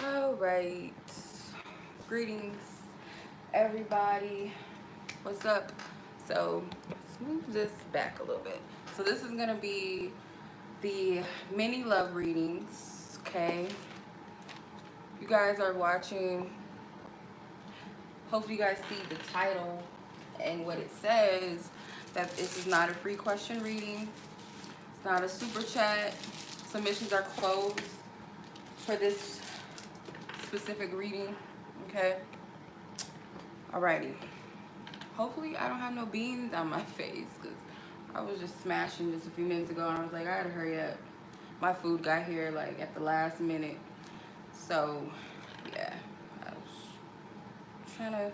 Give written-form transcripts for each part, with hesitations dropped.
All right. Greetings, everybody. What's up? So, let's move this back a little bit. So, this is going to be the mini love readings, okay? You guys are watching. Hopefully, you guys see the title and what it says, that this is not a free question reading. It's not a super chat. Submissions are closed for this specific reading, okay? Alrighty. Hopefully I don't have no beans on my face, because I was just smashing just a few minutes ago and I was like, I gotta hurry up. My food got here like at the last minute. So yeah, I was trying to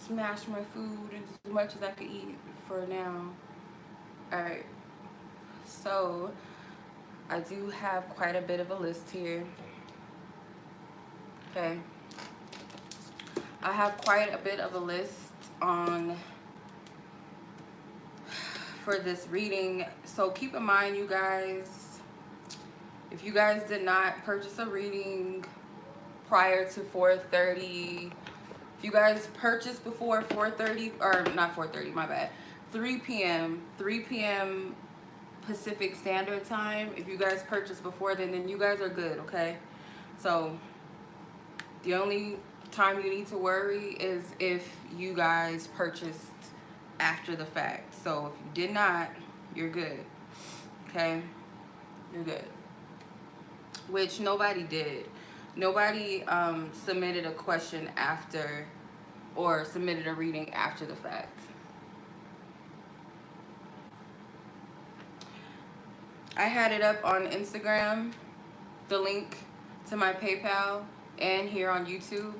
smash my food as much as I could eat for now. Alright, so I do have quite a bit of a list here. Okay. I have quite a bit of a list on for this reading. So keep in mind, you guys, if you guys did not purchase a reading prior to 4:30, if you guys purchased before 4:30, or not 4:30, my bad, 3 p.m. Pacific Standard Time, if you guys purchased before then you guys are good, okay? So the only time you need to worry is if you guys purchased after the fact. So if you did not, you're good, okay? You're good. Which nobody did. Nobody submitted a question after, or submitted a reading after the fact. I had it up on Instagram, the link to my PayPal, and here on YouTube.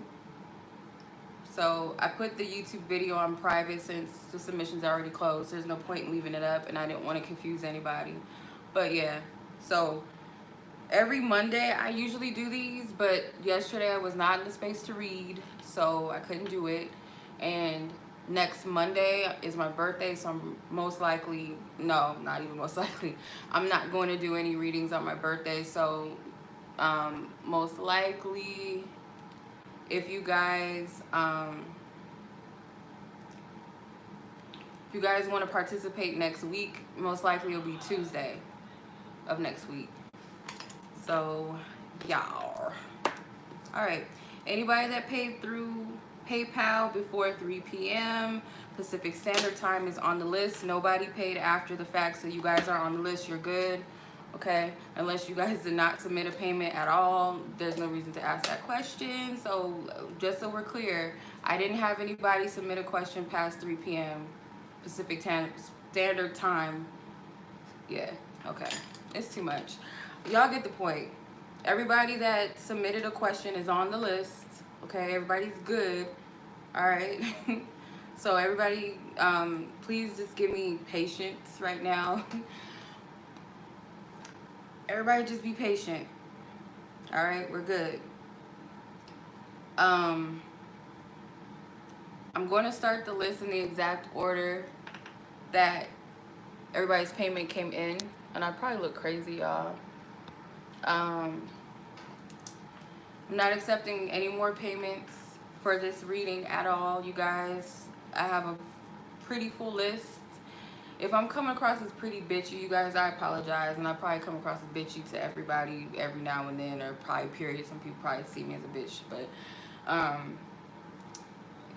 So I put the YouTube video on private since the submission's already closed. There's no point in leaving it up, and I didn't want to confuse anybody. But yeah, so every Monday I usually do these, but yesterday I was not in the space to read, so I couldn't do it. And next Monday is my birthday, so I'm most likely, no, not even most likely, I'm not going to do any readings on my birthday. So most likely, if you guys want to participate next week, most likely it'll be Tuesday of next week. So y'all, all right, anybody that paid through PayPal before 3 p.m. Pacific Standard Time is on the list. Nobody paid after the fact, so you guys are on the list. You're good, okay? Unless you guys did not submit a payment at all, there's no reason to ask that question. So just so we're clear, I didn't have anybody submit a question past 3 p.m. Pacific Standard Time. Yeah, okay, it's too much. Y'all get the point. Everybody that submitted a question is on the list, okay? Everybody's good, all right? So everybody, please just give me patience right now. Everybody just be patient, all right? We're good. I'm going to start the list in the exact order that everybody's payment came in, and I probably look crazy, y'all. I'm not accepting any more payments for this reading at all, you guys. I have a pretty full list. If I'm coming across as pretty bitchy, you guys, I apologize. And I probably come across as bitchy to everybody every now and then, or probably period. Some people probably see me as a bitch. But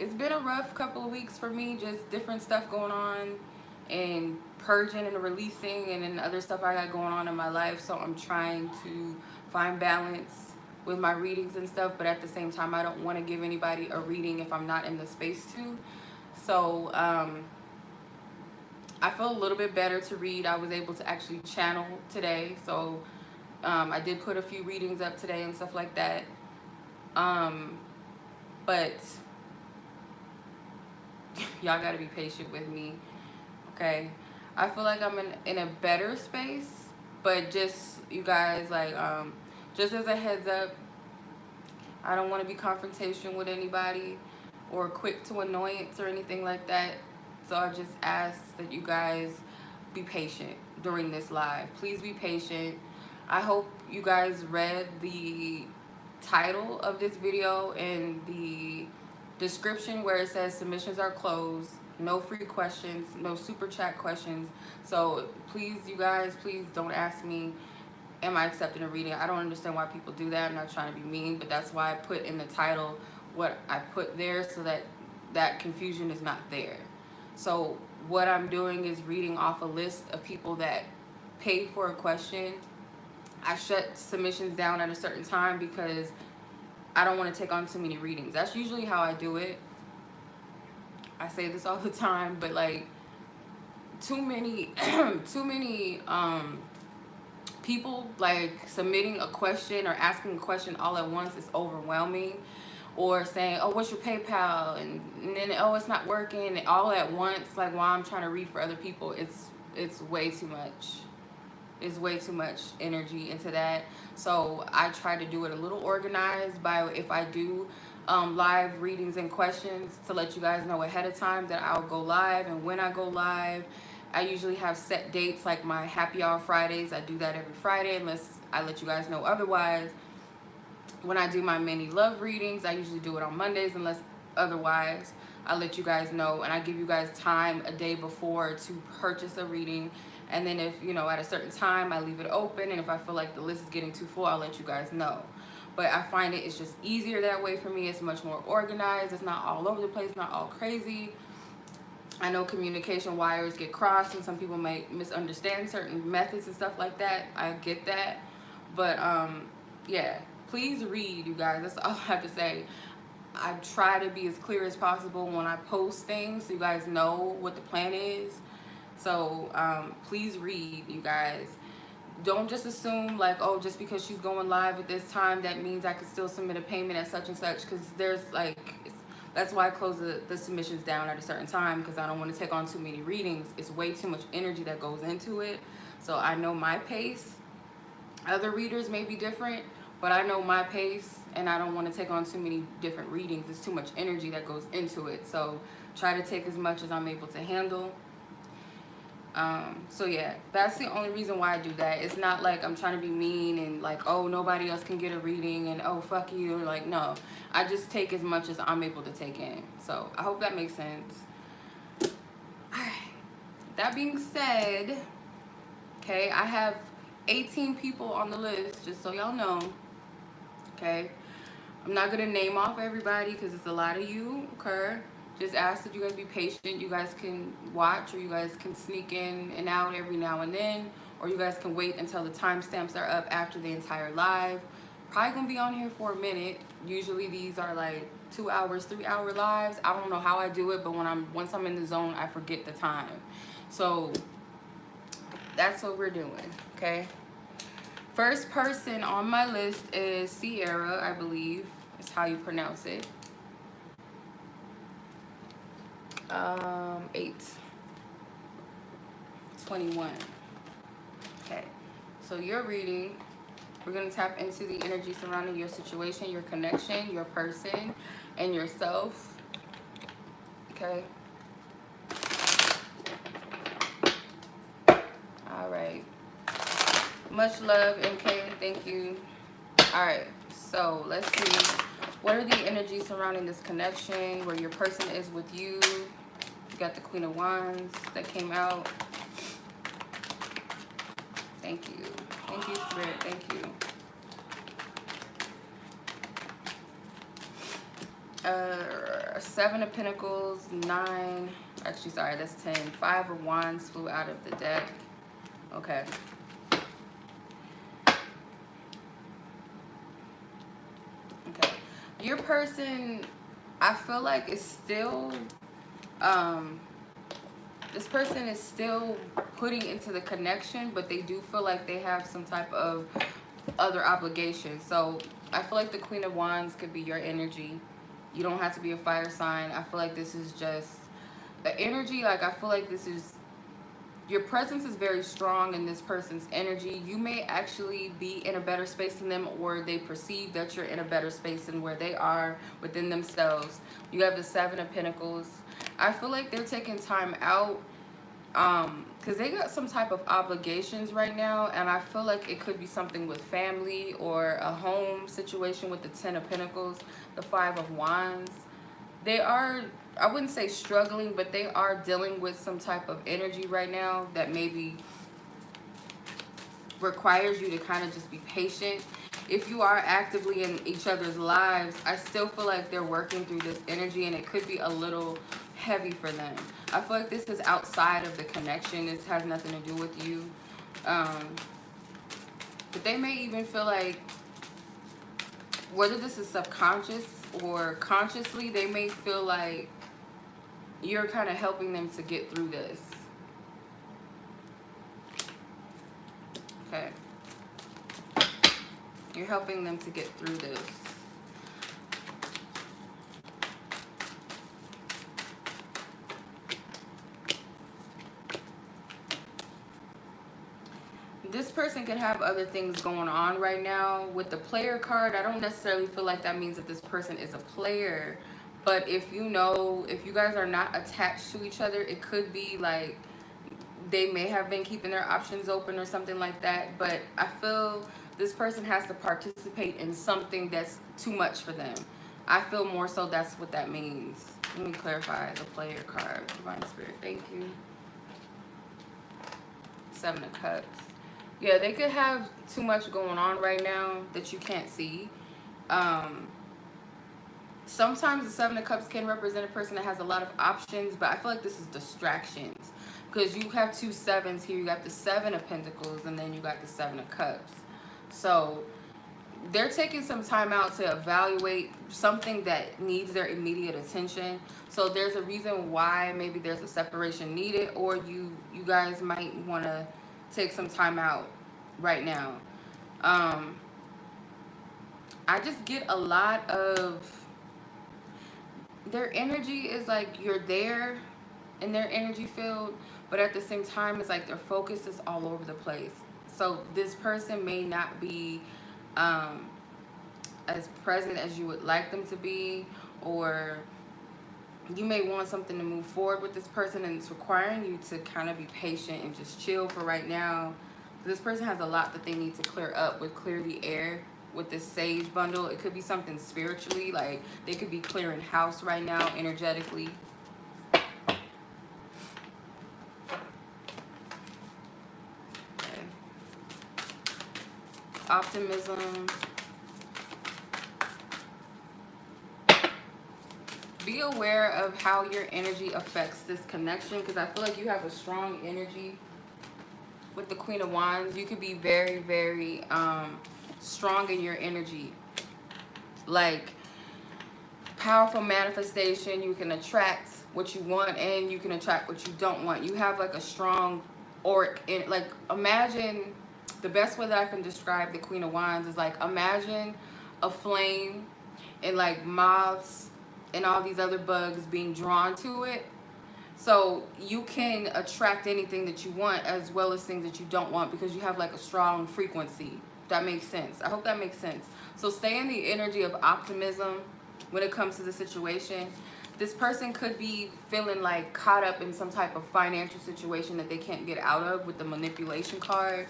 it's been a rough couple of weeks for me. Just different stuff going on, and purging and releasing, and then other stuff I got going on in my life. So I'm trying to find balance with my readings and stuff, but at the same time I don't want to give anybody a reading if I'm not in the space to. So I feel a little bit better to read. I was able to actually channel today, so I did put a few readings up today and stuff like that. But y'all gotta be patient with me, okay? I feel like I'm in a better space, but just, you guys, like, just as a heads up, I don't want to be confrontational with anybody or quick to annoyance or anything like that. So I just ask that you guys be patient during this live. Please be patient. I hope you guys read the title of this video and the description where it says submissions are closed, no free questions, no super chat questions. So please, you guys, please don't ask me, am I accepting a reading? I don't understand why people do that. I'm not trying to be mean, but that's why I put in the title what I put there, so that that confusion is not there. So what I'm doing is reading off a list of people that paid for a question. I shut submissions down at a certain time because I don't want to take on too many readings. That's usually how I do it. I say this all the time, but like too many people like submitting a question or asking a question all at once is overwhelming. Or saying, oh, what's your PayPal, and then, oh, it's not working, and all at once, like while I'm trying to read for other people, it's way too much. It's way too much energy into that. So I try to do it a little organized by, if I do live readings and questions, to let you guys know ahead of time that I'll go live. And when I go live, I usually have set dates, like my happy hour Fridays. I do that every Friday unless I let you guys know otherwise. When I do my mini love readings, I usually do it on Mondays unless otherwise I let you guys know, and I give you guys time a day before to purchase a reading. And then if, you know, at a certain time, I leave it open, and if I feel like the list is getting too full, I'll let you guys know. But I find it's just easier that way for me. It's much more organized. It's not all over the place, not all crazy. I know communication wires get crossed and some people may misunderstand certain methods and stuff like that. I get that. But yeah, please read, you guys. That's all I have to say. I try to be as clear as possible when I post things so you guys know what the plan is. So please read, you guys. Don't just assume like, oh, just because she's going live at this time, that means I could still submit a payment at such and such, because there's like, that's why I close the submissions down at a certain time, because I don't want to take on too many readings. It's way too much energy that goes into it. So I know my pace. Other readers may be different, but I know my pace, and I don't want to take on too many different readings. It's too much energy that goes into it. So try to take as much as I'm able to handle. So yeah, that's the only reason why I do that. It's not like I'm trying to be mean and like, oh, nobody else can get a reading and oh, fuck you. Like, no, I just take as much as I'm able to take in. So I hope that makes sense. All right. That being said, okay, I have 18 people on the list, just so y'all know. Okay, I'm not gonna name off everybody because it's a lot of you. Okay, just ask that you guys be patient. You guys can watch, or you guys can sneak in and out every now and then, or you guys can wait until the timestamps are up after the entire live. Probably gonna be on here for a minute. Usually these are like 2 hours, 3 hour lives. I don't know how I do it, but once I'm in the zone, I forget the time. So that's what we're doing. Okay. First person on my list is Ceairra, I believe is how you pronounce it. 8/21. Okay, so your reading, we're going to tap into the energy surrounding your situation, your connection, your person, and yourself. Okay. All right. Much love, MK. Thank you. All right. So let's see. What are the energies surrounding this connection, where your person is with you? You got the Queen of Wands that came out. Thank you. Thank you, Spirit. Thank you. 7 of Pentacles, 9. Actually, sorry, that's 10. 5 of Wands flew out of the deck. Okay. Okay. Your person, I feel like is still, this person is still putting into the connection, but they do feel like they have some type of other obligation. So I feel like the Queen of Wands could be your energy. You don't have to be a fire sign. I feel like this is just the energy. Like, I feel like this is, your presence is very strong in this person's energy. You may actually be in a better space than them, or they perceive that you're in a better space than where they are within themselves. You have the 7 of Pentacles. I feel like they're taking time out because they got some type of obligations right now, and I feel like it could be something with family or a home situation with the Ten of Pentacles, the Five of Wands. They are, I wouldn't say struggling, but they are dealing with some type of energy right now that maybe requires you to kind of just be patient. If you are actively in each other's lives, I still feel like they're working through this energy, and it could be a little heavy for them. I feel like this is outside of the connection. This has nothing to do with you. But they may even feel like, whether this is subconscious or consciously, they may feel like you're kind of helping them to get through this. Okay. You're helping them to get through this. This person could have other things going on right now. With the player card, I don't necessarily feel like that means that this person is a player. But if you know, if you guys are not attached to each other, it could be like they may have been keeping their options open or something like that. But I feel this person has to participate in something that's too much for them. I feel more so that's what that means. Let me clarify the player card. Divine Spirit, thank you. Seven of Cups. Yeah, they could have too much going on right now that you can't see. Sometimes the Seven of Cups can represent a person that has a lot of options, but I feel like this is distractions. Because you have two sevens here. You got the Seven of Pentacles, and then you got the Seven of Cups. So they're taking some time out to evaluate something that needs their immediate attention. So there's a reason why maybe there's a separation needed, or you guys might want to take some time out right now. I just get a lot of their energy is like you're there in their energy field, but at the same time it's like their focus is all over the place. So this person may not be as present as you would like them to be, or you may want something to move forward with this person, and it's requiring you to kind of be patient and just chill for right now. This person has a lot that they need to clear up with Clear the Air with this Sage bundle. It could be something spiritually, like they could be clearing house right now energetically. Okay. Optimism. Be aware of how your energy affects this connection, because I feel like you have a strong energy with the Queen of Wands. You could be very, very strong in your energy. Like powerful manifestation. You can attract what you want, and you can attract what you don't want. You have like a strong auric in, like, imagine, the best way that I can describe the Queen of Wands is like, imagine a flame and like moths and all these other bugs being drawn to it. So you can attract anything that you want as well as things that you don't want, because you have like a strong frequency. That makes sense. I hope that makes sense. So stay in the energy of optimism when it comes to the situation. This person could be feeling like caught up in some type of financial situation that they can't get out of with the manipulation card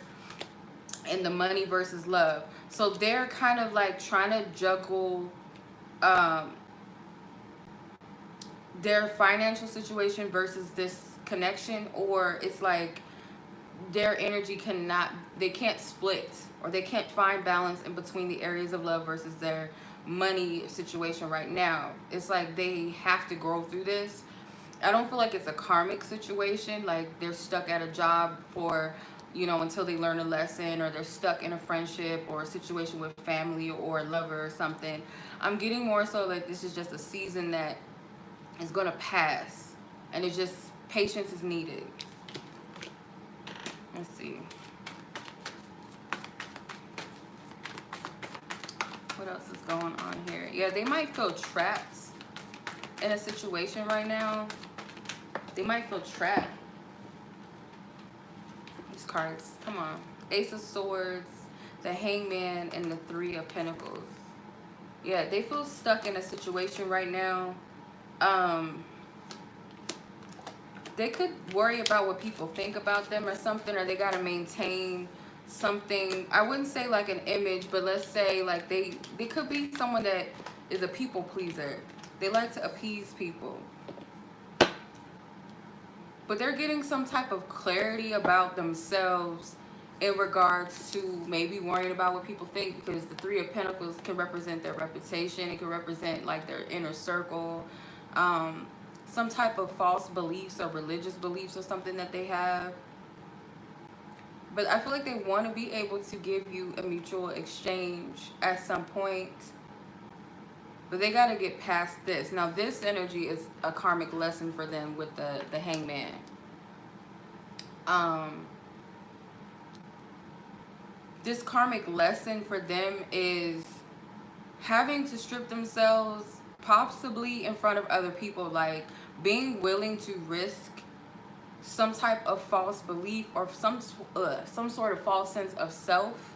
and the money versus love. So they're kind of like trying to juggle their financial situation versus this connection, or it's like their energy they can't split, or they can't find balance in between the areas of love versus their money situation right now. It's like they have to grow through this. I don't feel like it's a karmic situation, like they're stuck at a job for, you know, until they learn a lesson, or they're stuck in a friendship or a situation with family or a lover or something. I'm getting more so like this is just a season that is going to pass, and it's just patience is needed. Let's see. What else is going on here? Yeah, they might feel trapped in a situation right now. They might feel trapped. These cards, come on. Ace of Swords, the Hangman, and the Three of Pentacles. Yeah, they feel stuck in a situation right now. they could worry about what people think about them or something, or they got to maintain something. I wouldn't say like an image, but let's say like they could be someone that is a people pleaser. They like to appease people. But they're getting some type of clarity about themselves in regards to maybe worrying about what people think, because the Three of Pentacles can represent their reputation. It can represent like their inner circle, some type of false beliefs or religious beliefs or something that they have. But I feel like they want to be able to give you a mutual exchange at some point. But they got to get past this. Now, this energy is a karmic lesson for them with the Hangman. This karmic lesson for them is having to strip themselves possibly in front of other people. Like being willing to risk some type of false belief or some sort of false sense of self.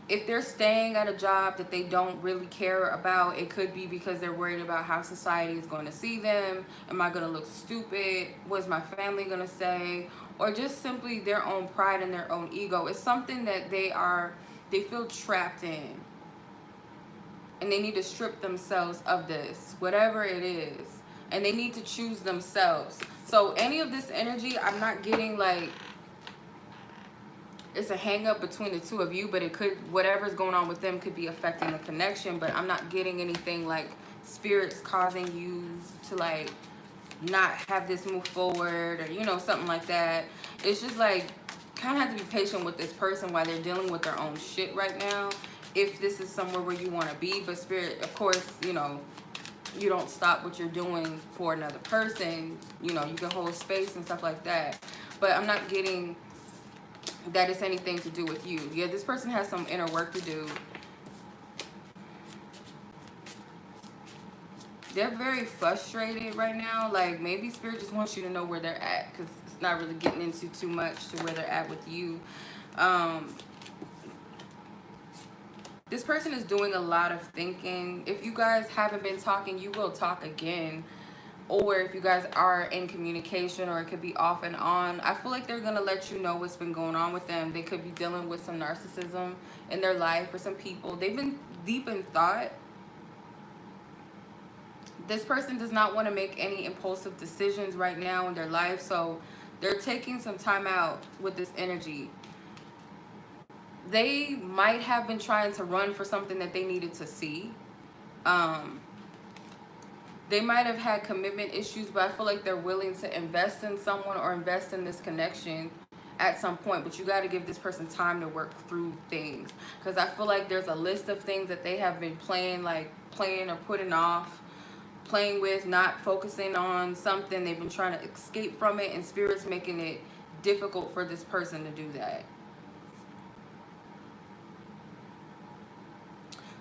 If they're staying at a job that they don't really care about, it could be because they're worried about how society is going to see them. Am I going to look stupid? What's my family going to say? Or just simply their own pride and their own ego. It's something that they feel trapped in. And they need to strip themselves of this, whatever it is. And they need to choose themselves. So any of this energy, I'm not getting like it's a hang up between the two of you, but it could, whatever's going on with them could be affecting the connection. But I'm not getting anything like spirits causing you to like not have this move forward or, you know, something like that. It's just like kind of have to be patient with this person while they're dealing with their own shit right now, if this is somewhere where you want to be. But spirit, of course, you know, you don't stop what you're doing for another person. You know, you can hold space and stuff like that. But I'm not getting that it's anything to do with you. Yeah, this person has some inner work to do. They're very frustrated right now. Like maybe spirit just wants you to know where they're at, because it's not really getting into too much to where they're at with you. This person is doing a lot of thinking. If you guys haven't been talking, you will talk again. Or if you guys are in communication, or it could be off and on, I feel like they're going to let you know what's been going on with them. They could be dealing with some narcissism in their life for some people. They've been deep in thought. This person does not want to make any impulsive decisions right now in their life. So they're taking some time out with this energy. They might have been trying to run for something that they needed to see. They might have had commitment issues, but I feel like they're willing to invest in someone or invest in this connection at some point. But you got to give this person time to work through things, because I feel like there's a list of things that they have been playing or putting off, playing with, not focusing on something. They've been trying to escape from it, and spirit's making it difficult for this person to do that.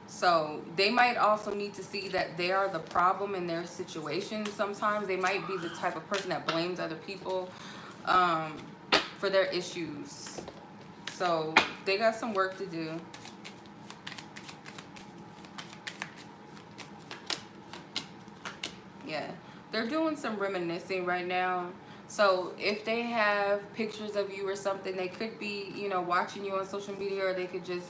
So they might also need to see that they are the problem in their situation. Sometimes they might be the type of person that blames other people for their issues. So they got some work to do. Yeah, they're doing some reminiscing right now. So if they have pictures of you or something, they could be, you know, watching you on social media, or they could just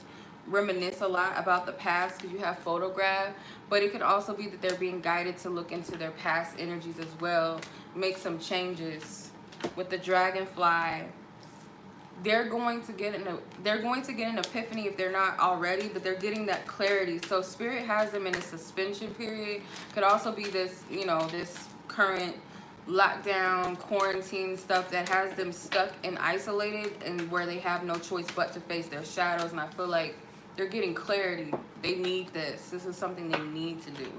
reminisce a lot about the past because you have photographed. But it could also be that they're being guided to look into their past energies as well, make some changes. With the dragonfly, they're going to get an epiphany if they're not already, but they're getting that clarity. So spirit has them in a suspension period. Could also be this, you know, this current lockdown, quarantine stuff that has them stuck and isolated, and where they have no choice but to face their shadows. And I feel like they're getting clarity. They need this. This is something they need to do.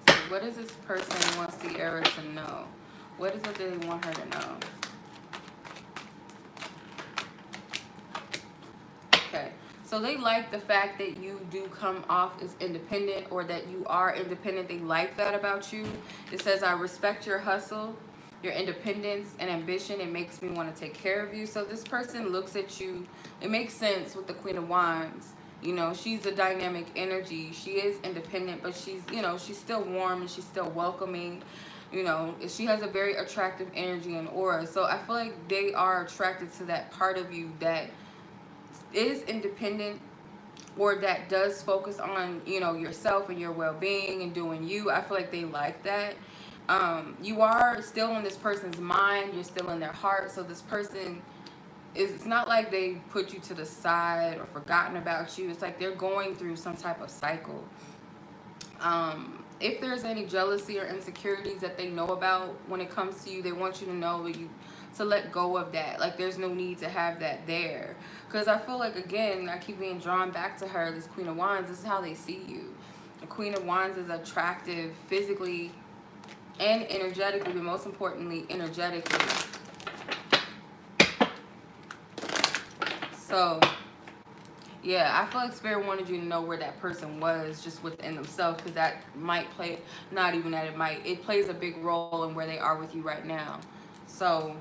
So what does this person want Ceairra to know? What is it that they want her to know? Okay. So they like the fact that you do come off as independent, or that you are independent. They like that about you. It says, I respect your hustle, your independence and ambition. It makes me want to take care of you. So this person looks at you. It makes sense with the Queen of Wands. You know, she's a dynamic energy. She is independent, but she's, you know, she's still warm and she's still welcoming. You know, she has a very attractive energy and aura. So I feel like they are attracted to that part of you that is independent, or that does focus on, you know, yourself and your well-being and doing you. I feel like they like that. You are still in this person's mind. You're still in their heart. So this person is, it's not like they put you to the side or forgotten about you. It's like they're going through some type of cycle. If there's any jealousy or insecurities that they know about when it comes to you, they want you to know that to let go of that. Like, there's no need to have that there. Because I feel like, again, I keep being drawn back to her, this Queen of Wands. This is how they see you. The Queen of Wands is attractive physically and energetically, but most importantly, energetically. So, yeah, I feel like Spirit wanted you to know where that person was just within themselves, because that might play, not even that it might, it plays a big role in where they are with you right now. So,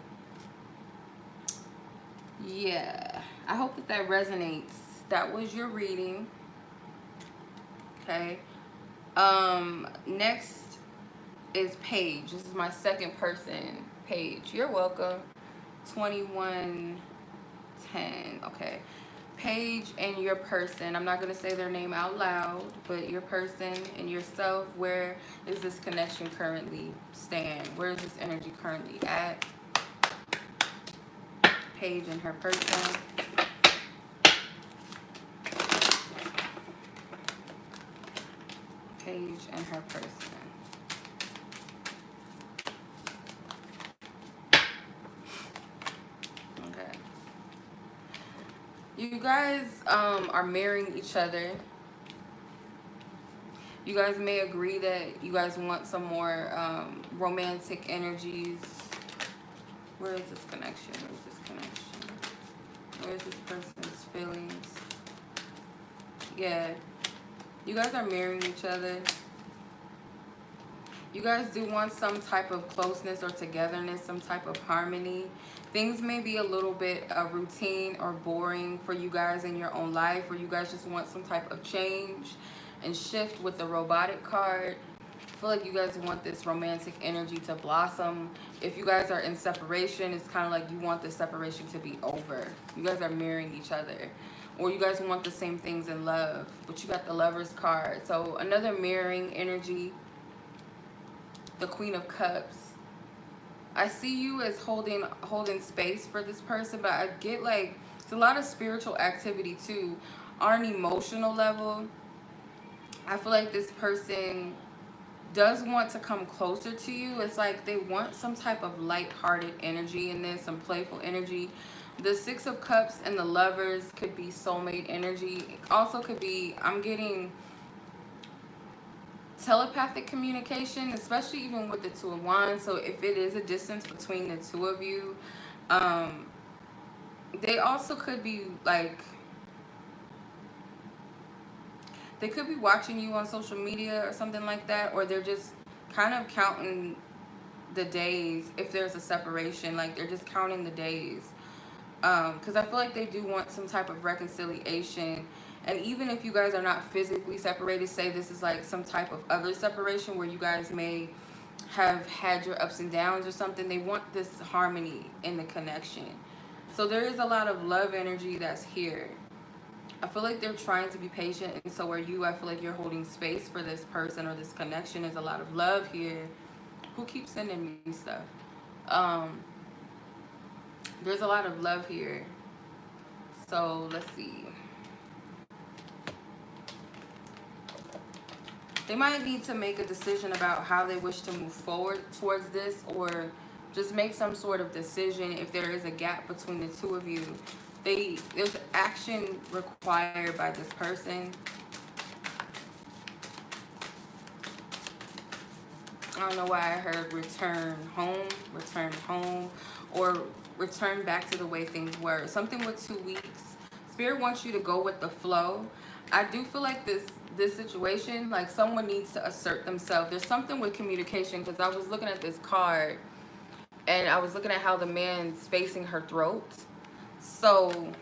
yeah, I hope that that resonates. That was your reading. Okay. Next is Paige. This is my second person. Paige, you're welcome. 2110. Okay. Paige and your person, I'm not going to say their name out loud, but your person and yourself, where is this connection currently stand? Where is this energy currently at? Paige and her person. Paige and her person. Okay. You guys are marrying each other. You guys may agree that you guys want some more romantic energies. Where is this connection? Where is this connection? Where is this person's feelings? Yeah. You guys are marrying each other. You guys do want some type of closeness or togetherness, some type of harmony. Things may be a little bit routine or boring for you guys in your own life, or you guys just want some type of change and shift with the robotic card. I feel like you guys want this romantic energy to blossom. If you guys are in separation, it's kind of like you want the separation to be over. You guys are marrying each other. Or you guys want the same things in love, but you got the Lover's card. So another mirroring energy. The Queen of Cups. I see you as holding space for this person, but I get like it's a lot of spiritual activity too. On an emotional level, I feel like this person does want to come closer to you. It's like they want some type of light-hearted energy in this, some playful energy. The Six of Cups and the Lovers could be soulmate energy. It also could be, I'm getting telepathic communication, especially even with the Two of Wands. So if it is a distance between the two of you, they also could be like, they could be watching you on social media or something like that, or they're just kind of counting the days if there's a separation. Like they're just counting the days, because I feel like they do want some type of reconciliation. And even if you guys are not physically separated, say this is like some type of other separation where you guys may have had your ups and downs or something, they want this harmony in the connection. So there is a lot of love energy that's here. I feel like they're trying to be patient, and so are you. I feel like you're holding space for this person or this connection. There's a lot of love here. Who keeps sending me stuff? There's a lot of love here. So let's see. They might need to make a decision about how they wish to move forward towards this, or just make some sort of decision if there is a gap between the two of you. There's action required by this person. I don't know why I heard return home, or return back to the way things were. Something with 2 weeks. Spirit wants you to go with the flow. I do feel like this situation, like someone needs to assert themselves. There's something with communication, because I was looking at this card and I was looking at how the man's facing her throat. So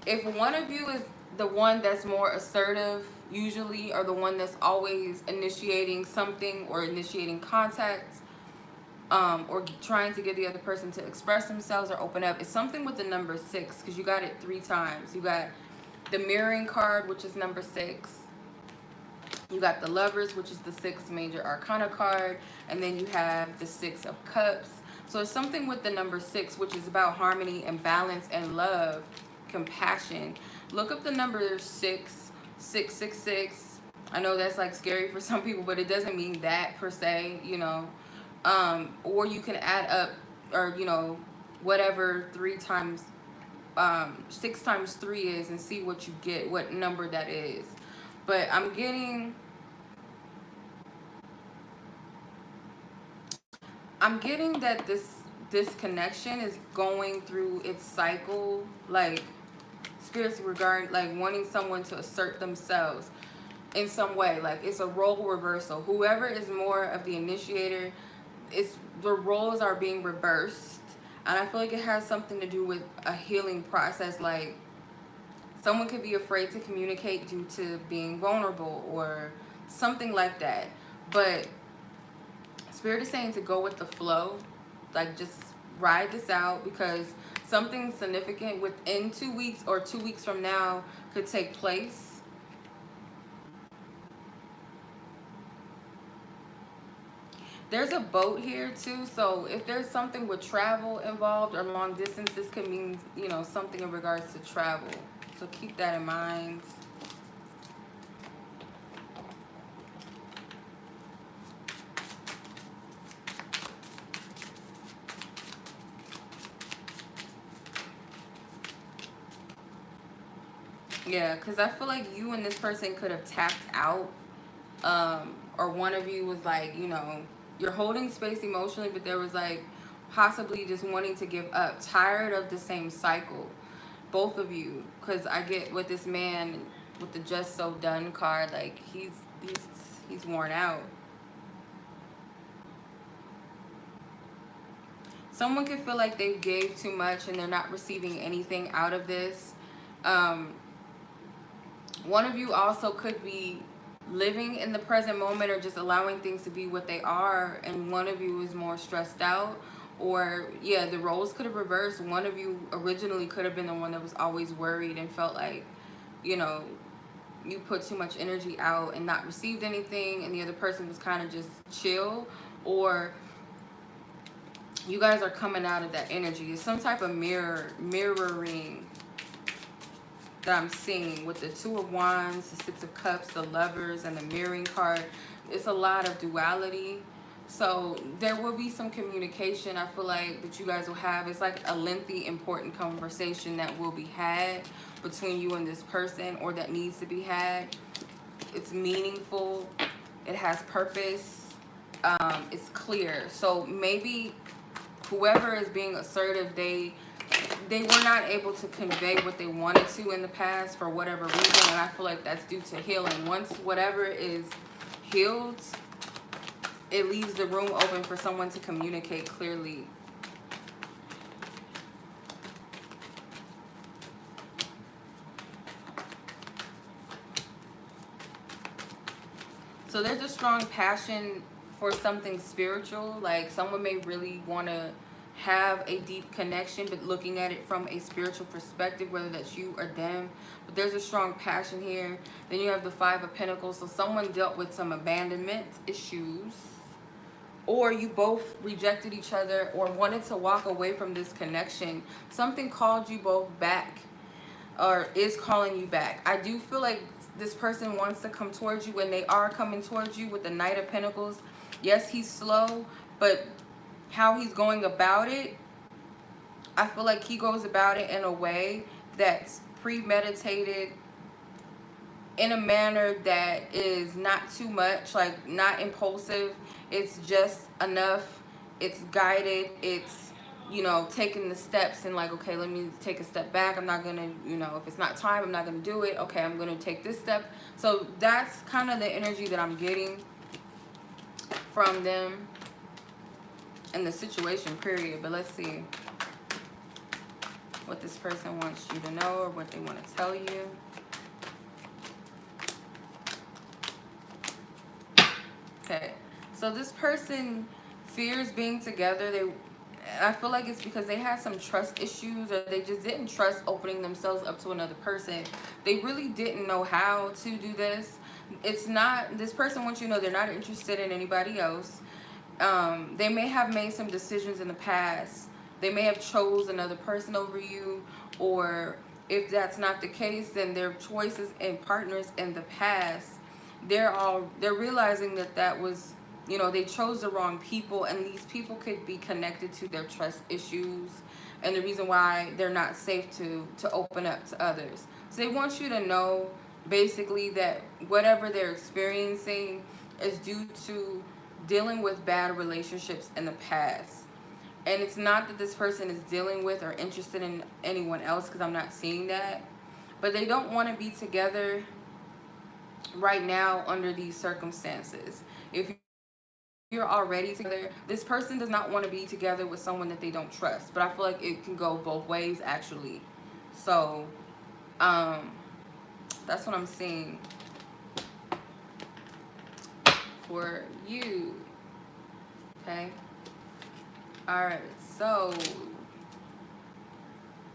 if one of you is the one that's more assertive usually, or the one that's always initiating something or initiating contact, or trying to get the other person to express themselves or open up, it's something with the number 6, because you got it 3 times. You got the mirroring card, which is number 6. You got the Lovers, which is the 6th major arcana card, and then you have the 6 of Cups. So it's something with the number 6, which is about harmony and balance and love, compassion. Look up the number 6, 666. I know that's like scary for some people, but it doesn't mean that per se, you know. Or you can add up, or you know, whatever 6 times 3 is, and see what you get, what number that is. But I'm getting that this connection is going through its cycle, like spirits regard, like wanting someone to assert themselves in some way. Like it's a role reversal. Whoever is more of the initiator, the roles are being reversed, and I feel like it has something to do with a healing process. Like someone could be afraid to communicate due to being vulnerable or something like that. But Spirit is saying to go with the flow, like just ride this out, because something significant within 2 weeks or 2 weeks from now could take place. There's a boat here too, so if there's something with travel involved or long distance, this could mean, you know, something in regards to travel. So keep that in mind. Yeah, because I feel like you and this person could have tapped out. Or one of you was like, you know, you're holding space emotionally, but there was like possibly just wanting to give up, tired of the same cycle. Both of you, because I get with this man with the Just So Done card, like he's worn out. Someone could feel like they gave too much and they're not receiving anything out of this. One of you also could be living in the present moment or just allowing things to be what they are, and one of you is more stressed out. Or yeah, the roles could have reversed. One of you originally could have been the one that was always worried and felt like, you know, you put too much energy out and not received anything, and the other person was kind of just chill. Or you guys are coming out of that energy. It's some type of mirroring that I'm seeing with the 2 of Wands, the 6 of Cups, the Lovers, and the mirroring card. It's a lot of duality. So there will be some communication, I feel like, that you guys will have. It's like a lengthy, important conversation that will be had between you and this person, or that needs to be had. It's meaningful. It has purpose. It's clear. So maybe whoever is being assertive, they were not able to convey what they wanted to in the past for whatever reason, and I feel like that's due to healing. Once whatever is healed, it leaves the room open for someone to communicate clearly. So there's a strong passion for something spiritual. Like someone may really want to have a deep connection, but looking at it from a spiritual perspective, whether that's you or them. But there's a strong passion here. Then you have the 5 of Pentacles. So someone dealt with some abandonment issues, or you both rejected each other or wanted to walk away from this connection. Something called you both back, or is calling you back. I do feel like this person wants to come towards you, and they are coming towards you with the Knight of Pentacles. Yes, he's slow, but how he's going about it, I feel like he goes about it in a way that's premeditated, in a manner that is not too much, like not impulsive. It's just enough. It's guided. It's, you know, taking the steps and like, okay, let me take a step back. I'm not gonna, you know, if it's not time, I'm not gonna do it. Okay, I'm gonna take this step. So that's kind of the energy that I'm getting from them in the situation, period. But let's see what this person wants you to know or what they want to tell you. Okay, so this person fears being together. I feel like it's because they had some trust issues, or they just didn't trust opening themselves up to another person. They really didn't know how to do this. It's not, this person wants you to know they're not interested in anybody else. They may have made some decisions in the past. They may have chose another person over you, or if that's not the case, then their choices and partners in the past, they're realizing that was, you know, they chose the wrong people, and these people could be connected to their trust issues and the reason why they're not safe to open up to others. So they want you to know basically that whatever they're experiencing is due to dealing with bad relationships in the past. And it's not that this person is dealing with or interested in anyone else, because I'm not seeing that, but they don't want to be together right now under these circumstances. If you're already together, this person does not want to be together with someone that they don't trust. But I feel like it can go both ways, actually. So that's what I'm seeing for you. Okay, all right, so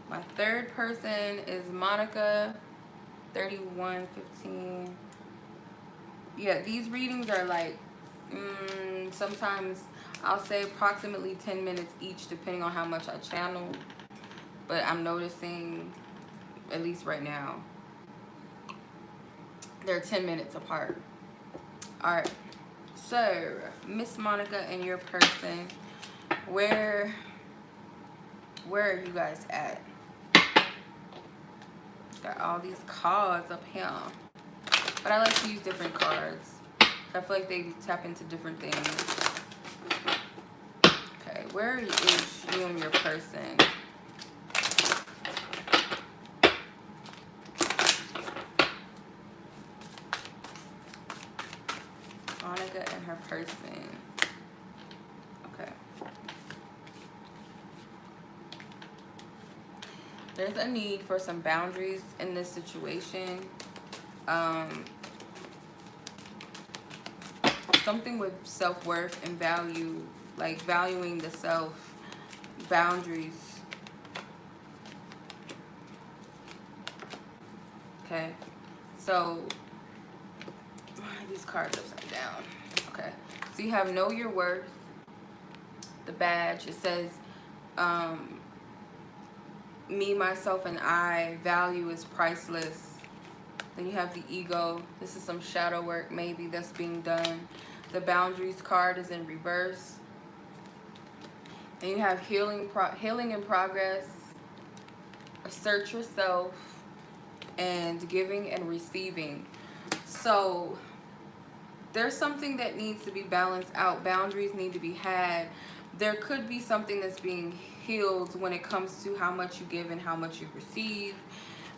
my third person is Monica, 3115. Yeah, these readings are like sometimes I'll say approximately 10 minutes each, depending on how much I channel. But I'm noticing, at least right now, they're 10 minutes apart. All right, so Miss Monica and your person, where are you guys at? Got all these cards up here, but I like to use different cards. I feel like they tap into different things. Okay, where is you and your person? Monica and her person. Okay. There's a need for some boundaries in this situation. Something with self-worth and value, like valuing the self, boundaries. Okay, so these cards upside down. Okay, so you have know your worth, the badge. It says me, myself, and I, value is priceless. Then you have the ego. This is some shadow work maybe that's being done. The boundaries card is in reverse. And you have healing in progress, assert yourself, and giving and receiving. So there's something that needs to be balanced out. Boundaries need to be had. There could be something that's being healed when it comes to how much you give and how much you receive.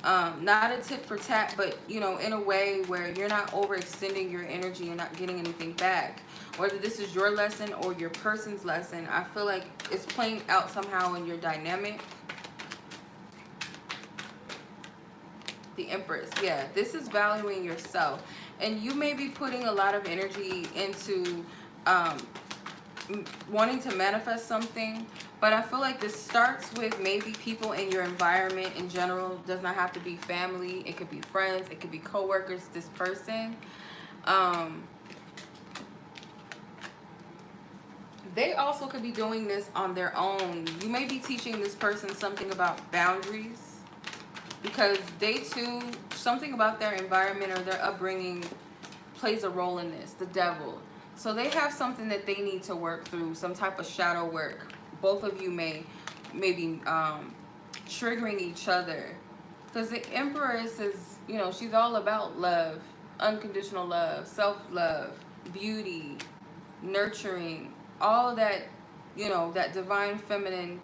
Not a tit for tat, but you know, in a way where you're not overextending your energy and not getting anything back. Whether this is your lesson or your person's lesson, I feel like it's playing out somehow in your dynamic. The Empress, yeah, this is valuing yourself, and you may be putting a lot of energy into wanting to manifest something, but I feel like this starts with maybe people in your environment in general. Does not have to be family. It could be friends. It could be coworkers. This person, they also could be doing this on their own. You may be teaching this person something about boundaries, because they too, something about their environment or their upbringing plays a role in this. The devil. So they have something that they need to work through, some type of shadow work. Both of you may be triggering each other, because the Empress is, you know, she's all about love, unconditional love, self-love, beauty, nurturing, all of that, you know, that divine feminine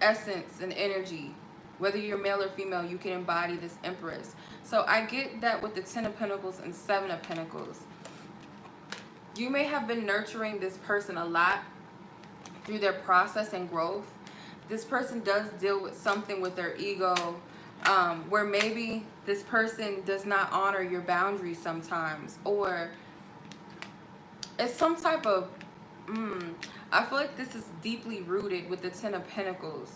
essence and energy. Whether you're male or female, you can embody this Empress. So I get that with the 10 of Pentacles and 7 of Pentacles. You may have been nurturing this person a lot through their process and growth. this person does deal with something with their ego, where maybe this person does not honor your boundaries sometimes, or it's some type of, I feel like this is deeply rooted with the Ten of Pentacles.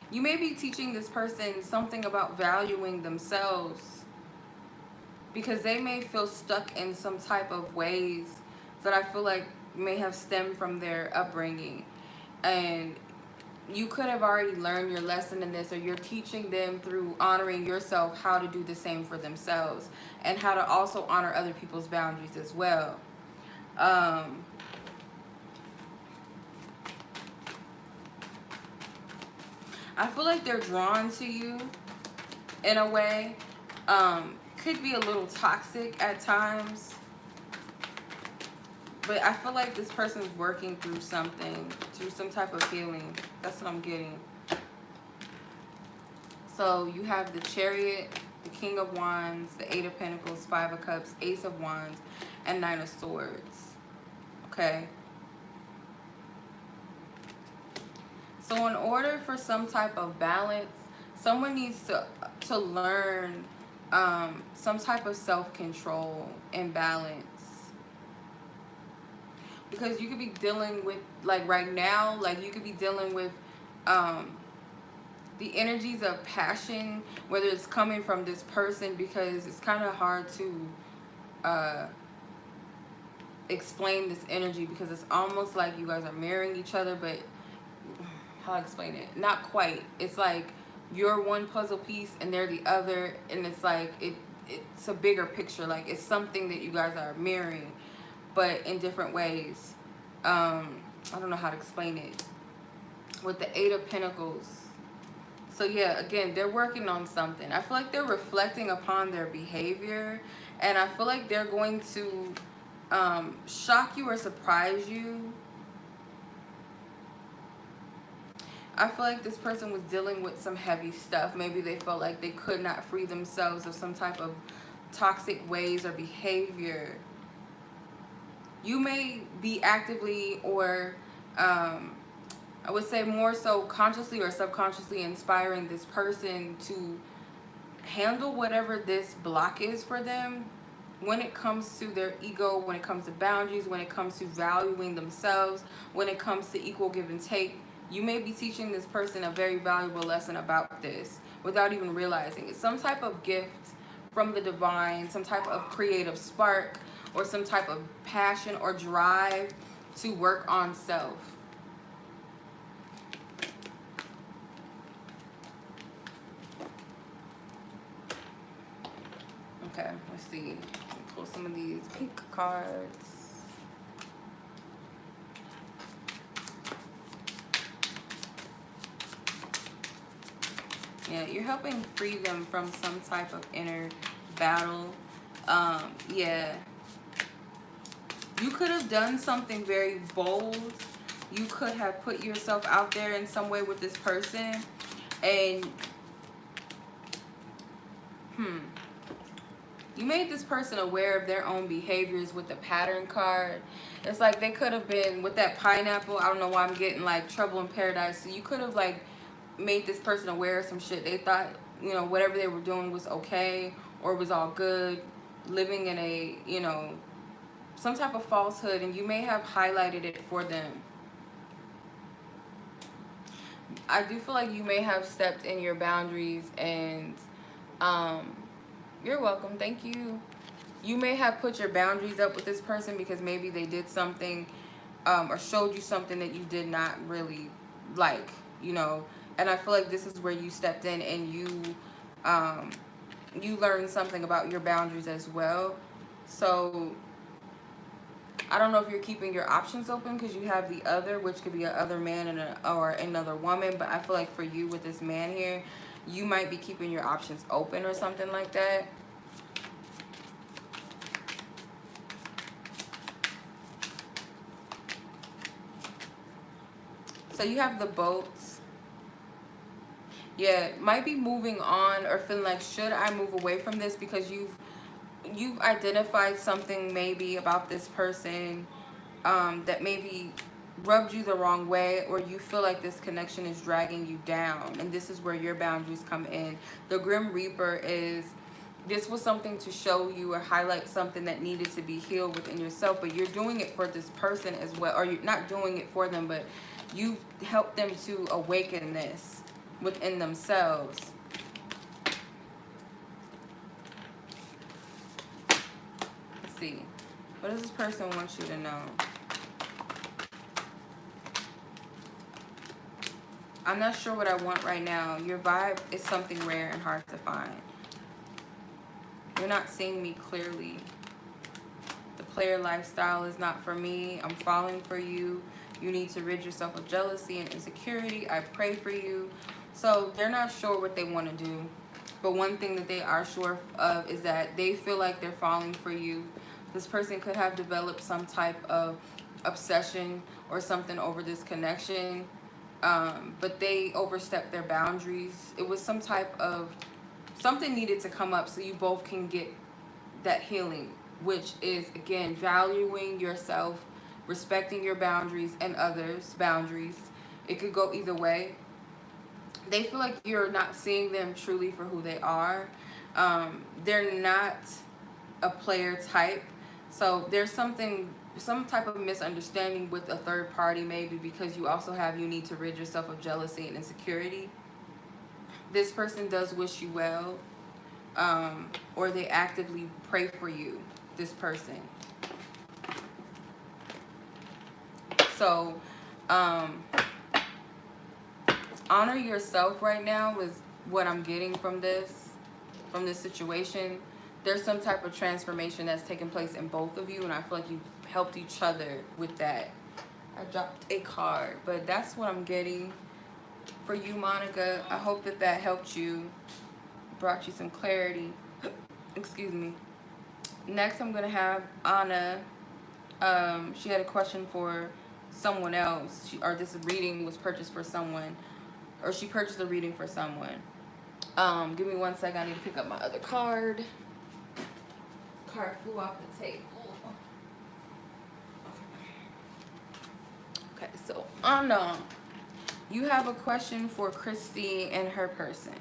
You may be teaching this person something about valuing themselves, because they may feel stuck in some type of ways that I feel like may have stemmed from their upbringing. And you could have already learned your lesson in this, or you're teaching them through honoring yourself how to do the same for themselves, and how to also honor other people's boundaries as well. I feel like they're drawn to you in a way. Could be a little toxic at times, but I feel like this person's working through something, through some type of healing. That's what I'm getting. So you have the Chariot, the King of Wands, the Eight of Pentacles, Five of Cups, Ace of Wands, and Nine of Swords. Okay. So in order for some type of balance, someone needs to learn some type of self-control and balance. Because you could be dealing with, like right now, like you could be dealing with the energies of passion, whether it's coming from this person, because it's kind of hard to explain this energy, because it's almost like you guys are marrying each other, but how to explain it? Not quite. It's like you're one puzzle piece and they're the other, and it's like it's a bigger picture. Like it's something that you guys are mirroring, but in different ways. I don't know how to explain it. With the Eight of Pentacles. So yeah, again, they're working on something. I feel like they're reflecting upon their behavior, and I feel like they're going to shock you or surprise you. I feel like this person was dealing with some heavy stuff. Maybe they felt like they could not free themselves of some type of toxic ways or behavior. You may be actively, or I would say more so consciously or subconsciously, inspiring this person to handle whatever this block is for them when it comes to their ego, when it comes to boundaries, when it comes to valuing themselves, when it comes to equal give and take. You may be teaching this person a very valuable lesson about this without even realizing it. Some type of gift from the divine, some type of creative spark, or some type of passion or drive to work on self. Okay, let's see. Pull some of these pink cards. Yeah, you're helping free them from some type of inner battle. Yeah. You could have done something very bold. You could have put yourself out there in some way with this person. And, you made this person aware of their own behaviors with the pattern card. It's like they could have been, with that pineapple, I don't know why I'm getting like trouble in paradise. So you could have like made this person aware of some shit. They thought, you know, whatever they were doing was okay or was all good, living in a, you know, some type of falsehood, and you may have highlighted it for them. I do feel like you may have stepped in your boundaries, and you're welcome, thank you. You may have put your boundaries up with this person because maybe they did something or showed you something that you did not really like, you know. And I feel like this is where you stepped in and you learned something about your boundaries as well. So I don't know if you're keeping your options open, because you have the other, which could be another man and or another woman. But I feel like for you with this man here, you might be keeping your options open or something like that. So you have the boats. Yeah, might be moving on or feeling like, should I move away from this? Because you've identified something maybe about this person that maybe rubbed you the wrong way, or you feel like this connection is dragging you down, and this is where your boundaries come in. The Grim Reaper is, this was something to show you or highlight something that needed to be healed within yourself, but you're doing it for this person as well, or you're not doing it for them, but you've helped them to awaken this within themselves. Let's see, what does this person want you to know? I'm not sure what I want right now. Your vibe is something rare and hard to find. You're not seeing me clearly. The player lifestyle is not for me. I'm falling for you. You need to rid yourself of jealousy and insecurity. I pray for you. So they're not sure what they want to do. But one thing that they are sure of is that they feel like they're falling for you. This person could have developed some type of obsession or something over this connection. But they overstepped their boundaries. It was some type of, something needed to come up so you both can get that healing, which is, again, valuing yourself, respecting your boundaries and others' boundaries. It could go either way. They feel like you're not seeing them truly for who they are. They're not a player type. So there's some type of misunderstanding with a third party, maybe because you also have, you need to rid yourself of jealousy and insecurity. This person does wish you well, or they actively pray for you, this person. So honor yourself right now is what I'm getting from this situation. There's some type of transformation that's taking place in both of you, and I feel like you helped each other with that. I dropped a card, but that's what I'm getting for you, Monica. I hope that that helped you, brought you some clarity. Excuse me. Next, I'm gonna have Anna. She had a question for someone else, or this reading was purchased for someone, or she purchased a reading for someone. Give me 1 second. I need to pick up my other card. Card flew off the table. Okay, so Anna, you have a question for Christy and her person.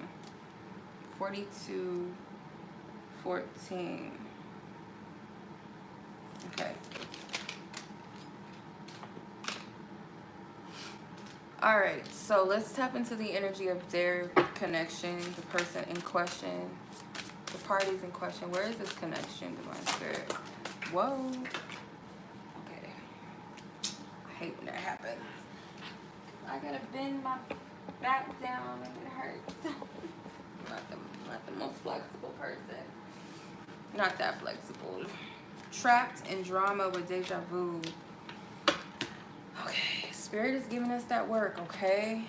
4214. Okay. All right, so let's tap into the energy of their connection, the person in question, the parties in question. Where is this connection, Divine Spirit? Whoa. Okay. I hate when that happens. I gotta bend my back down and it hurts. Not the most flexible person. Not that flexible. Trapped in drama with deja vu. Okay, Spirit is giving us that work, okay?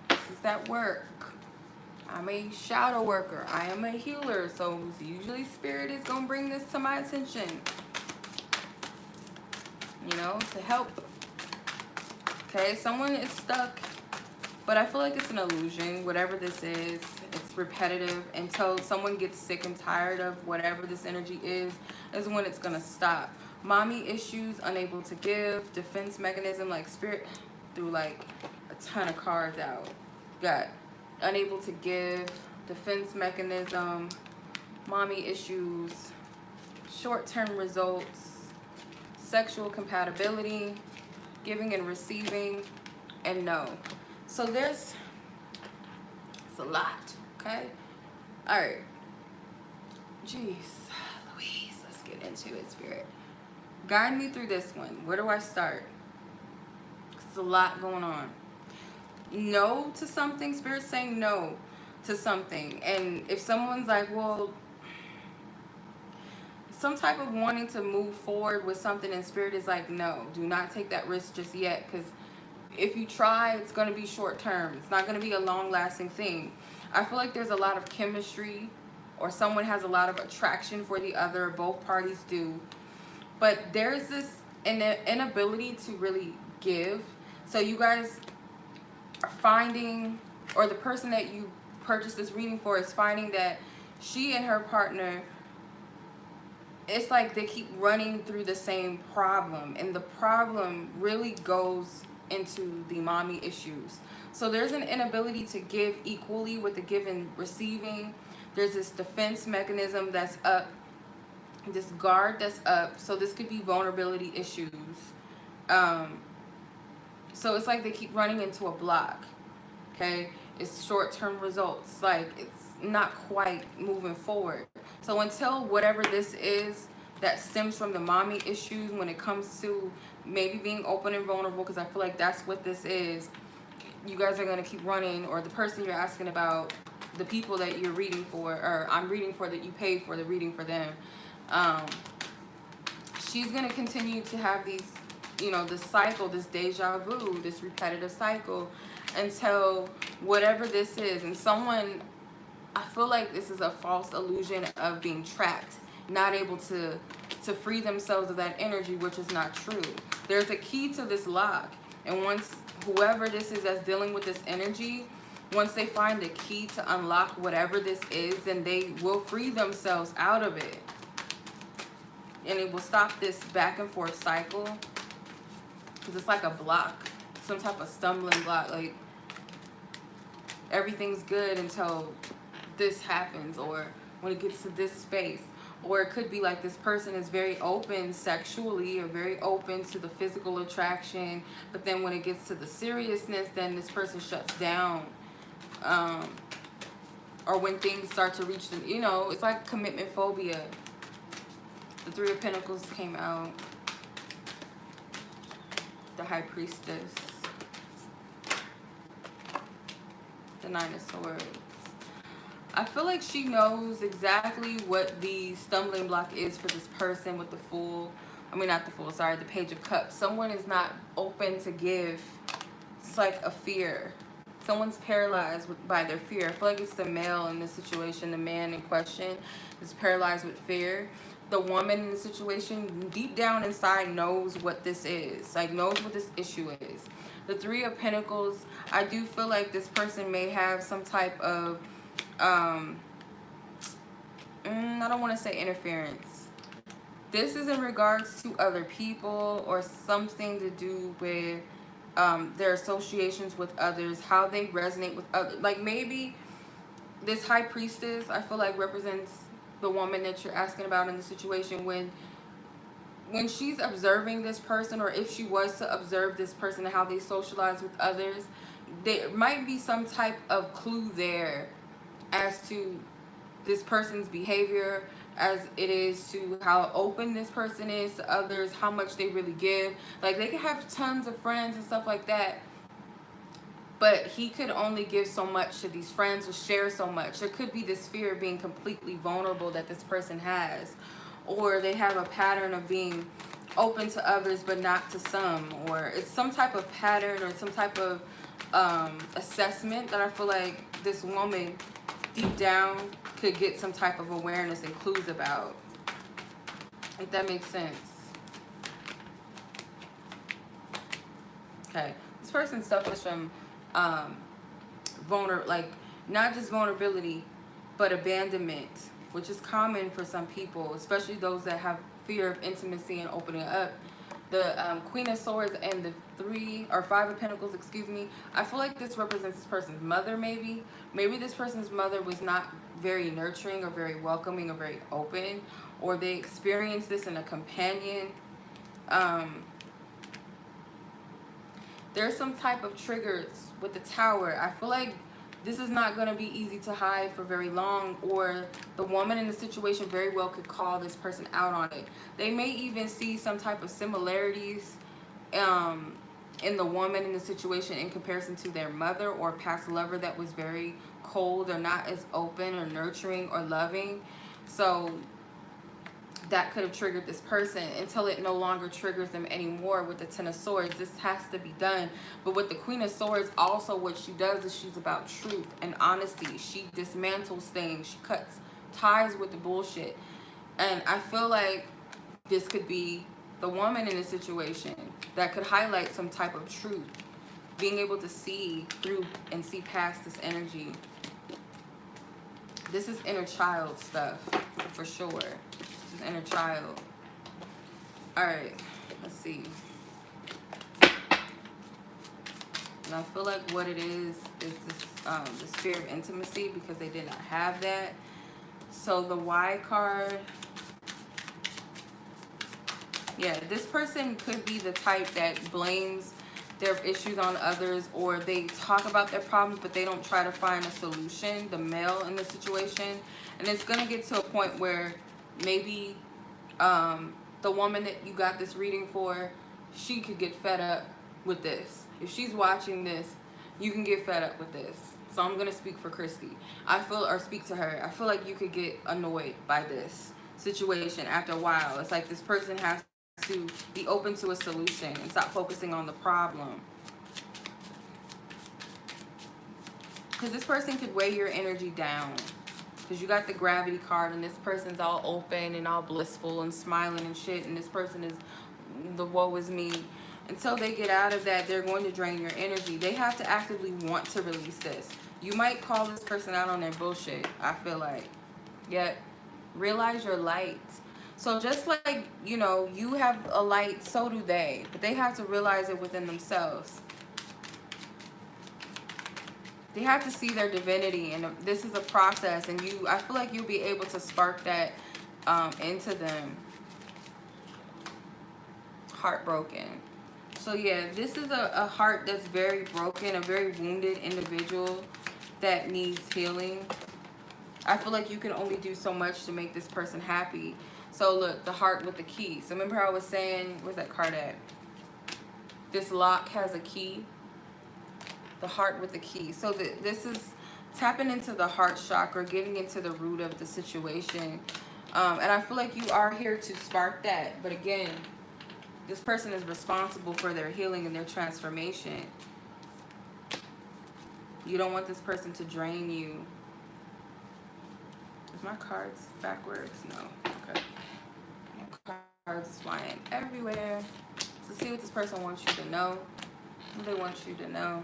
This is that work. I'm a shadow worker. I am a healer, so usually Spirit is going to bring this to my attention. You know, to help. Okay, someone is stuck, but I feel like it's an illusion. Whatever this is, it's repetitive until someone gets sick and tired of whatever this energy is when it's going to stop. Mommy issues, unable to give, defense mechanism, like Spirit threw like a ton of cards out. Got unable to give, defense mechanism, mommy issues, short-term results, sexual compatibility, giving and receiving, and no. So it's a lot, okay? All right. Jeez, Louise, let's get into it, Spirit. Guide me through this one. Where do I start? There's a lot going on. No to something. Spirit's saying no to something. And if someone's like, well, some type of wanting to move forward with something, and Spirit is like, no, do not take that risk just yet, because if you try, it's going to be short term. It's not going to be a long-lasting thing. I feel like there's a lot of chemistry, or someone has a lot of attraction for the other. Both parties do. But there's this inability to really give. So you guys are finding, or the person that you purchased this reading for is finding that she and her partner, it's like they keep running through the same problem. And the problem really goes into the mommy issues. So there's an inability to give equally with the give and receiving. There's this defense mechanism that's up, this guard that's up. So this could be vulnerability issues. So it's like they keep running into a block. Okay, it's short-term results. Like it's not quite moving forward. So until whatever this is that stems from the mommy issues, when it comes to maybe being open and vulnerable, because I feel like that's what this is, you guys are going to keep running, or the person you're asking about, the people that you're reading for, or I'm reading for, that you paid for the reading for them, she's going to continue to have these, you know, this cycle, this deja vu, this repetitive cycle, until whatever this is. And someone, I feel like this is a false illusion of being trapped, not able to free themselves of that energy, which is not true. There's a key to this lock, and once whoever this is that's dealing with this energy, once they find the key to unlock whatever this is, then they will free themselves out of it, and it will stop this back and forth cycle, because it's like a block, some type of stumbling block. Like everything's good until this happens, or when it gets to this space. Or it could be like this person is very open sexually, or very open to the physical attraction, but then when it gets to the seriousness, then this person shuts down. Or when things start to reach the, you know, it's like commitment phobia. The Three of Pentacles came out. The High Priestess. The Nine of Swords. I feel like she knows exactly what the stumbling block is for this person with the Fool. I mean, not the Fool, sorry, the Page of Cups. Someone is not open to give. It's like a fear. Someone's paralyzed by their fear. I feel like it's the male in this situation. The man in question is paralyzed with fear. The woman in the situation, deep down inside, knows what this is. Like, knows what this issue is. The Three of Pentacles, I do feel like this person may have some type of I don't want to say interference. This is in regards to other people, or something to do with their associations with others, how they resonate with others. Like maybe this High Priestess, I feel like, represents the woman that you're asking about in the situation. When she's observing this person, or if she was to observe this person and how they socialize with others, there might be some type of clue there as to this person's behavior, as it is to how open this person is to others, how much they really give. Like they could have tons of friends and stuff like that, but he could only give so much to these friends, or share so much. There could be this fear of being completely vulnerable that this person has, or they have a pattern of being open to others but not to some, or it's some type of pattern or some type of assessment that I feel like this woman deep down could get some type of awareness and clues about, if that makes sense. Okay, this person suffers from like not just vulnerability, but abandonment, which is common for some people, especially those that have fear of intimacy and opening up. The Queen of Swords and the Five of Pentacles, excuse me. I feel like this represents this person's mother, maybe. Maybe this person's mother was not very nurturing, or very welcoming, or very open, or they experienced this in a companion. There's some type of triggers with the Tower. I feel like this is not going to be easy to hide for very long, or the woman in the situation very well could call this person out on it. They may even see some type of similarities in the woman in the situation in comparison to their mother or past lover that was very cold, or not as open or nurturing or loving. So that could have triggered this person until it no longer triggers them anymore. With the Ten of Swords, this has to be done. But with the Queen of Swords, also what she does is she's about truth and honesty. She dismantles things. She cuts ties with the bullshit. And I feel like this could be the woman in a situation that could highlight some type of truth, being able to see through and see past this energy. This is inner child stuff for sure. This is inner child. All right, let's see. And I feel like what it is this the spirit of intimacy, because they did not have that. So the Y card, yeah, this person could be the type that blames their issues on others, or they talk about their problems but they don't try to find a solution, the male in the situation. And it's going to get to a point where maybe the woman that you got this reading for, she could get fed up with this. If she's watching this, you can get fed up with this. So I'm going to speak for Christy. Or speak to her. I feel like you could get annoyed by this situation after a while. It's like this person has to be open to a solution and stop focusing on the problem. Because this person could weigh your energy down. Because you got the gravity card, and this person's all open and all blissful and smiling and shit, and this person is the woe is me. Until they get out of that, they're going to drain your energy. They have to actively want to release this. You might call this person out on their bullshit, I feel like. Yet, realize your light. So just like, you know, you have a light, so do they. But they have to realize it within themselves. They have to see their divinity, and this is a process. And I feel like you'll be able to spark that into them. Heartbroken. So yeah, this is a heart that's very broken, a very wounded individual that needs healing. I feel like you can only do so much to make this person happy. So look, the heart with the key. So remember how I was saying, where's that card at? This lock has a key. The heart with the key. So this is tapping into the heart chakra, getting into the root of the situation. And I feel like you are here to spark that. But again, this person is responsible for their healing and their transformation. You don't want this person to drain you. Is my cards backwards? No. Okay. Cards is flying everywhere. So see what this person wants you to know. What they want you to know.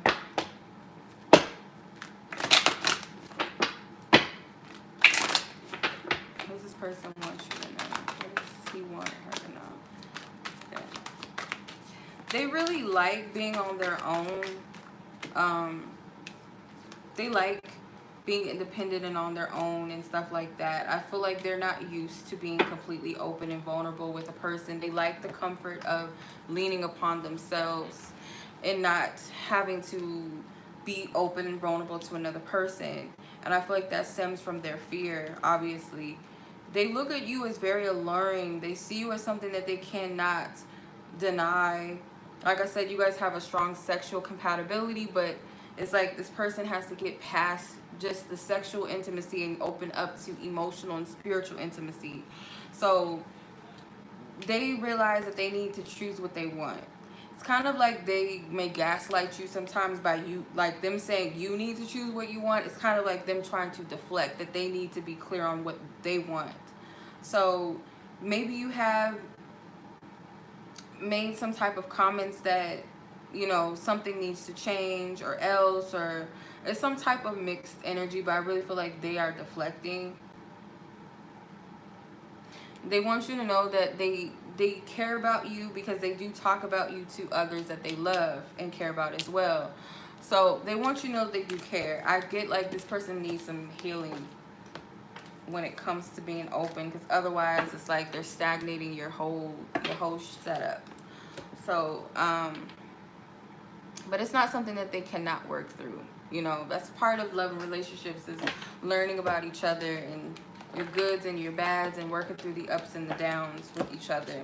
What does this person want you to know? What does he want her to know? Okay. They really like being on their own. They like being independent and on their own and stuff like that. I feel like they're not used to being completely open and vulnerable with a person. They like the comfort of leaning upon themselves and not having to be open and vulnerable to another person. And I feel like that stems from their fear, obviously. They look at you as very alluring. They see you as something that they cannot deny. Like I said, you guys have a strong sexual compatibility, but it's like this person has to get past just the sexual intimacy and open up to emotional and spiritual intimacy. So they realize that they need to choose what they want. It's kind of like they may gaslight you sometimes by you, like them saying you need to choose what you want. It's kind of like them trying to deflect, that they need to be clear on what they want. So maybe you have made some type of comments that, you know, something needs to change or else, or it's some type of mixed energy, but I really feel like they are deflecting. They want you to know that they care about you, because they do talk about you to others that they love and care about as well. So they want you to know that you care. I get like this person needs some healing when it comes to being open, because otherwise it's like they're stagnating your whole setup. So but it's not something that they cannot work through. You know, that's part of love and relationships, is learning about each other and your goods and your bads, and working through the ups and the downs with each other.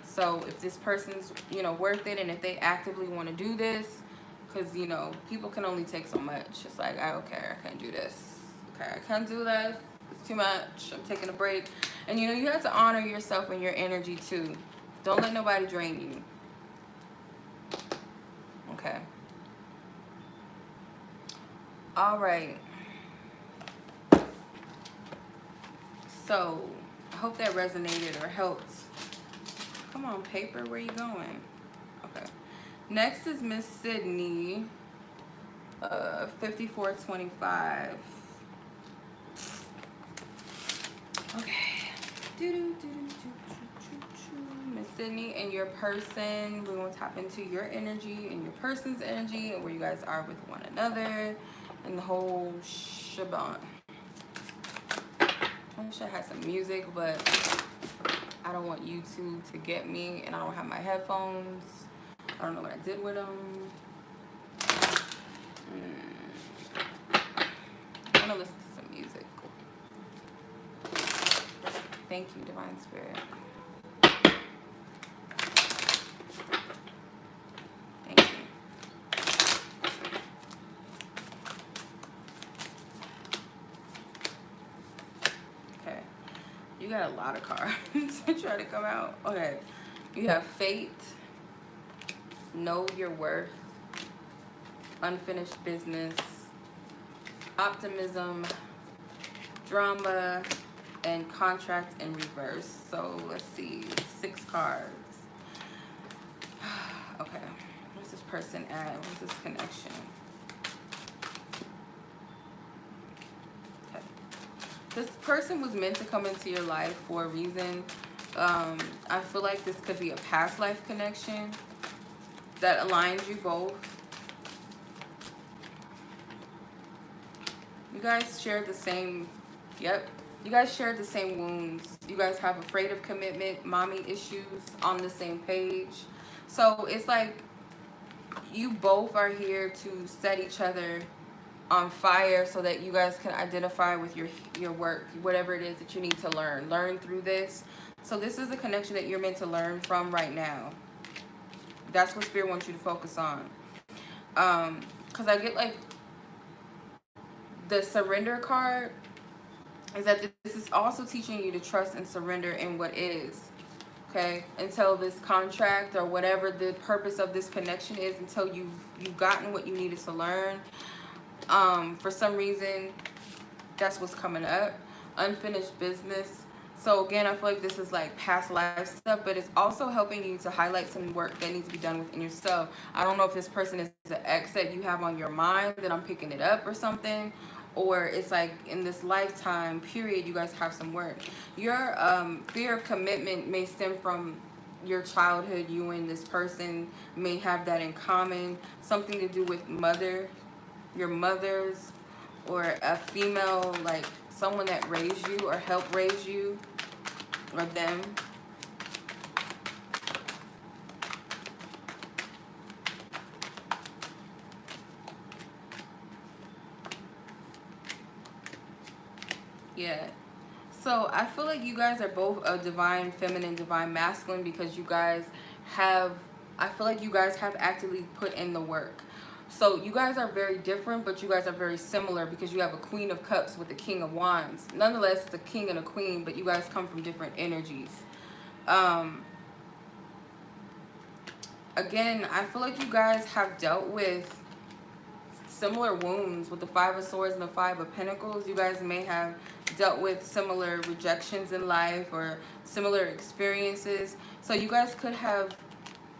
So if this person's, you know, worth it, and if they actively want to do this, because, you know, people can only take so much. It's like, okay, I can't do this. Okay, I can't do that. It's too much. I'm taking a break. And, you know, you have to honor yourself and your energy, too. Don't let nobody drain you. Okay. All right. So, I hope that resonated or helped. Come on, paper, where you going? Okay. Next is Miss Sydney, 5425. Okay. Miss Sydney and your person. We're going to tap into your energy and your person's energy and where you guys are with one another and the whole shebang. I wish I had some music, but I don't want YouTube to get me, and I don't have my headphones. I don't know what I did with them. I'm gonna listen to some music. Thank you, Divine Spirit. Thank you. Okay. You got a lot of cards to try to come out. Okay. You have Fate, Know Your Worth, Unfinished Business, Optimism, Drama, and Contract in Reverse. So let's see, 6 cards. Okay, where's this person at? Where's this connection? Okay. This person was meant to come into your life for a reason. I feel like this could be a past life connection that aligns you both. You guys share the same, you guys share the same wounds. You guys have afraid of commitment, mommy issues, on the same page. So it's like you both are here to set each other on fire so that you guys can identify with your work, whatever it is that you need to learn through this. So this is a connection that you're meant to learn from right now. That's what Spirit wants you to focus on. Because I get like the surrender card is that this is also teaching you to trust and surrender in what is. Okay, until this contract or whatever the purpose of this connection is, until you've gotten what you needed to learn. For some reason, that's what's coming up. Unfinished business. So again, I feel like this is like past life stuff, but it's also helping you to highlight some work that needs to be done within yourself. I don't know if this person is an ex that you have on your mind that I'm picking it up or something, or it's like in this lifetime period, you guys have some work. Your fear of commitment may stem from your childhood. You and this person may have that in common. Something to do with your mothers, or a female, like someone that raised you or helped raise you, or them. Yeah. So I feel like you guys are both a divine feminine, divine masculine, because you guys have, I feel like you guys have actively put in the work. So you guys are very different, but you guys are very similar because you have a Queen of Cups with the King of Wands. Nonetheless, it's a king and a queen, but you guys come from different energies. Again, I feel like you guys have dealt with similar wounds with the Five of Swords and the Five of Pentacles. You guys may have dealt with similar rejections in life or similar experiences. So you guys could have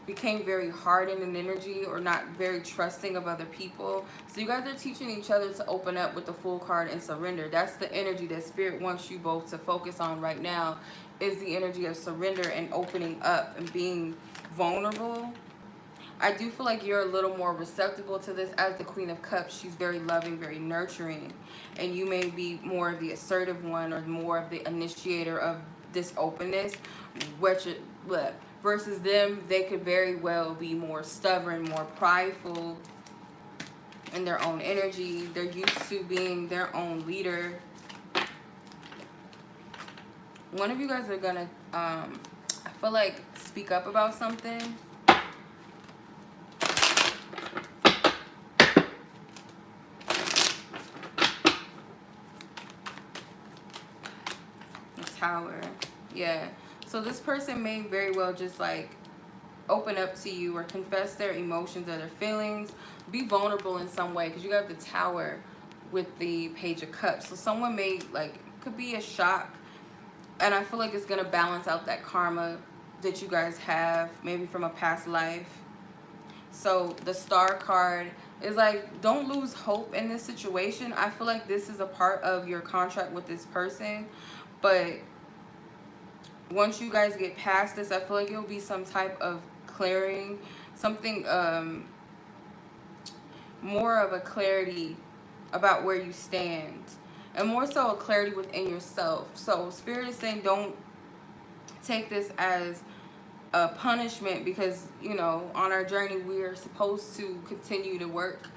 became very hardened in energy or not very trusting of other people. So you guys are teaching each other to open up with the Fool card and surrender. That's the energy that Spirit wants you both to focus on right now, is the energy of surrender and opening up and being vulnerable. I do feel like you're a little more receptive to this as the Queen of Cups. She's very loving, very nurturing, and you may be more of the assertive one or more of the initiator of this openness, which versus them, they could very well be more stubborn, more prideful in their own energy. They're used to being their own leader. One of you guys are gonna, I feel like, speak up about something. The Tower. Yeah. So this person may very well just like open up to you or confess their emotions or their feelings. Be vulnerable in some way, because you got the Tower with the Page of Cups. So someone may, like, could be a shock. And I feel like it's going to balance out that karma that you guys have, maybe from a past life. So the Star card is like, don't lose hope in this situation. I feel like this is a part of your contract with this person. But once you guys get past this, I feel like it'll be some type of clearing, something, more of a clarity about where you stand, and more so a clarity within yourself. So Spirit is saying, don't take this as a punishment, because, you know, on our journey we are supposed to continue to work.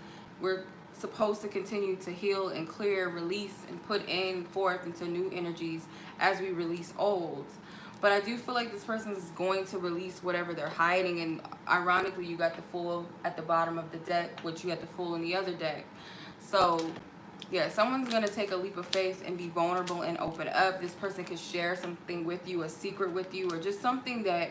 We're supposed to continue to heal and clear, release, and put in forth into new energies as we release old. But I do feel like this person is going to release whatever they're hiding. And ironically, you got the Fool at the bottom of the deck, which you had the Fool in the other deck. So yeah, someone's going to take a leap of faith and be vulnerable and open up. This person could share something with you, a secret with you, or just something that,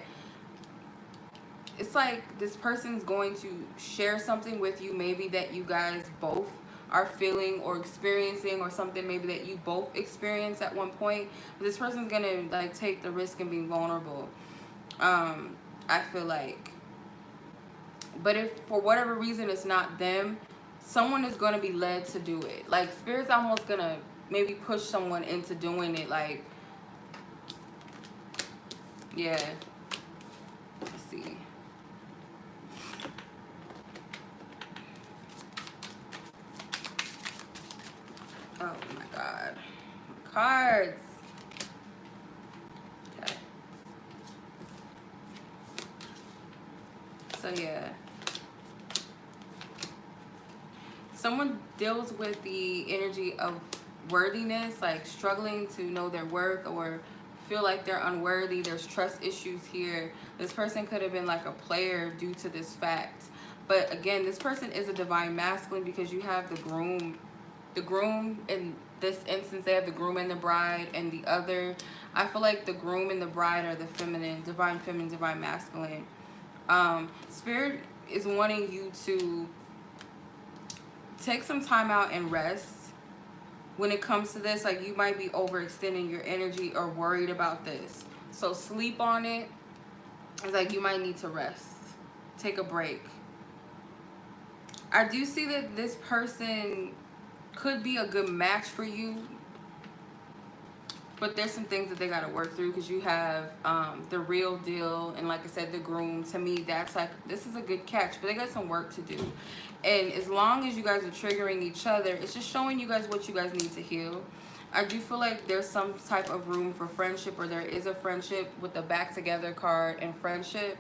it's like this person's going to share something with you, maybe that you guys both are feeling or experiencing, or something maybe that you both experienced at one point. But this person's gonna like take the risk and be vulnerable, I feel like. But if for whatever reason it's not them, someone is going to be led to do it. Like Spirit's almost gonna maybe push someone into doing it. Like, yeah, let's see. Oh my God. Cards. Okay. So yeah. Someone deals with the energy of worthiness, like struggling to know their worth or feel like they're unworthy. There's trust issues here. This person could have been like a player due to this fact. But again, this person is a divine masculine, because you have the groom. The groom, in this instance, they have the groom and the bride, and the other, I feel like the groom and the bride are the feminine, divine masculine. Spirit is wanting you to take some time out and rest when it comes to this. Like, you might be overextending your energy or worried about this. So sleep on it. It's like you might need to rest. Take a break. I do see that this person could be a good match for you, but there's some things that they got to work through, because you have the real deal, and like I said, the groom. To me, that's like, this is a good catch, but they got some work to do. And as long as you guys are triggering each other, it's just showing you guys what you guys need to heal. I do feel like there's some type of room for friendship, or there is a friendship with the back together card and friendship.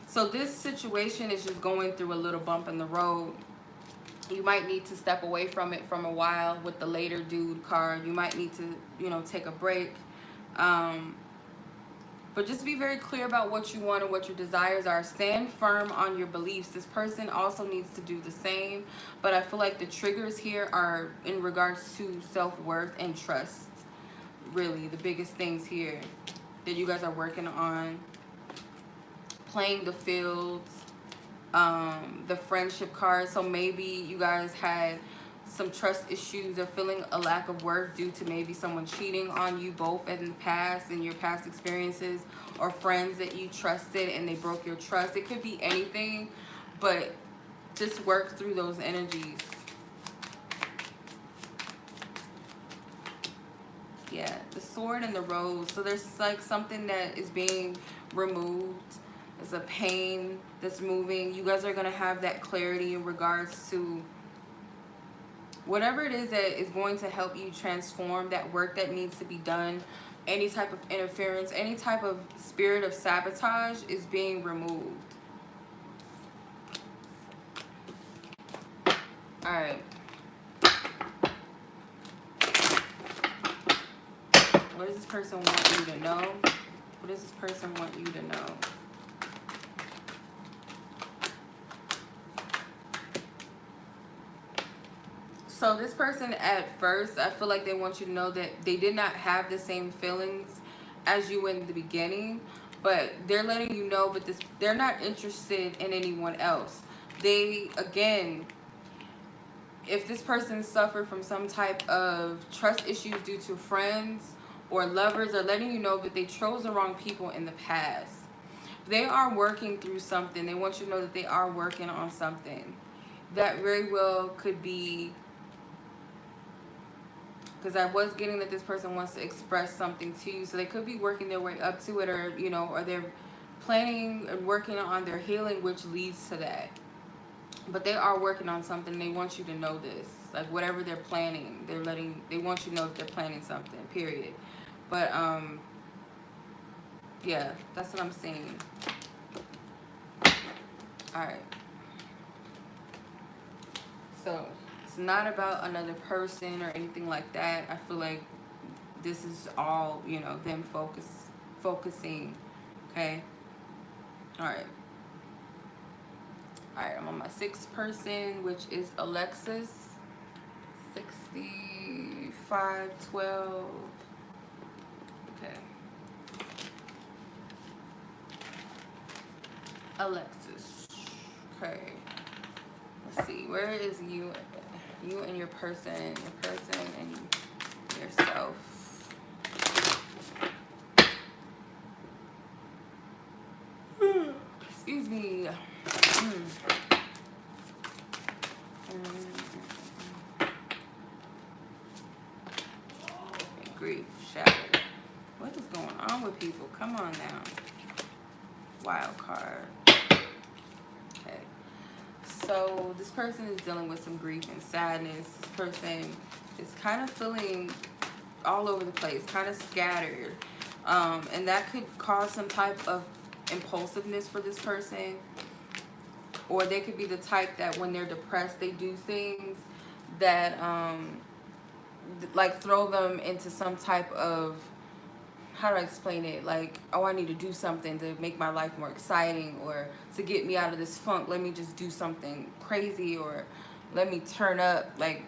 So this situation is just going through a little bump in the road. You might need to step away from it from a while with the later dude card. You might need to, you know, take a break. But just be very clear about what you want and what your desires are. Stand firm on your beliefs. This person also needs to do the same. But I feel like the triggers here are in regards to self-worth and trust. Really, the biggest things here that you guys are working on. Playing the fields. The friendship card. So maybe you guys had some trust issues or feeling a lack of worth due to maybe someone cheating on you both in the past, in your past experiences, or friends that you trusted and they broke your trust. It could be anything, but just work through those energies. Yeah, the sword and the rose. So there's like something that is being removed. It's a pain that's moving. You guys are going to have that clarity in regards to whatever it is that is going to help you transform that work that needs to be done. Any type of interference, any type of spirit of sabotage is being removed. All right. What does this person want you to know? What does this person want you to know? So this person, at first, I feel like they want you to know that they did not have the same feelings as you in the beginning, but they're letting you know, but they're not interested in anyone else. They, again, if this person suffered from some type of trust issues due to friends or lovers, they're letting you know that they chose the wrong people in the past. They are working through something. They want you to know that they are working on something. That very well could be because I was getting that this person wants to express something to you. So they could be working their way up to it, or, you know, or they're planning and working on their healing, which leads to that. But they are working on something. They want you to know this. Like, whatever they're planning, they want you to know that they're planning something, period. But, yeah, that's what I'm seeing. Alright. So, it's not about another person or anything like that. I feel like this is all, you know, them focusing. Okay? Alright. Alright, I'm on my sixth person, which is Alexis. 6512. Okay. Alexis. Okay. Let's see. Where is you? You and your person and yourself. Excuse me. Grief, shattered. What is going on with people? Come on now. Wild card. Okay. So this person is dealing with some grief and sadness. This person is kind of feeling all over the place, kind of scattered. And that could cause some type of impulsiveness for this person. Or they could be the type that when they're depressed, they do things that like throw them into some type of, how do I explain it? Like, oh, I need to do something to make my life more exciting, or to get me out of this funk. Let me just do something crazy, or let me turn up. Like,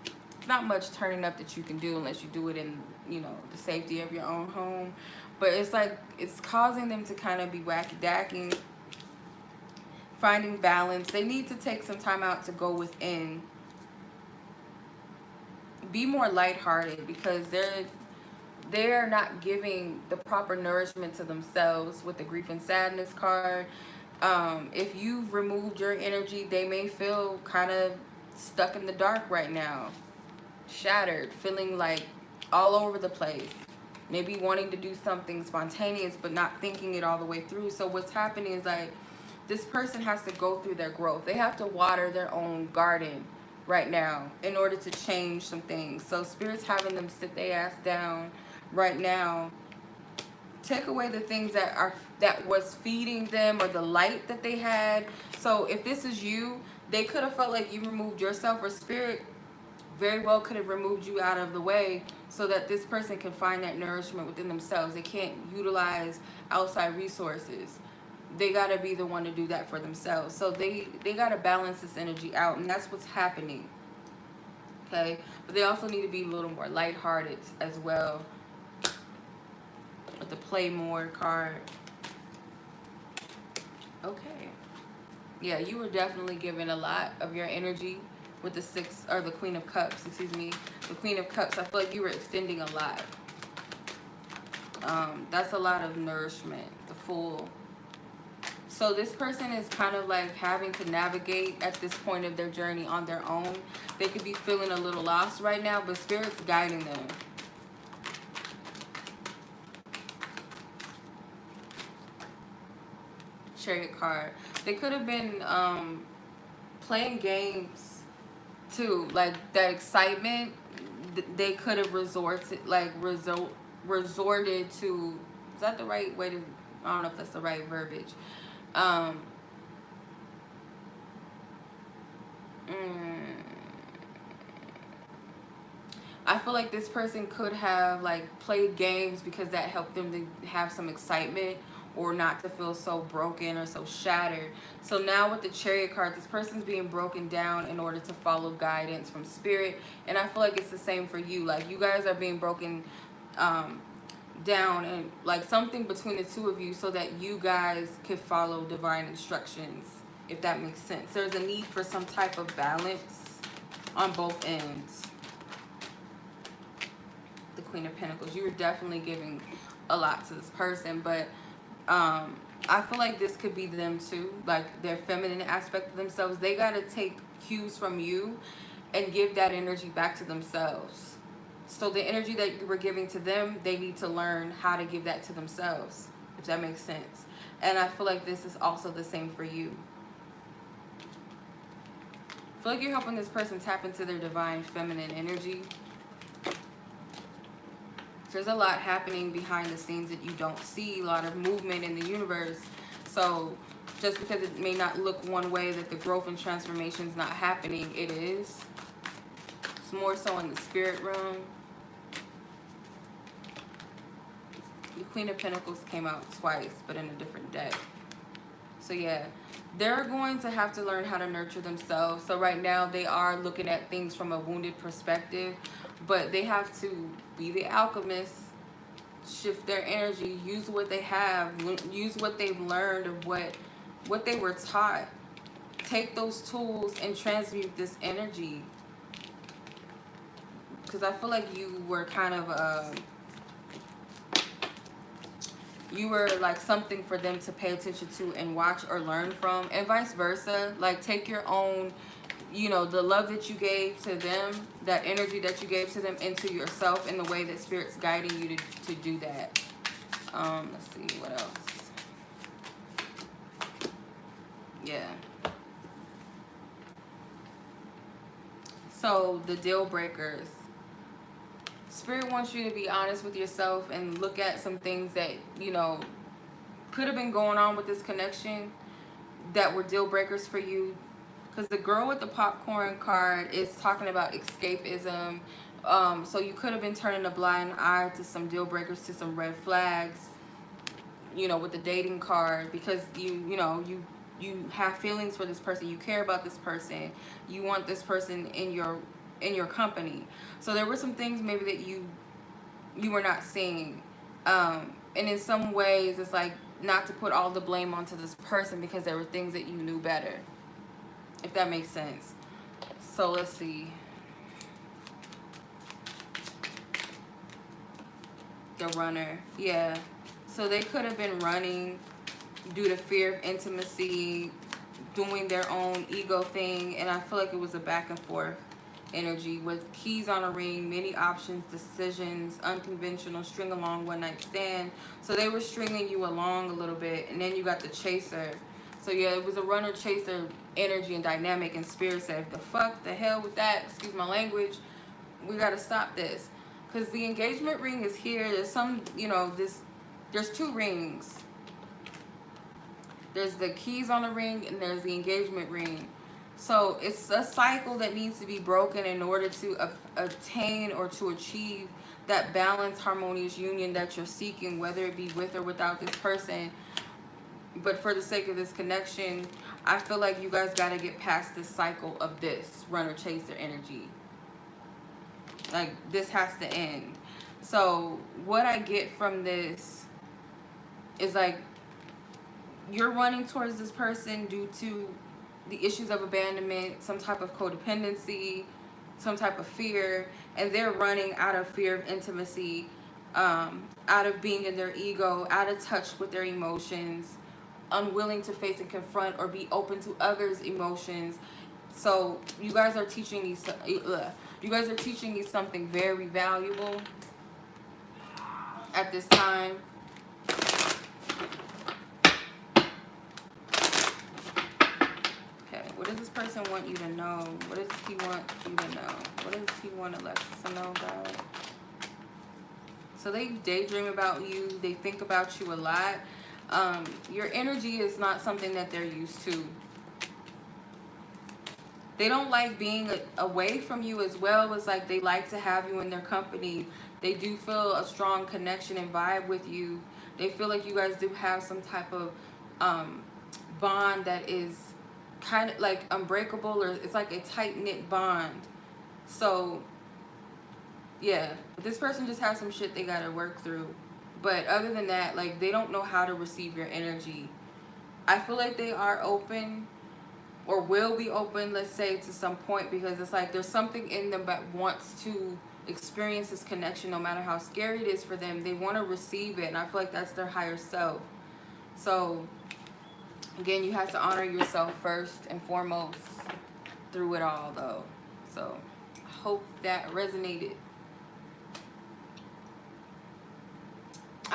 it's not much turning up that you can do unless you do it in, you know, the safety of your own home. But it's like, it's causing them to kind of be wacky-dacky, finding balance. They need to take some time out to go within. Be more lighthearted, because they're not giving the proper nourishment to themselves with the grief and sadness card. If you've removed your energy, they may feel kind of stuck in the dark right now, shattered, feeling like all over the place, maybe wanting to do something spontaneous but not thinking it all the way through. So what's happening is, like, this person has to go through their growth. They have to water their own garden right now in order to change some things. So Spirit's having them sit their ass down right now, take away the things that was feeding them, or the light that they had. So if this is you, they could have felt like you removed yourself, or Spirit very well could have removed you out of the way so that this person can find that nourishment within themselves. They can't utilize outside resources. They got to be the one to do that for themselves. So they got to balance this energy out, and that's what's happening. Okay? But they also need to be a little more lighthearted as well. With the play more card. Okay. Yeah, you were definitely given a lot of your energy with the the Queen of Cups, excuse me. The Queen of Cups, I feel like you were extending a lot. That's a lot of nourishment, the Fool. So this person is kind of like having to navigate at this point of their journey on their own. They could be feeling a little lost right now, but Spirit's guiding them. Chariot card. They could have been playing games too, like that excitement. They could have resorted to. Is that the right way to? I don't know if that's the right verbiage. I feel like this person could have like played games because that helped them to have some excitement, or not to feel so broken or so shattered. So now with the Chariot card, this person's being broken down in order to follow guidance from Spirit. And I feel like it's the same for you. Like, you guys are being broken down, and like something between the two of you, so that you guys could follow divine instructions, if that makes sense. There's a need for some type of balance on both ends. The Queen of Pentacles. You were definitely giving a lot to this person, but I feel like this could be them too, like their feminine aspect of themselves. They got to take cues from you and give that energy back to themselves. So the energy that you were giving to them, they need to learn how to give that to themselves, if that makes sense. And I feel like this is also the same for you. I feel like you're helping this person tap into their divine feminine energy. There's a lot happening behind the scenes that you don't see, a lot of movement in the universe. So just because it may not look one way that the growth and transformation is not happening, it is. It's more so in the spirit realm. The Queen of Pentacles came out twice, but in a different deck. So yeah, they're going to have to learn how to nurture themselves. So right now they are looking at things from a wounded perspective, but they have to be the alchemist, shift their energy, use what they have, use what they've learned of what they were taught. Take those tools and transmute this energy. Because I feel like you were kind of you were like something for them to pay attention to and watch or learn from, and vice versa. Like take your own, you know, the love that you gave to them, that energy that you gave to them, into yourself in the way that Spirit's guiding you to do that. Let's see, what else? Yeah. So the deal breakers. Spirit wants you to be honest with yourself and look at some things that, you know, could have been going on with this connection that were deal breakers for you. Because the girl with the popcorn card is talking about escapism. So you could have been turning a blind eye to some deal breakers, to some red flags, you know, with the dating card, because you have feelings for this person, you care about this person, you want this person in your company. So there were some things maybe that you were not seeing, and in some ways it's like not to put all the blame onto this person, because there were things that you knew better, if that makes sense. So let's see. The runner. Yeah. So they could have been running due to fear of intimacy, doing their own ego thing, and I feel like it was a back and forth energy with keys on a ring, many options, decisions, unconventional, string along, one night stand. So they were stringing you along a little bit, and then you got the chaser. So yeah, it was a runner chaser energy and dynamic, and Spirit said, the hell with that, excuse my language, we got to stop this. Because the engagement ring is here. There's some, you know, there's two rings. There's the keys on the ring, and there's the engagement ring. So it's a cycle that needs to be broken in order to attain or to achieve that balanced, harmonious union that you're seeking, whether it be with or without this person. But for the sake of this connection, I feel like you guys got to get past this cycle of this runner-chaser energy. Like, this has to end. So what I get from this is like, you're running towards this person due to the issues of abandonment, some type of codependency, some type of fear, and they're running out of fear of intimacy, out of being in their ego, out of touch with their emotions, unwilling to face and confront or be open to others' emotions. So you guys are teaching me something very valuable at this time. What does this person want you to know? What does he want you to know? What does he want Alexis to know, guys? So they daydream about you. They think about you a lot. Your energy is not something that they're used to. They don't like being away from you as well. It's like they like to have you in their company. They do feel a strong connection and vibe with you. They feel like you guys do have some type of bond that is kind of like unbreakable, or it's like a tight-knit bond. So yeah, this person just has some shit they gotta work through, but other than that, like, they don't know how to receive your energy. I feel like they are open, or will be open, let's say, to some point, because it's like there's something in them that wants to experience this connection, no matter how scary it is for them. They want to receive it, and I feel like that's their higher self. So again, you have to honor yourself first and foremost through it all, though. So I hope that resonated.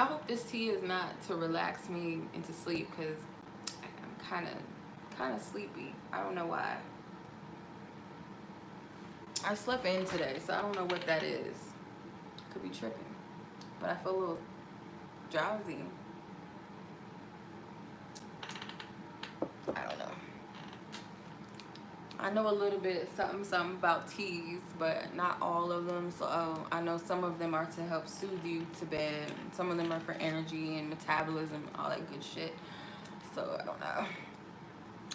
I hope this tea is not to relax me into sleep, because I'm kind of sleepy. I don't know why. I slept in today, so I don't know what that is. Could be tripping, but I feel a little drowsy. I don't know. I know a little bit something about teas, but not all of them. So I know some of them are to help soothe you to bed, and some of them are for energy and metabolism, all that good shit. So I don't know.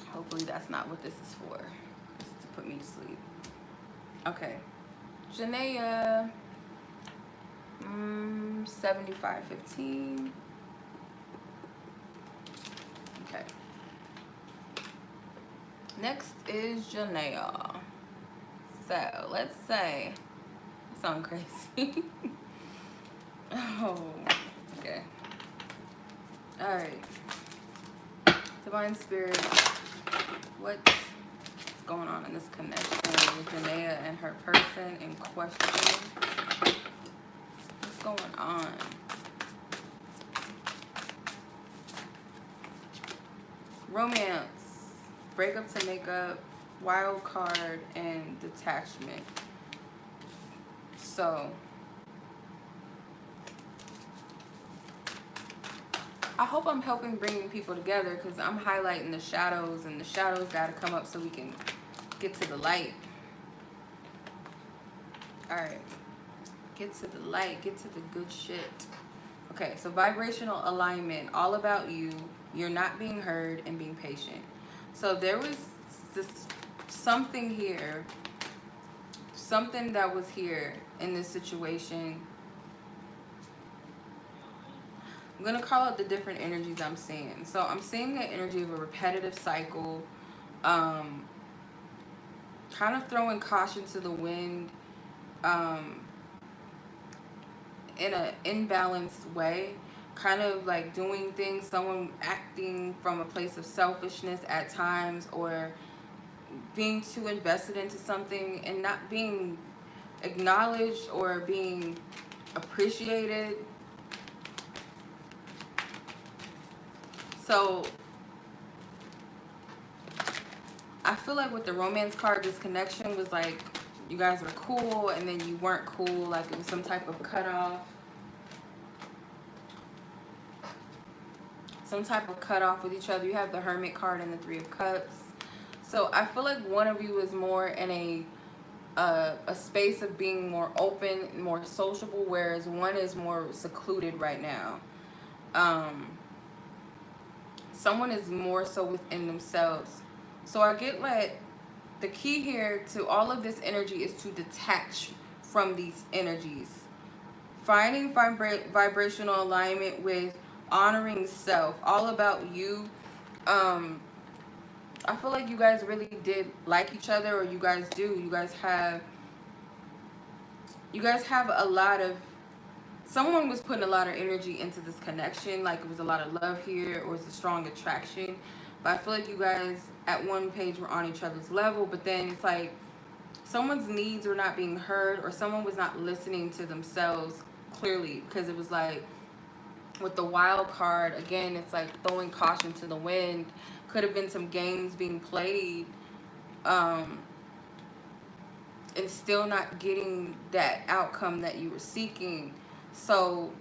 Hopefully that's not what this is for. It's to put me to sleep. Okay. Janaya. 75.15. Okay. Next is Janaya. So let's say, I sound crazy. Oh, okay. All right. Divine Spirit, what's going on in this connection with Janaya and her person in question? What's going on? Romance, breakup to makeup, wild card, and detachment. So I hope I'm helping bringing people together, because I'm highlighting the shadows, and the shadows got to come up so we can get to the light. All right. Get to the light. Get to the good shit. Okay, so vibrational alignment, all about you. You're not being heard and being patient. So there was this something here, something that was here in this situation. I'm going to call out the different energies I'm seeing. So I'm seeing the energy of a repetitive cycle, kind of throwing caution to the wind, in an imbalanced way, kind of like doing things, someone acting from a place of selfishness at times, or being too invested into something and not being acknowledged or being appreciated. So I feel like with the romance card, this connection was like you guys were cool and then you weren't cool, like it was some type of cutoff. Some type of cutoff with each other. You have the Hermit card and the Three of Cups. So I feel like one of you is more in a space of being more open, more sociable, whereas one is more secluded right now. Someone is more so within themselves. So I get like the key here to all of this energy is to detach from these energies. Finding vibrational alignment with honoring self, all about you. I feel like you guys really did like each other, or you guys do. You guys have a lot of, someone was putting a lot of energy into this connection, like it was a lot of love here, or it's a strong attraction. But I feel like you guys at one page were on each other's level, but then it's like someone's needs were not being heard, or someone was not listening to themselves clearly, because it was like with the wild card again, it's like throwing caution to the wind. Could have been some games being played, and still not getting that outcome that you were seeking. So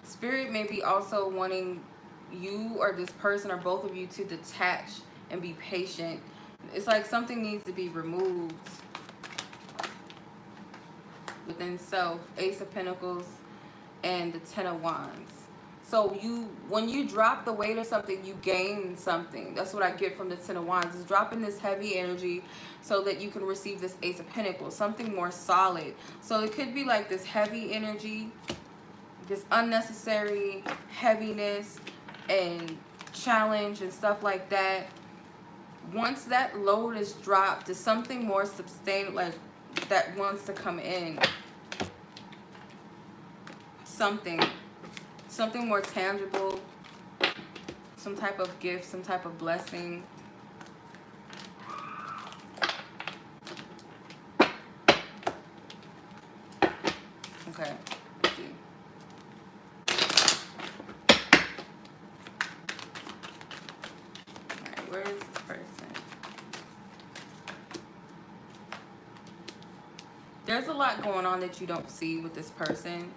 Spirit may be also wanting you or this person or both of you to detach and be patient. It's like something needs to be removed within self. Ace of Pentacles and the Ten of Wands. So when you drop the weight of something, you gain something. That's what I get from the Ten of Wands. It's dropping this heavy energy so that you can receive this Ace of Pentacles, something more solid. So it could be like this heavy energy, this unnecessary heaviness and challenge and stuff like that. Once that load is dropped, there's something more sustainable, like that wants to come in. Something more tangible, some type of gift, some type of blessing. Okay, let's see. there's a lot going on that you don't see with this person.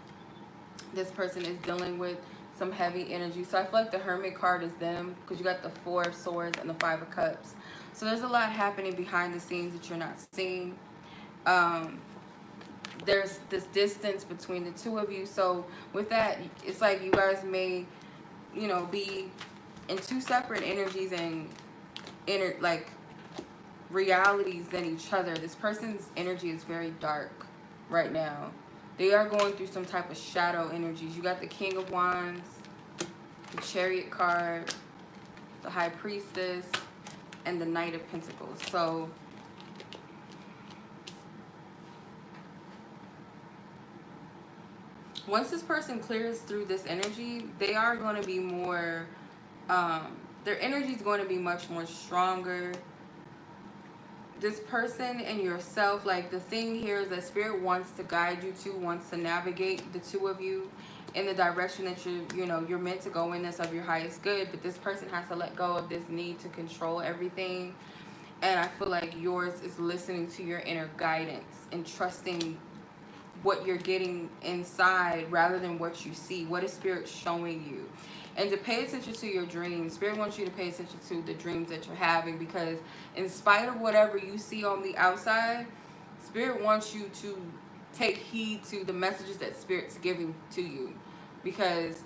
This person is dealing with some heavy energy. So I feel like the Hermit card is them, because you got the Four of Swords and the Five of Cups. So there's a lot happening behind the scenes that you're not seeing. There's this distance between the two of you. So with that, it's like you guys may, you know, be in two separate energies and like realities than each other. This person's energy is very dark right now. They are going through some type of shadow energies. You got the King of Wands, the Chariot card, the High Priestess, and the Knight of Pentacles. So once this person clears through this energy, they are going to be more, their energy is going to be much more stronger. This person and yourself, like the thing here is that Spirit wants to guide you to, wants to navigate the two of you in the direction that you're meant to go in, this of your highest good. But this person has to let go of this need to control everything. And I feel like yours is listening to your inner guidance and trusting what you're getting inside rather than what you see. What is Spirit showing you? And to pay attention to your dreams. Spirit wants you to pay attention to the dreams that you're having, because in spite of whatever you see on the outside, Spirit wants you to take heed to the messages that Spirit's giving to you, because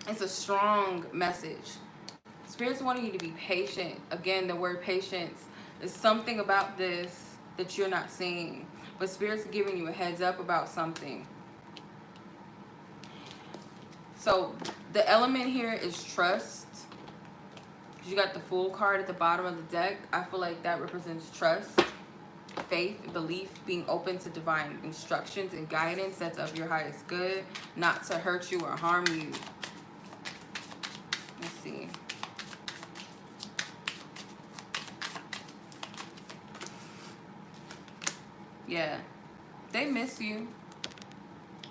it's a strong message. Spirit's wanting you to be patient. Again, the word patience is something about this that you're not seeing, but Spirit's giving you a heads up about something. So the element here is trust. You got the Fool card at the bottom of the deck. I feel like that represents trust, faith, belief, being open to divine instructions and guidance that's of your highest good, not to hurt you or harm you. Let's see. Yeah, they miss you.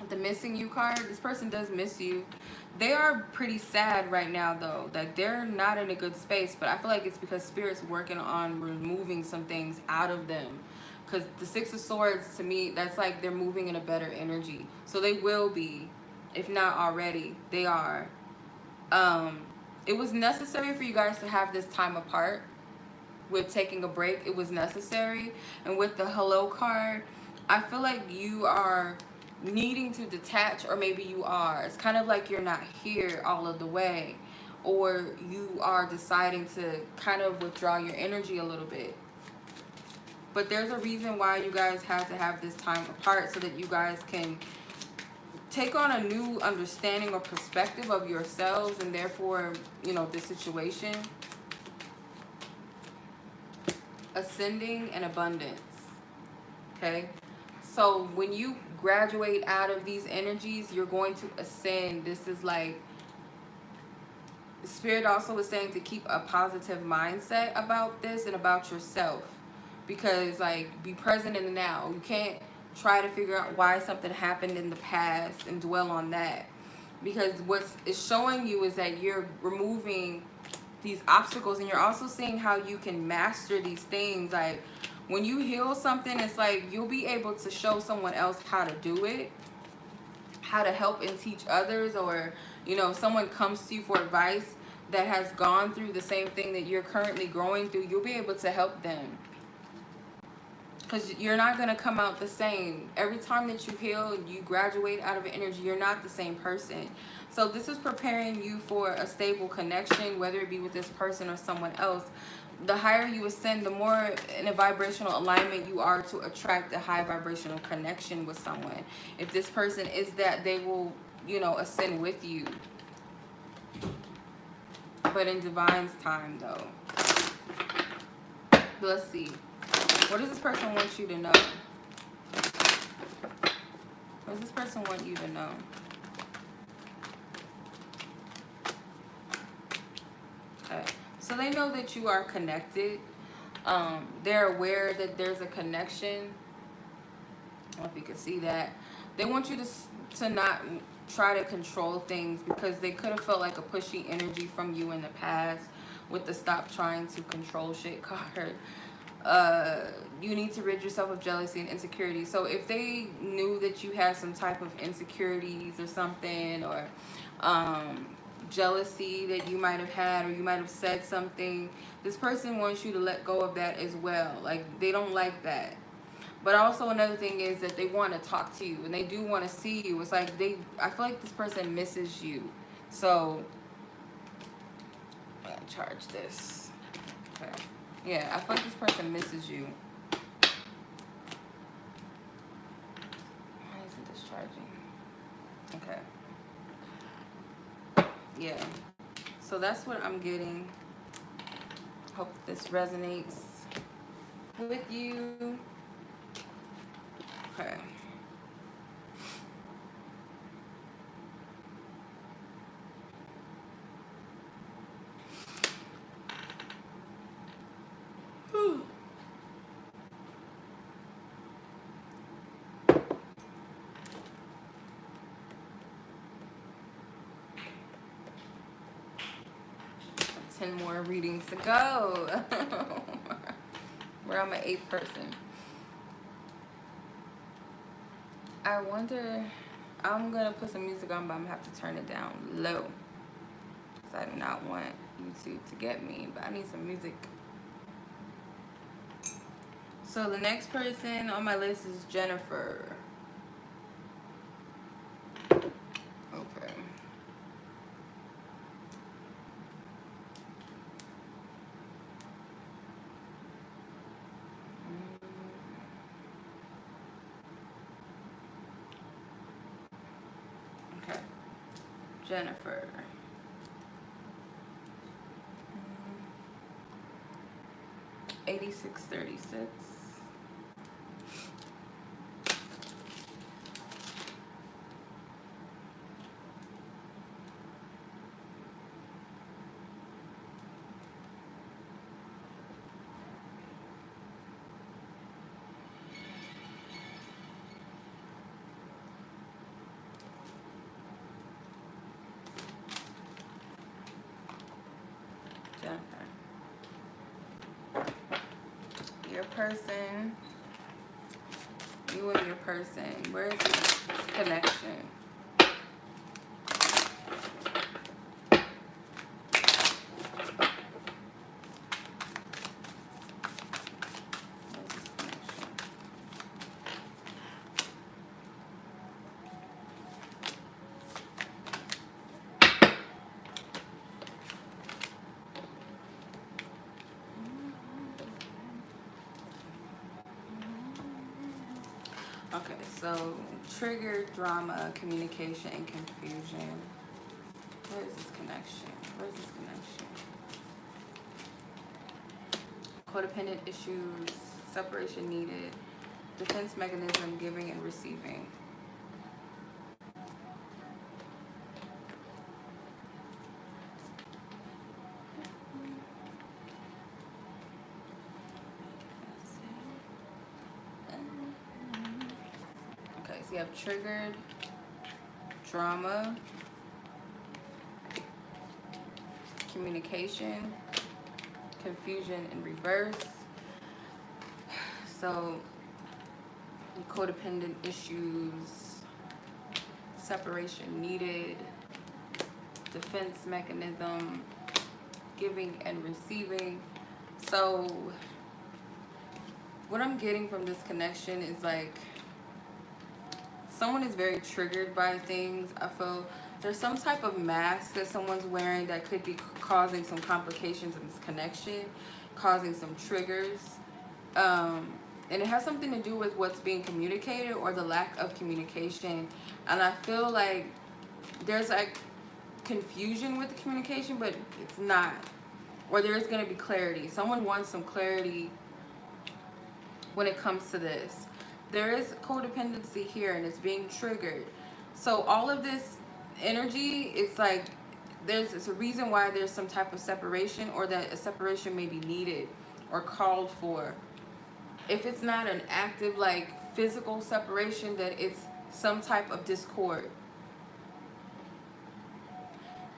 The missing you card, this person does miss you. They are pretty sad right now though. Like they're not in a good space, but I feel like it's because Spirit's working on removing some things out of them. Because the Six of Swords, to me, that's like they're moving in a better energy. So they will be, if not already, they are. It was necessary for you guys to have this time apart. With taking a break, it was necessary. And with the Hello card, I feel like you are needing to detach, or maybe you are. It's kind of like you're not here all of the way, or you are deciding to kind of withdraw your energy a little bit. But there's a reason why you guys have to have this time apart, so that you guys can take on a new understanding or perspective of yourselves, and therefore, you know, this situation. Ascending and abundance. Okay, so when you graduate out of these energies, you're going to ascend. This is like, Spirit also is saying to keep a positive mindset about this and about yourself, because like, be present in the now. You can't try to figure out why something happened in the past and dwell on that, because what it's showing you is that you're removing these obstacles, and you're also seeing how you can master these things. Like when you heal something, it's like you'll be able to show someone else how to do it, how to help and teach others, or you know, someone comes to you for advice that has gone through the same thing that you're currently going through, you'll be able to help them, because you're not going to come out the same. Every time that you heal, you graduate out of an energy, you're not the same person. So this is preparing you for a stable connection, whether it be with this person or someone else. The higher you ascend, the more in a vibrational alignment you are to attract a high vibrational connection with someone. If this person is that, they will, you know, ascend with you. But in Divine's time, though. Let's see. What does this person want you to know? What does this person want you to know? Okay. So they know that you are connected. They're aware that there's a connection. I don't know if you can see that. They want you to not try to control things, because they could have felt like a pushy energy from you in the past with the stop trying to control shit card. You need to rid yourself of jealousy and insecurity. So if they knew that you had some type of insecurities or something, or jealousy that you might have had, or you might have said something, this person wants you to let go of that as well. Like, they don't like that. But also another thing is that they want to talk to you and they do want to see you. It's like I feel like this person misses you. So I'm gonna charge this. Okay. Yeah, I feel like this person misses you. Why isn't this charging? Okay. Yeah. So that's what I'm getting. Hope this resonates with you. Okay. Ten more readings to go. We're on my 8th person. I wonder, I'm gonna put some music on, but I'm gonna have to turn it down low, because I do not want YouTube to get me, but I need some music. So the next person on my list is Jennifer. Okay. Okay. Jennifer. 8636. Jennifer. Your person. You and your person. Where is this connection? Okay, so trigger, drama, communication, and confusion. Where is this connection? Where's this connection? Codependent issues, separation needed, defense mechanism, giving and receiving. Okay, so you have triggered, drama, communication, confusion in reverse. So codependent issues, separation needed, defense mechanism, giving and receiving. So what I'm getting from this connection is like someone is very triggered by things. I feel there's some type of mask that someone's wearing that could be causing some complications in this connection, causing some triggers. And it has something to do with what's being communicated or the lack of communication. And I feel like there's like confusion with the communication, but it's not. Or there's going to be clarity. Someone wants some clarity when it comes to this. There is codependency here and it's being triggered. So all of this energy, it's like it's a reason why there's some type of separation, or that a separation may be needed or called for. If it's not an active like physical separation, that it's some type of discord.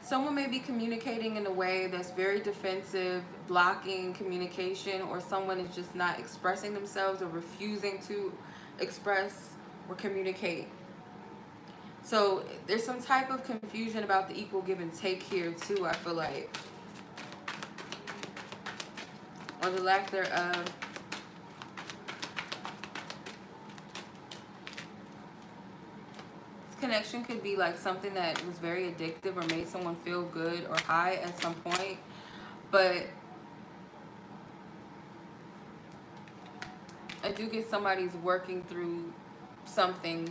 Someone may be communicating in a way that's very defensive, blocking communication, or someone is just not expressing themselves or refusing to express or communicate. So there's some type of confusion about the equal give and take here too, I feel like. Or the lack thereof. This connection could be like something that was very addictive or made someone feel good or high at some point. But I do get somebody's working through something,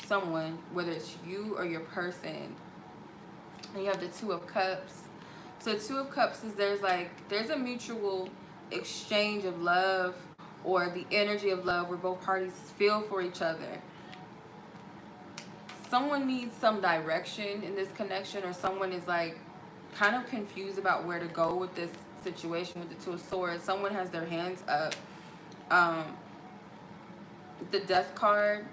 someone, whether it's you or your person. And you have the Two of Cups. So Two of Cups is there's a mutual exchange of love, or the energy of love where both parties feel for each other. Someone needs some direction in this connection, or someone is like kind of confused about where to go with this situation with the Two of Swords. Someone has their hands up. The Death card,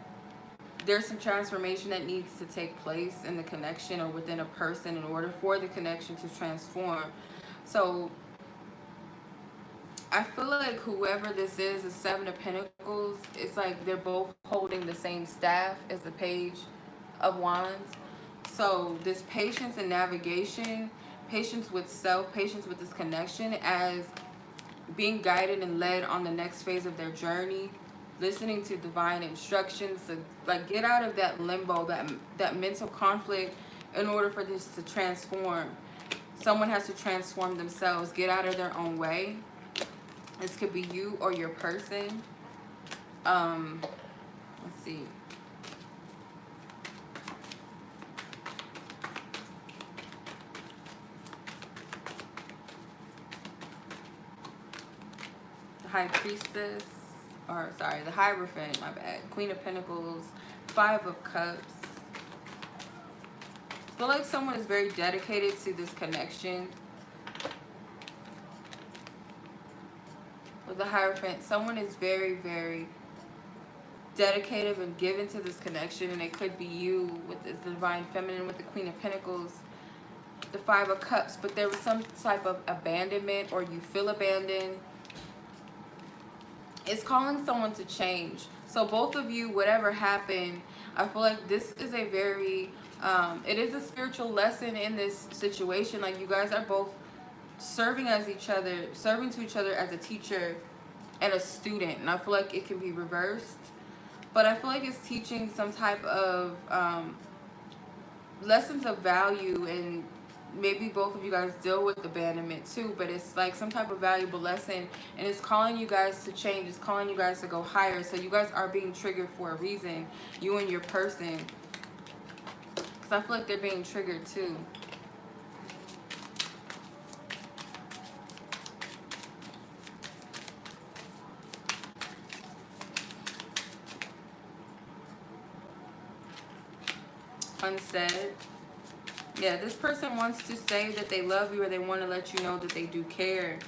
there's some transformation that needs to take place in the connection or within a person in order for the connection to transform. So I feel like whoever this is, the Seven of Pentacles, it's like they're both holding the same staff as the Page of Wands. So this patience and navigation, patience with self, patience with this connection as being guided and led on the next phase of their journey, listening to divine instructions to like get out of that limbo, that mental conflict in order for this to transform. Someone has to transform themselves, get out of their own way. This could be you or your person. Let's see. The High Priestess, or sorry, the Hierophant, my bad. Queen of Pentacles, Five of Cups. I feel like someone is very dedicated to this connection. With the Hierophant, someone is very, very dedicated and given to this connection, and it could be you with the Divine Feminine, with the Queen of Pentacles, the Five of Cups, but there was some type of abandonment, or you feel abandoned. It's calling someone to change. So both of you, whatever happened, I feel like this is a very, it is a spiritual lesson in this situation. Like you guys are both serving as each other, serving to each other as a teacher and a student. And I feel like it can be reversed. But I feel like it's teaching some type of lessons of value, and maybe both of you guys deal with abandonment too, but it's like some type of valuable lesson, and it's calling you guys to change. It's calling you guys to go higher. So you guys are being triggered for a reason, you and your person, because I feel like they're being triggered too. Unsaid. Yeah, this person wants to say that they love you, or they want to let you know that they do care.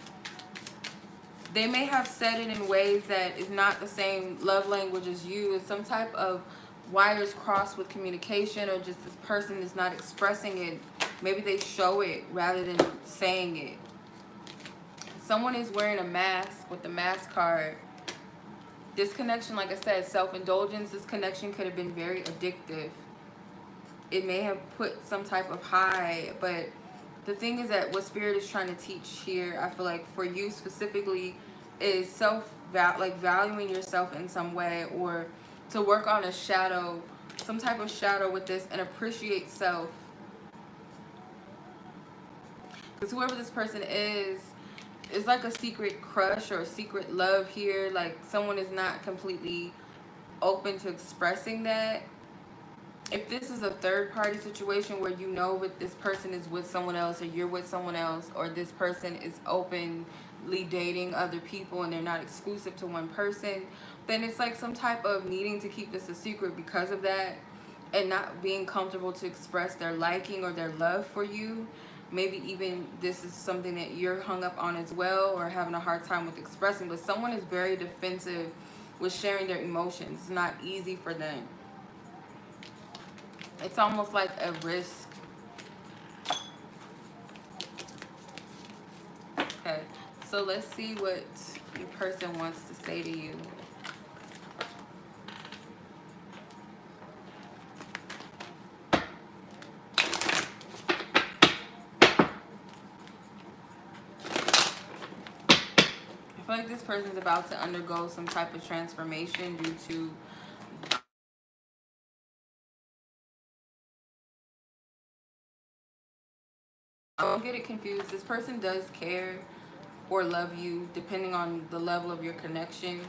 They may have said it in ways that is not the same love language as you. It's some type of wires crossed with communication, or just this person is not expressing it. Maybe they show it rather than saying it. Someone is wearing a mask with the mask card. This connection, like I said, self-indulgence. This connection could have been very addictive. It may have put some type of high, but the thing is that what Spirit is trying to teach here, I feel like for you specifically, is valuing yourself in some way, or to work on a shadow, some type of shadow with this, and appreciate self. Because whoever this person is like a secret crush or a secret love here. Like someone is not completely open to expressing that. If this is a third party situation where you know that this person is with someone else, or you're with someone else, or this person is openly dating other people and they're not exclusive to one person, then it's like some type of needing to keep this a secret because of that, and not being comfortable to express their liking or their love for you. Maybe even this is something that you're hung up on as well, or having a hard time with expressing. But someone is very defensive with sharing their emotions. It's not easy for them. It's almost like a risk. Okay, so let's see what your person wants to say to you. I feel like this person's about to undergo some type of transformation due to don't get it confused. This person does care or love you depending on the level of your connection.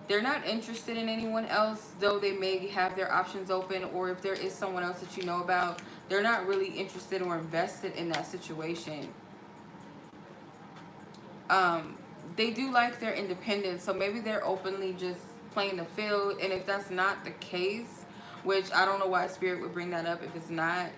They're not interested in anyone else, though they may have their options open, or if there is someone else that you know about, they're not really interested or invested in that situation. They do like their independence, so maybe they're openly just playing the field. And if that's not the case, which I don't know why Spirit would bring that up if it's not,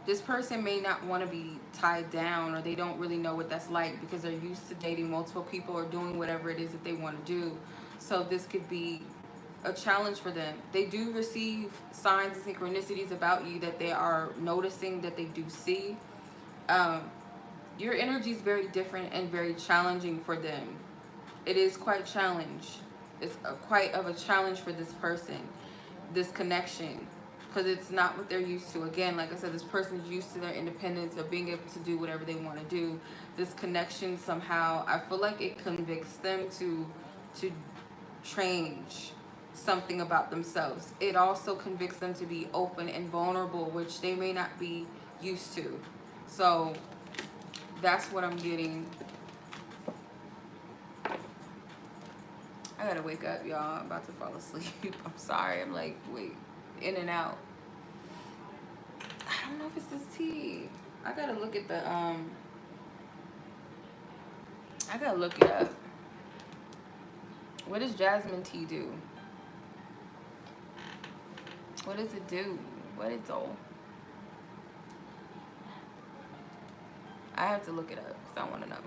this person may not want to be tied down, or they don't really know what that's like because they're used to dating multiple people or doing whatever it is that they want to do. So this could be a challenge for them. They do receive signs and synchronicities about you that they are noticing, that they do see. Your energy is very different and very challenging for them. It is quite challenge. It's quite of a challenge for this person, this connection, because it's not what they're used to. Again, like I said, this person's used to their independence of being able to do whatever they want to do. This connection somehow, I feel like it convicts them to change something about themselves. It also convicts them to be open and vulnerable, which they may not be used to. So that's what I'm getting. I gotta wake up, y'all. I'm about to fall asleep. I'm sorry. I'm like, wait, in and out. I don't know if it's this tea. I gotta look at the, I gotta look it up. What does jasmine tea do? What does it do? What it do? I have to look it up because I want to know.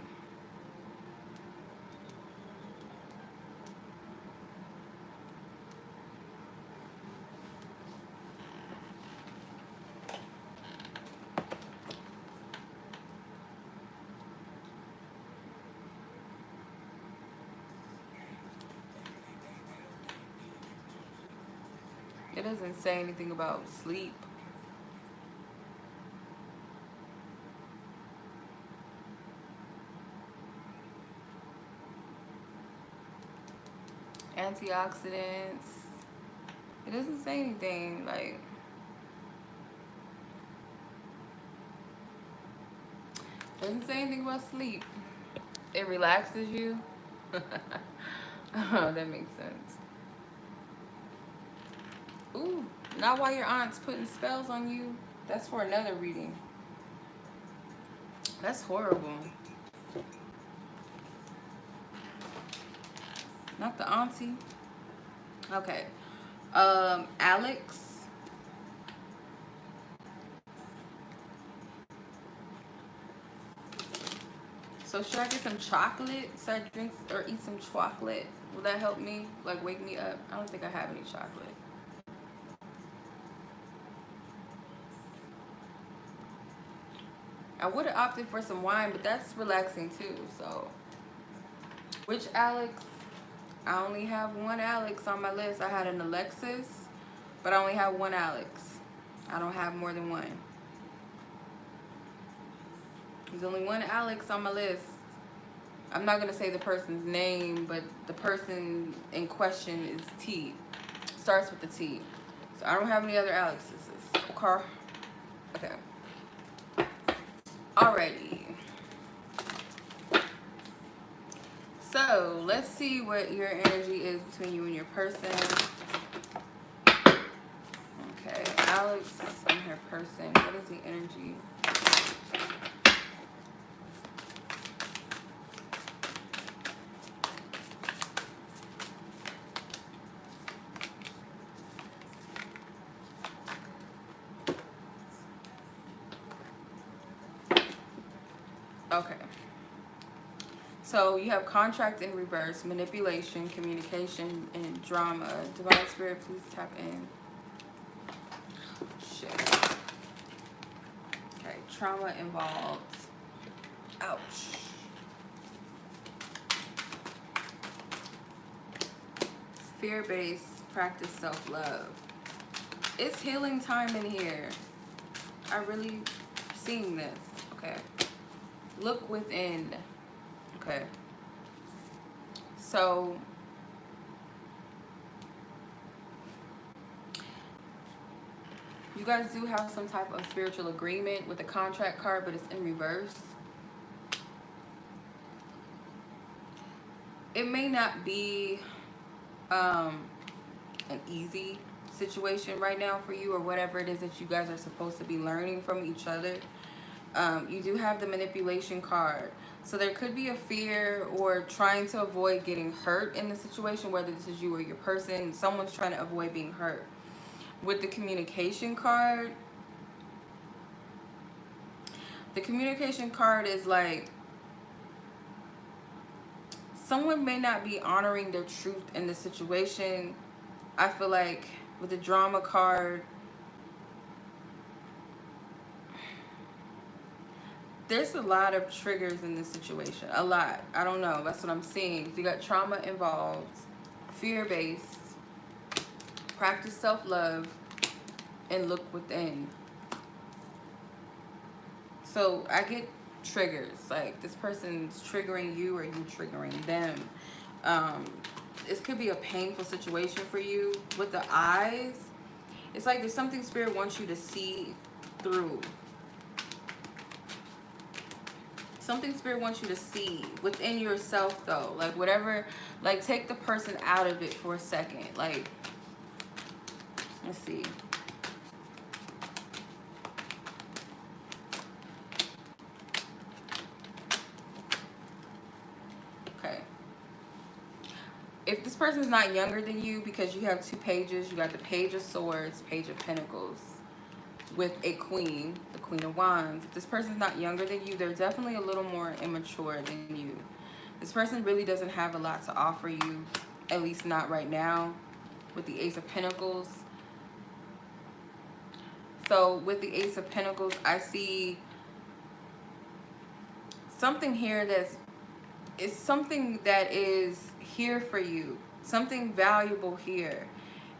It doesn't say anything about sleep. Antioxidants. It doesn't say anything like. It doesn't say anything about sleep. It relaxes you. Oh, that makes sense. Ooh, not while your aunt's putting spells on you. That's for another reading. That's horrible. Not the auntie. Okay. Alex. So should I get some chocolate? Should I drink or eat some chocolate? Will that help me? Like wake me up? I don't think I have any chocolate. I would have opted for some wine, but that's relaxing too. So, which Alex? I only have one Alex on my list. I had an Alexis, but I only have one Alex. I don't have more than one. There's only one Alex on my list. I'm not going to say the person's name, but the person in question is T. Starts with the T. So I don't have any other Alexes. Okay. Alrighty. So let's see what your energy is between you and your person. Okay, Alex and her person. What is the energy? Okay. So you have contract in reverse, manipulation, communication, and drama. Divine Spirit, please tap in. Shit. Okay, trauma involved. Ouch. Fear-based, practice self-love. It's healing time in here. I really seeing this. Okay. Look within. Okay. So you guys do have some type of spiritual agreement with the contract card, but it's in reverse. It may not be an easy situation right now for you, or whatever it is that you guys are supposed to be learning from each other. You do have the manipulation card, so there could be a fear or trying to avoid getting hurt in the situation, whether this is you or your person. Someone's trying to avoid being hurt. With the communication card, the communication card is like someone may not be honoring their truth in the situation. I feel like with the drama card, there's a lot of triggers in this situation. A lot. I don't know. That's what I'm seeing. So you got trauma involved, fear-based, practice self-love, and look within. So I get triggers. Like this person's triggering you or you triggering them. This could be a painful situation for you. With the eyes, it's like there's something Spirit wants you to see through. Something Spirit wants you to see within yourself, though. Like whatever, like take the person out of it for a second. Like, let's see. Okay. If this person's not younger than you, because you have two pages, you got the Page of Swords, Page of Pentacles, with a Queen, the Queen of Wands. If this person's not younger than you, they're definitely a little more immature than you. This person really doesn't have a lot to offer you, at least not right now, with the Ace of Pentacles. So with the Ace of Pentacles, I see something here it's something that is here for you, something valuable here.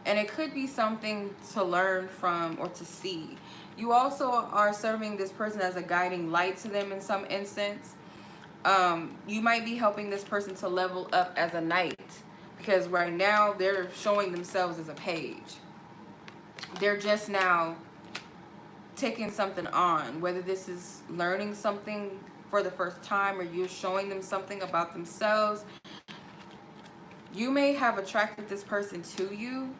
And it could be something to learn from or to see. You also are serving this person as a guiding light to them in some instance. You might be helping this person to level up as a knight, because right now they're showing themselves as a page. They're just now taking something on, whether this is learning something for the first time or you're showing them something about themselves. You may have attracted this person to you.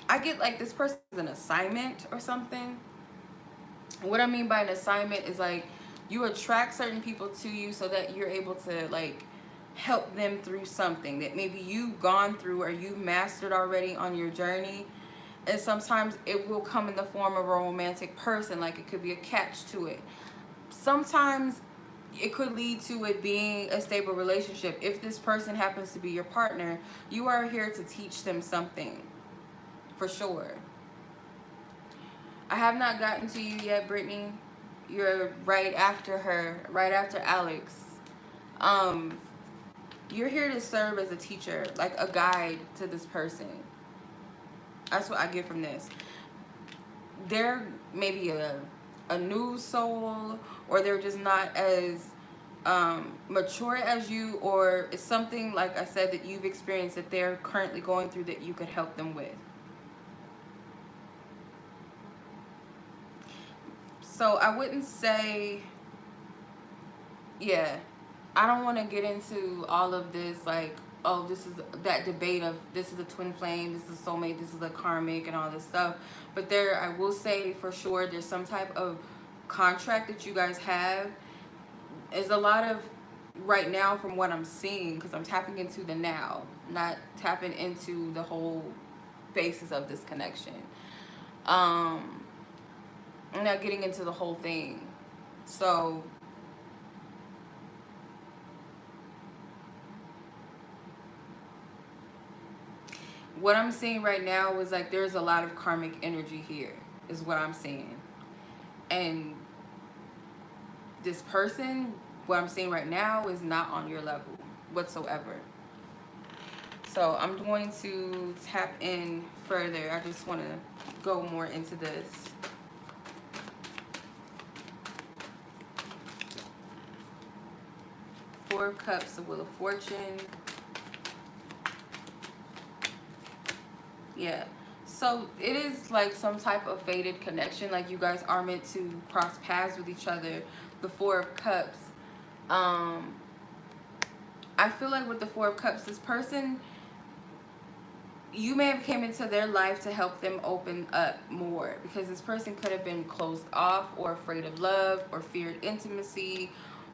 I get like this person is an assignment or something. What I mean by an assignment is like you attract certain people to you so that you're able to like help them through something that maybe you've gone through or you've mastered already on your journey. And sometimes it will come in the form of a romantic person, like it could be a catch to it. Sometimes it could lead to it being a stable relationship. If this person happens to be your partner, you are here to teach them something, for sure. I have not gotten to you yet, Brittany. You're right after her, right after Alex. You're here to serve as a teacher, like a guide to this person. That's what I get from this. They're maybe a new soul, or they're just not as mature as you, or it's something, like I said, that you've experienced that they're currently going through that you could help them with. So I wouldn't say, yeah, I don't want to get into all of this, like, oh, this is that debate of this is a twin flame, this is a soulmate, this is a karmic, and all this stuff. But there, I will say for sure, there's some type of contract that you guys have. There's a lot of, right now from what I'm seeing, because I'm tapping into the now, not tapping into the whole basis of this connection. I'm not getting into the whole thing. So what I'm seeing right now is like there's a lot of karmic energy here, is what I'm seeing. And this person what I'm seeing right now is not on your level whatsoever. So I'm going to tap in further. I just want to go more into this. Four of Cups, the Wheel of Fortune. Yeah. So it is like some type of fated connection. Like you guys are meant to cross paths with each other. The Four of Cups. I feel like with the Four of Cups, this person, you may have came into their life to help them open up more, because this person could have been closed off or afraid of love or feared intimacy,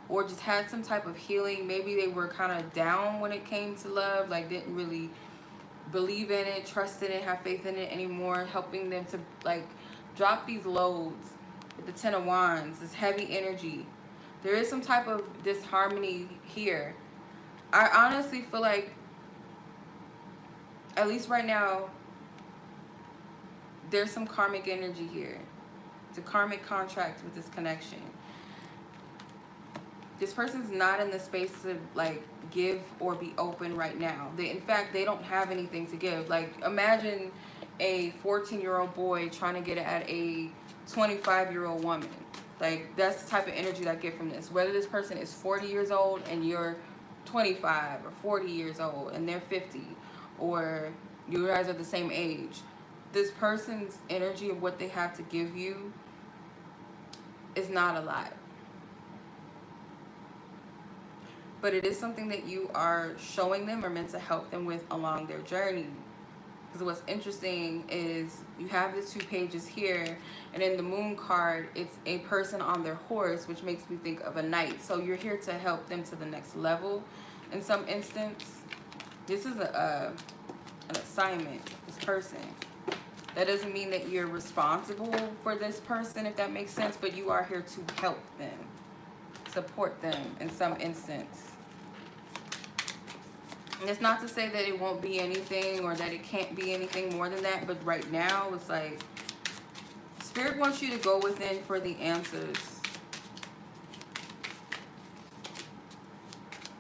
or just had some type of healing. Maybe they were kind of down when it came to love, like didn't really believe in it, trust in it, have faith in it anymore, helping them to like drop these loads with the Ten of Wands, this heavy energy. There is some type of disharmony here. I honestly feel like, at least right now, there's some karmic energy here. It's a karmic contract with this connection. This person's not in the space to like give or be open right now. In fact, they don't have anything to give. Like imagine a 14-year-old boy trying to get at a 25-year-old woman. Like that's the type of energy that I get from this. Whether this person is 40 years old and you're 25, or 40 years old and they're 50, or you guys are the same age, this person's energy of what they have to give you is not a lot. But it is something that you are showing them or meant to help them with along their journey. Because what's interesting is you have the two pages here, and in the Moon card, it's a person on their horse, which makes me think of a knight. So you're here to help them to the next level in some instance. This is an assignment, this person. That doesn't mean that you're responsible for this person, if that makes sense, but you are here to help them, support them in some instance. And it's not to say that it won't be anything or that it can't be anything more than that, but right now it's like Spirit wants you to go within for the answers.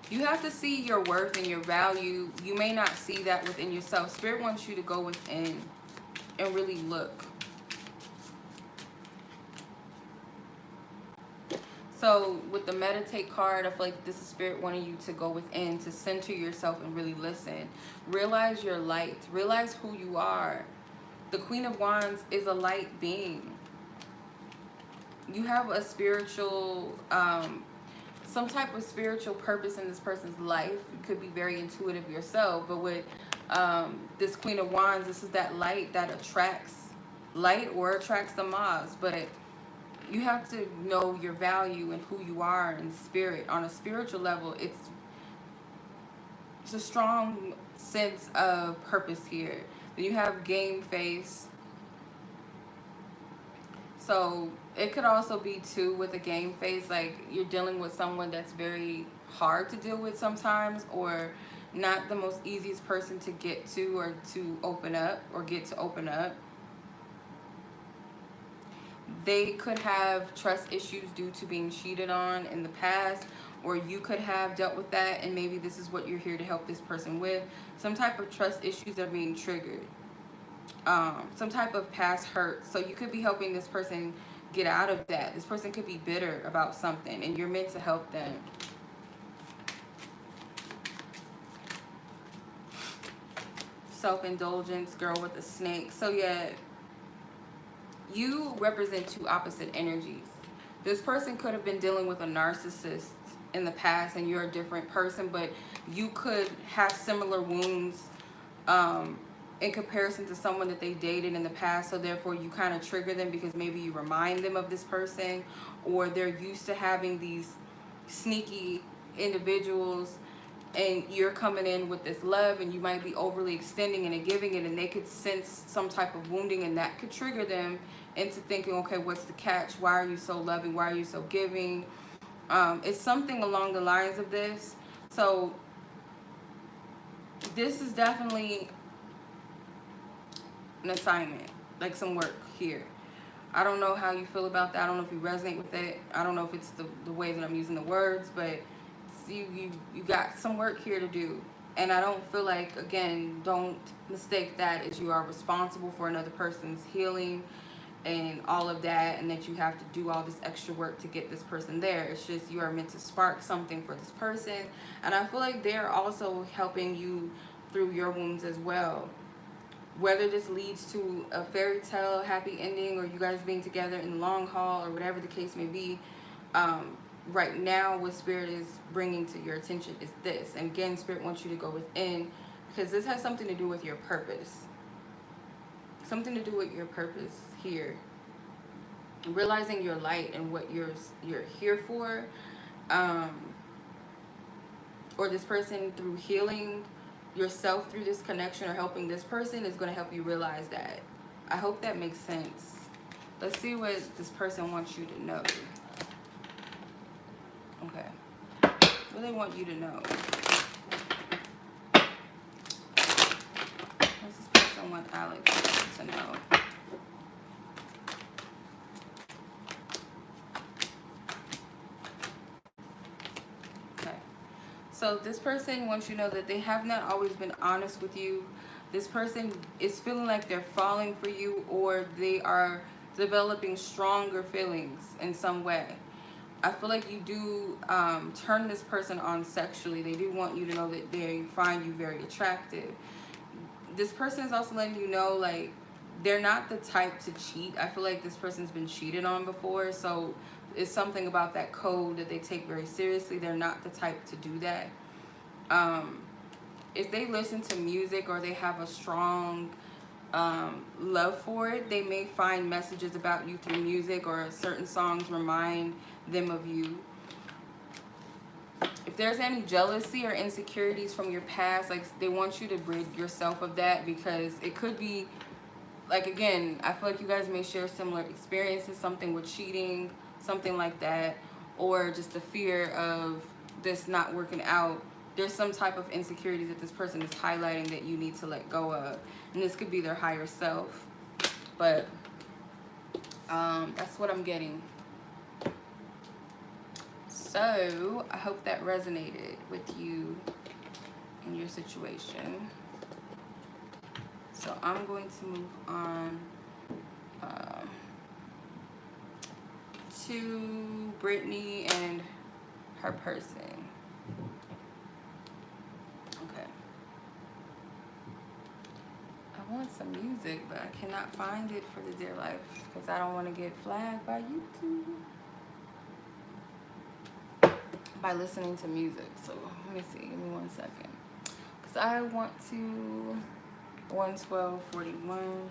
You have to see your worth and your value. You may not see that within yourself. Spirit wants you to go within and really look. So with the Meditate card, I feel like this is Spirit wanting you to go within, to center yourself and really listen. Realize your light. Realize who you are. The Queen of Wands is a light being. You have a spiritual, some type of spiritual purpose in this person's life. You could be very intuitive yourself, but with this Queen of Wands, this is that light that attracts light or attracts the moths. But you have to know your value and who you are in spirit. On a spiritual level, it's a strong sense of purpose here. Then you have game face. So it could also be too with a game face, like you're dealing with someone that's very hard to deal with sometimes, or not the most easiest person to get to or to open up or get to open up. They could have trust issues due to being cheated on in the past, or you could have dealt with that, and maybe this is what you're here to help this person with. Some type of trust issues are being triggered. Some type of past hurt. So you could be helping this person get out of that. This person could be bitter about something, and you're meant to help them. Self-indulgence, girl with a snake. So yeah, you represent two opposite energies. This person could have been dealing with a narcissist in the past, and you're a different person, but you could have similar wounds in comparison to someone that they dated in the past. So therefore you kind of trigger them because maybe you remind them of this person, or they're used to having these sneaky individuals, and you're coming in with this love, and you might be overly extending it and giving it, and they could sense some type of wounding, and that could trigger them into thinking, okay, what's the catch? Why are you so loving? Why are you so giving? It's something along the lines of this. So this is definitely an assignment, like some work here. I don't know how you feel about that. I don't know if you resonate with it. I don't know if it's the way that I'm using the words, but you got some work here to do. And I don't feel like, again, don't mistake that as you are responsible for another person's healing and all of that, and that you have to do all this extra work to get this person there. It's just you are meant to spark something for this person, and I feel like they're also helping you through your wounds as well. Whether this leads to a fairy tale happy ending, or you guys being together in the long haul, or whatever the case may be, right now what Spirit is bringing to your attention is this. And again, Spirit wants you to go within, because this has something to do with your purpose. Something to do with your purpose here. Realizing your light and what you're here for. Or this person, through healing yourself through this connection or helping this person, is going to help you realize that. I hope that makes sense. Let's see what this person wants you to know. Okay. What do they want you to know? What does this person want Alex to know? Okay. So this person wants you to know that they have not always been honest with you. This person is feeling like they're falling for you, or they are developing stronger feelings in some way. I feel like you do turn this person on sexually. They do want you to know that they find you very attractive. This person is also letting you know, like, they're not the type to cheat. I feel like this person's been cheated on before, so it's something about that code that they take very seriously. They're not the type to do that. If they listen to music, or they have a strong love for it, they may find messages about you through music, or certain songs remind them of you. If there's any jealousy or insecurities from your past, like, they want you to rid yourself of that, because it could be, like, again, I feel like you guys may share similar experiences, something with cheating, something like that, or just the fear of this not working out. There's some type of insecurity that this person is highlighting that you need to let go of, and this could be their higher self, but that's what I'm getting. So I hope that resonated with you in your situation. So I'm going to move on to Brittany and her person. Okay. I want some music, but I cannot find it for the dear life, because I don't want to get flagged by YouTube by listening to music. So let me see, give me 1 second, because I want to 112:41.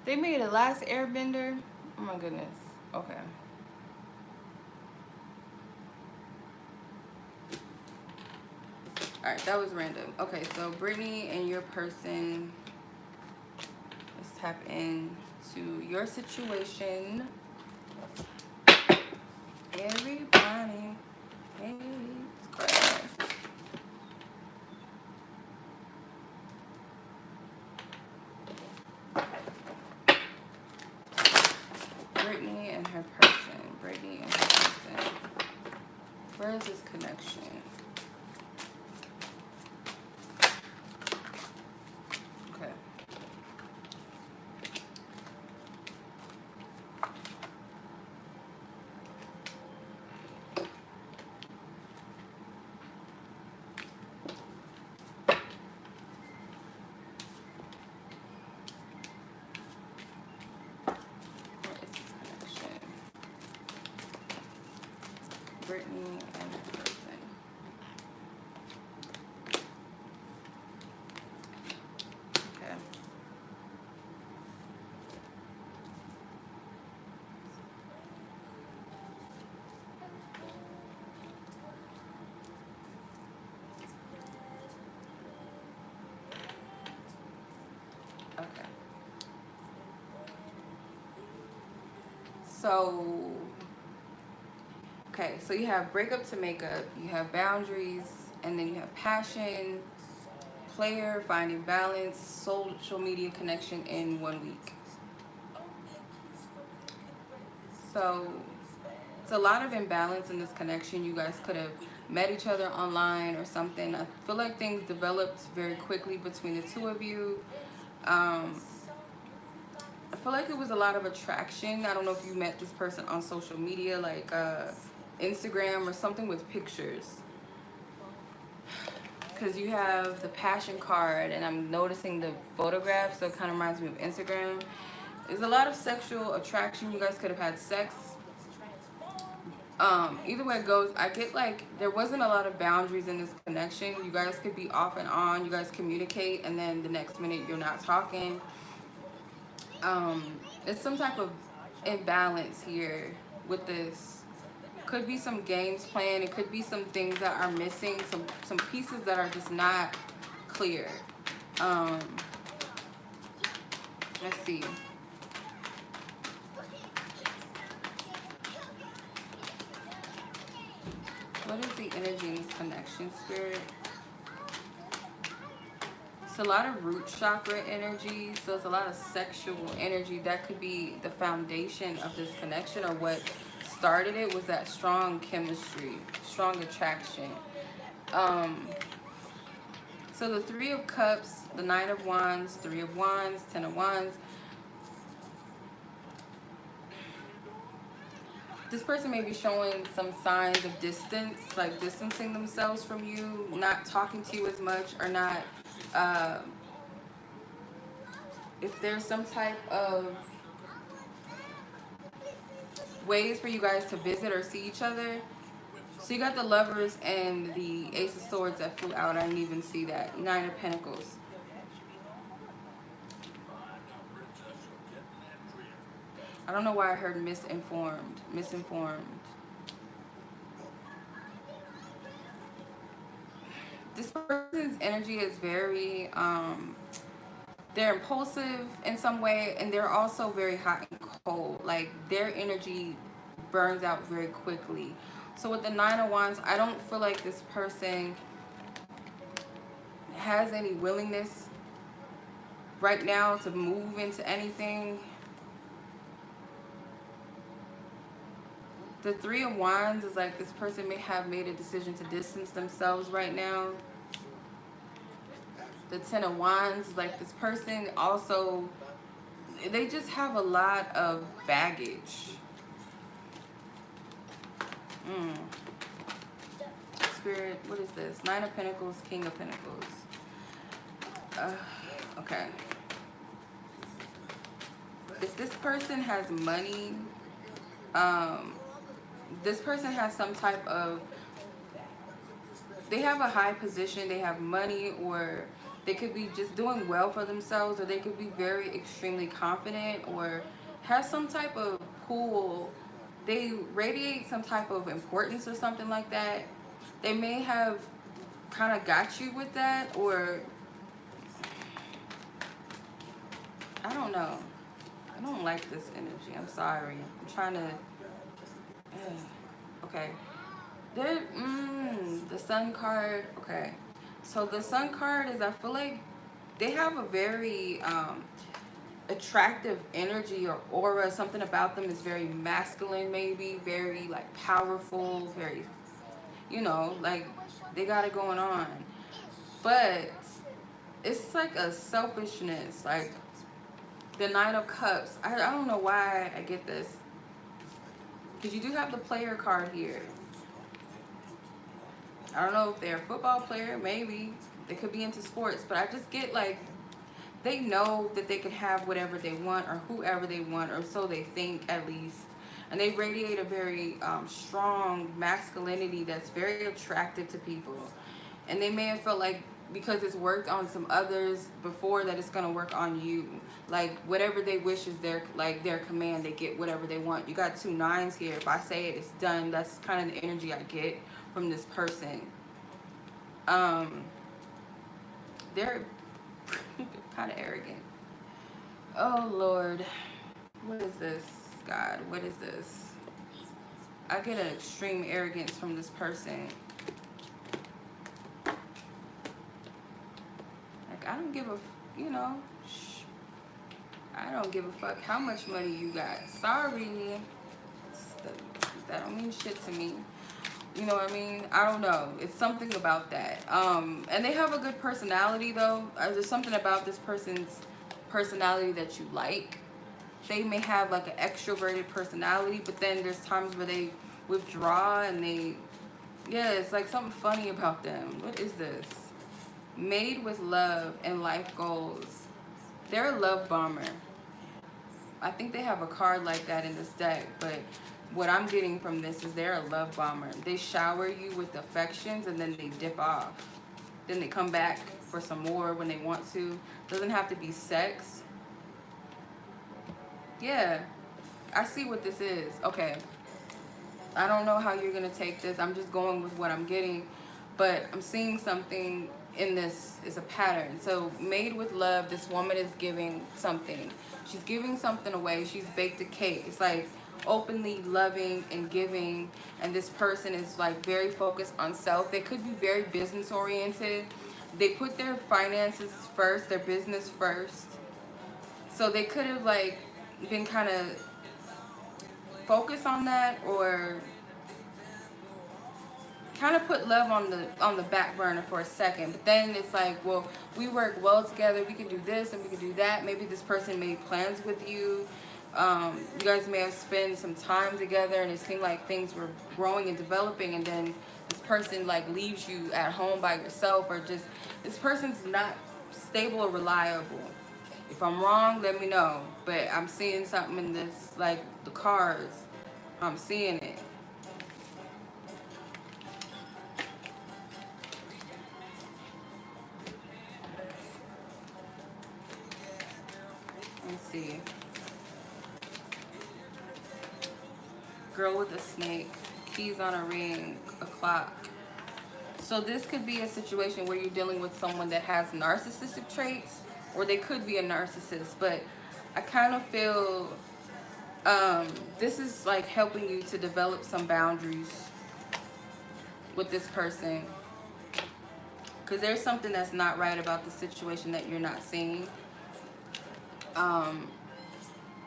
They made a Last Airbender. Oh my goodness. Okay. Alright, that was random. Okay, so Brittany and your person. Let's tap into your situation. Everybody hates grass. Brittany and her person. Brittany and her person. Where is this connection? Okay. Brittany and her person. So, okay, so you have breakup to makeup, you have boundaries, and then you have passion, player, finding balance, social media connection in 1 week. So it's a lot of imbalance in this connection. You guys could have met each other online or something. I feel like things developed very quickly between the two of you. I feel like it was a lot of attraction. I don't know if you met this person on social media, like Instagram or something with pictures. Because you have the passion card, and I'm noticing the photograph, so it kind of reminds me of Instagram. There's a lot of sexual attraction. You guys could have had sex. Either way it goes, I get like there wasn't a lot of boundaries in this connection. You guys could be off and on. You guys communicate, and then the next minute you're not talking. It's some type of imbalance here with this. Could be some games playing. It could be some things that are missing. Some pieces that are just not clear. Let's see. What is the energy in this connection, Spirit? It's a lot of root chakra energy, so it's a lot of sexual energy. That could be the foundation of this connection, or what started it was that strong chemistry, strong attraction. So the Three of Cups, the Nine of Wands, Three of Wands, Ten of Wands. This person may be showing some signs of distance, like distancing themselves from you, not talking to you as much, or not, if there's some type of ways for you guys to visit or see each other. So you got the Lovers and the Ace of Swords that flew out. I didn't even see that. Nine of Pentacles. I don't know why I heard misinformed. This person's energy is very, they're impulsive in some way, and they're also very hot and cold. Like, their energy burns out very quickly. So with the Nine of Wands, I don't feel like this person has any willingness right now to move into anything. The Three of Wands is like this person may have made a decision to distance themselves right now. The Ten of Wands is like this person also, they just have a lot of baggage. Spirit, what is this? Nine of Pentacles, King of Pentacles. Okay. If this person has money, this person has some type of, they have a high position, they have money, or they could be just doing well for themselves, or they could be very extremely confident, or have some type of pull. They radiate some type of importance or something like that. They may have kind of got you with that, or I don't know. I don't like this energy. I'm sorry. I'm trying to. Okay. There. The Sun card. Okay. So the Sun card is, I feel like they have a very attractive energy or aura. Something about them is very masculine, maybe very like powerful, very, you know, like they got it going on. But it's like a selfishness, like the Nine of Cups. I don't know why I get this, because you do have the player card here. I don't know if they're a football player, maybe they could be into sports, but I just get like they know that they can have whatever they want, or whoever they want, or so they think at least. And they radiate a very strong masculinity that's very attractive to people. And they may have felt like because it's worked on some others before, that it's going to work on you. Like whatever they wish is their, like their command. They get whatever they want. You got 2 nines here. If I say it, it's done. That's kind of the energy I get from this person. They're kind of arrogant. Oh Lord, what is this? God? What is this? I get an extreme arrogance from this person. Like, I don't give a, you know, I don't give a fuck how much money you got. Sorry. That don't mean shit to me. You know what I mean? I don't know. It's something about that. And they have a good personality, though. There's something about this person's personality that you like. They may have like an extroverted personality, but then there's times where they withdraw and they, yeah, it's like something funny about them. What is this? Made with love and life goals. They're a love bomber. I think they have a card like that in this deck, but what I'm getting from this is they're a love bomber. They shower you with affections and then they dip off. Then they come back for some more when they want to. Doesn't have to be sex. Yeah, I see what this is. Okay. I don't know how you're going to take this. I'm just going with what I'm getting. But I'm seeing something in this is a pattern. So made with love, this woman is giving something. She's giving something away. She's baked a cake. It's like openly loving and giving, and this person is like very focused on self. They could be very business oriented. They put their finances first, their business first. So they could have like been kind of focused on that, or kind of put love on the back burner for a second. But then it's like, well, we work well together, we can do this and we can do that. Maybe this person made plans with you. You guys may have spent some time together and it seemed like things were growing and developing, and then this person like leaves you at home by yourself, or just this person's not stable or reliable. If I'm wrong, let me know. But I'm seeing something in this, like the cards. I'm seeing it. Let's see. Girl with a snake, keys on a ring, a clock. So this could be a situation where you're dealing with someone that has narcissistic traits, or they could be a narcissist. But I kind of feel this is like helping you to develop some boundaries with this person, because there's something that's not right about the situation that you're not seeing.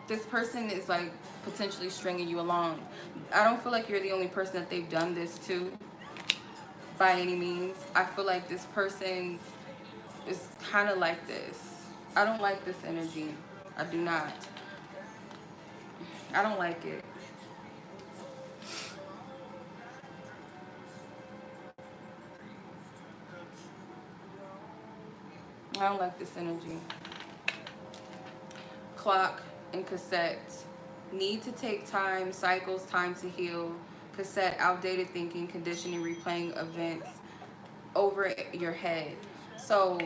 This person is like potentially stringing you along. I don't feel like you're the only person that they've done this to by any means. I feel like this person is kind of like this. I don't like this energy. I do not. I don't like it. I don't like this energy. Clock and cassette. Need to take time, cycles, time to heal. Cassette, outdated thinking, conditioning, replaying events over your head. So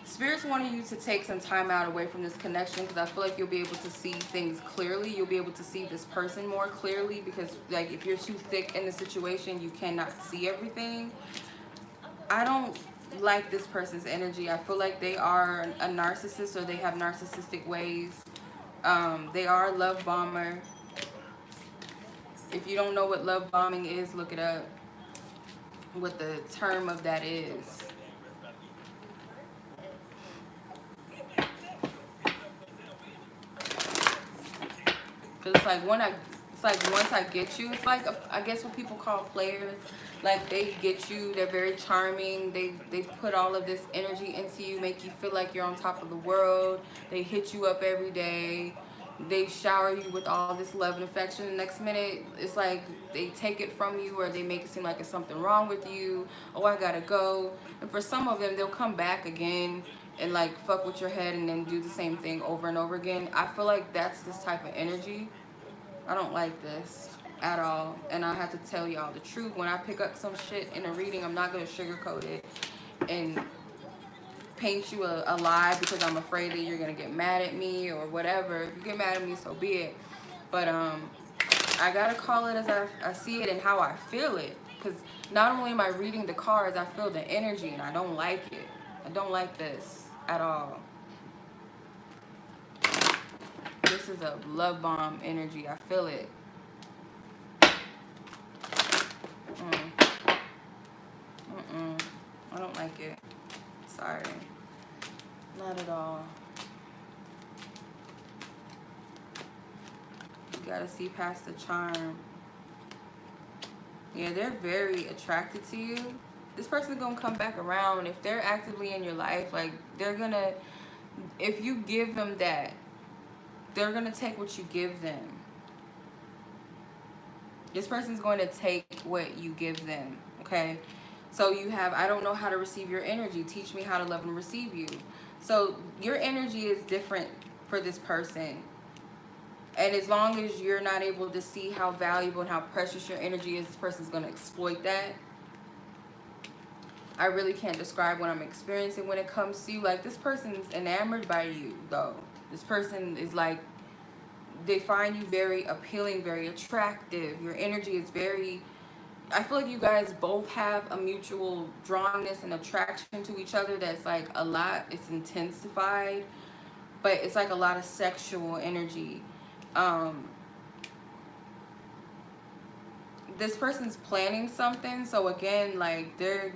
Spirit's wanting you to take some time out away from this connection, because I feel like you'll be able to see things clearly. You'll be able to see this person more clearly, because like if you're too thick in the situation, you cannot see everything. I don't like this person's energy. I feel like they are a narcissist, or they have narcissistic ways. They are a love bomber. If you don't know what love bombing is, look it up. What the term of that is. Cause it's like once I get you, it's like I guess what people call players. Like they get you, they're very charming. They put all of this energy into you, make you feel like you're on top of the world. They hit you up every day. They shower you with all this love and affection. The next minute, it's like they take it from you, or they make it seem like it's something wrong with you. Oh, I gotta go. And for some of them, they'll come back again and like fuck with your head and then do the same thing over and over again. I feel like that's this type of energy. I don't like this at all. And I have to tell y'all the truth. When I pick up some shit in a reading, I'm not going to sugarcoat it and paint you a lie because I'm afraid that you're going to get mad at me or whatever. If you get mad at me, so be it. But I got to call it as I see it and how I feel it. Because not only am I reading the cards, I feel the energy, and I don't like it. I don't like this at all. This This is a love bomb energy. I feel it. I don't like it. Sorry. Not at all. You gotta see past the charm. Yeah, they're very attracted to you. This person's gonna come back around. If they're actively in your life, like, they're gonna, if you give them that, they're gonna take what you give them. This person's going to take what you give them, okay? So you have, I don't know how to receive your energy. Teach me how to love and receive you. So your energy is different for this person. And as long as you're not able to see how valuable and how precious your energy is, this person's going to exploit that. I really can't describe what I'm experiencing when it comes to you. Like, this person's enamored by you, though. This person is like, they find you very appealing, very attractive. Your energy is very, I feel like you guys both have a mutual drawingness and attraction to each other that's like a lot. It's intensified, but it's like a lot of sexual energy. This person's planning something, so again, like, they're,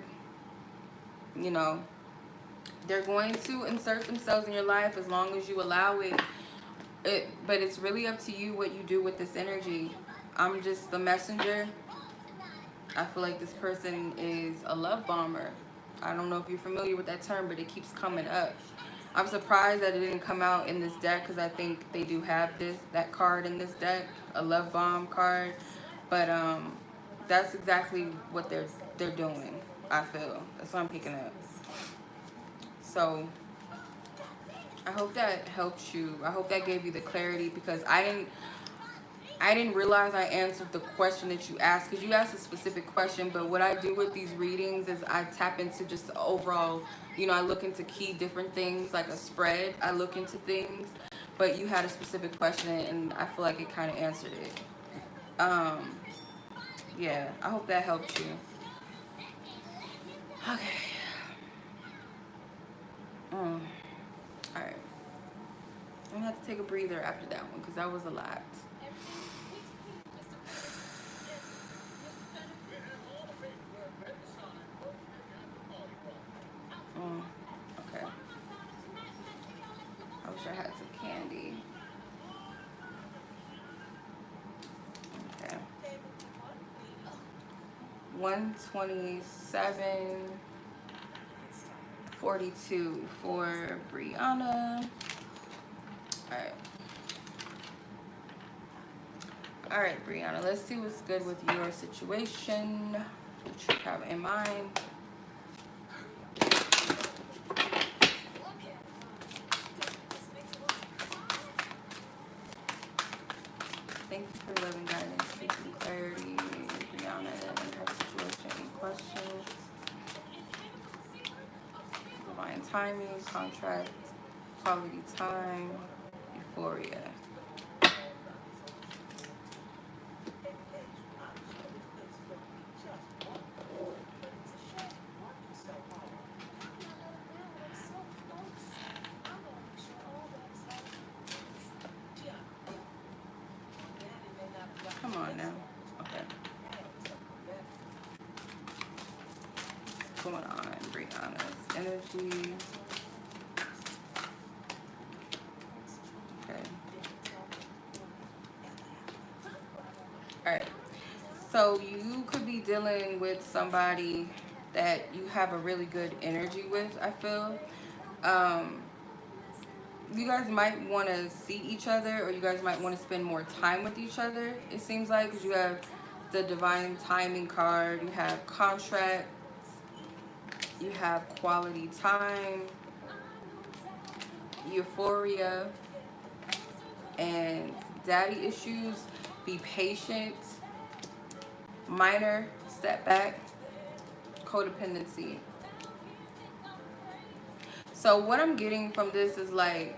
you know, they're going to insert themselves in your life as long as you allow it. But it's really up to you what you do with this energy. I'm just the messenger. I feel like this person is a love bomber. I don't know if you're familiar with that term, but it keeps coming up. I'm surprised that it didn't come out in this deck, because I think they do have that card in this deck, a love bomb card. But that's exactly what they're doing, I feel. That's what I'm picking up. So I hope that helps you. I hope that gave you the clarity, because I didn't realize I answered the question that you asked, because you asked a specific question. But what I do with these readings is I tap into just the overall, you know, I look into key different things, like a spread. I look into things, but you had a specific question, and I feel like it kind of answered it. Yeah, I hope that helped you. Okay. All right. I'm gonna have to take a breather after that one, because that was a lot. Okay. I wish I had some candy. Okay. 127.42 for Briana. All right, Briana, let's see what's good with your situation, what you have in mind. Thank you for loving guidance, peace and clarity, Briana, and her situation in question. Divine timing, contract, quality time, euphoria. Come on now. Okay. What's going on, Brianna's energy? Okay. Alright. So you could be dealing with somebody that you have a really good energy with, I feel. You guys might want to see each other, or you guys might want to spend more time with each other, it seems like, because you have the divine timing card, you have contracts, you have quality time, euphoria, and daddy issues. Be patient, minor setback, codependency. So what I'm getting from this is, like,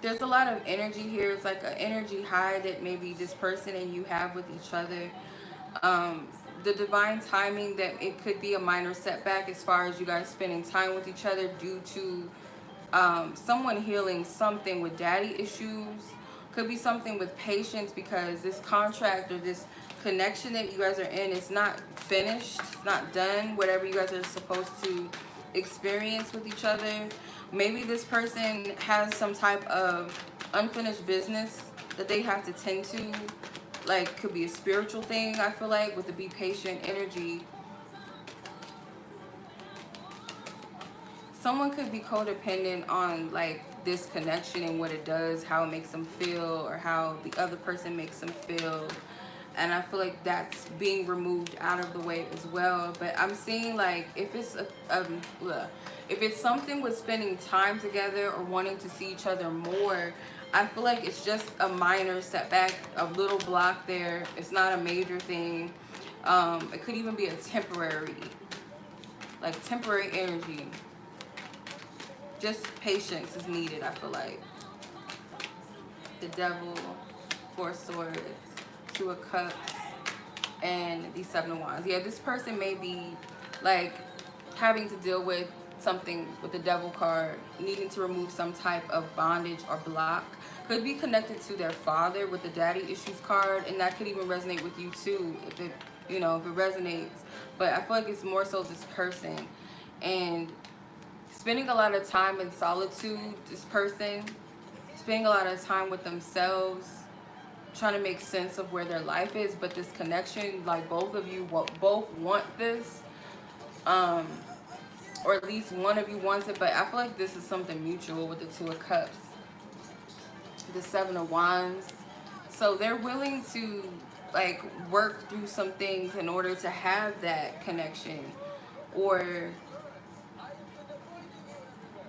there's a lot of energy here. It's like an energy high that maybe this person and you have with each other. The divine timing, that it could be a minor setback as far as you guys spending time with each other due to someone healing something with daddy issues. Could be something with patience, because this contract or this connection that you guys are in is not finished, it's not done, whatever you guys are supposed to experience with each other. Maybe this person has some type of unfinished business that they have to tend to, like could be a spiritual thing. I feel like with the be patient energy, someone could be codependent on like this connection and what it does, how it makes them feel, or how the other person makes them feel. And I feel like that's being removed out of the way as well. But I'm seeing like if it's if it's something with spending time together or wanting to see each other more, I feel like it's just a minor setback, a little block there. It's not a major thing. It could even be a temporary energy. Just patience is needed, I feel like. The Devil, Four of Swords, Two of Cups, and the Seven of Wands. Yeah, this person may be like having to deal with something with the Devil card, needing to remove some type of bondage or block. Could be connected to their father with the daddy issues card, and that could even resonate with you too if it, if it resonates. But I feel like it's more so this person. And spending a lot of time in solitude, this person spending a lot of time with themselves, trying to make sense of where their life is. But this connection, like both of you both want this, or at least one of you wants it. But I feel like this is something mutual with the Two of Cups, the Seven of Wands. So they're willing to like work through some things in order to have that connection, or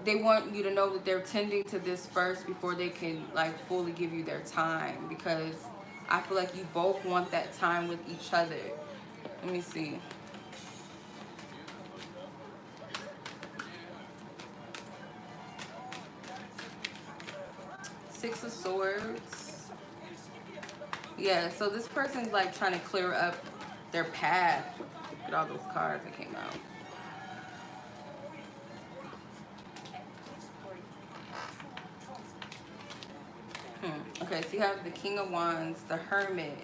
they want you to know that they're tending to this first before they can like fully give you their time, because I feel like you both want that time with each other. Let me see. Six of Swords. Yeah, so this person's like trying to clear up their path. Look at all those cards that came out. Okay, so you have the King of Wands, the Hermit,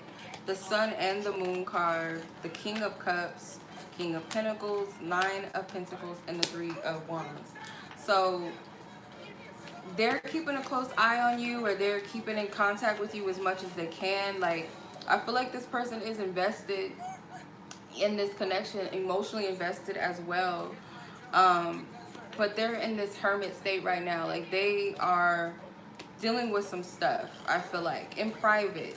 the Sun and the Moon card, the King of Cups, King of Pentacles, Nine of Pentacles, and the Three of Wands. So they're keeping a close eye on you, or they're keeping in contact with you as much as they can. Like, I feel like this person is invested in this connection, emotionally invested as well. But they're in this hermit state right now. Like, they are dealing with some stuff, I feel like, in private.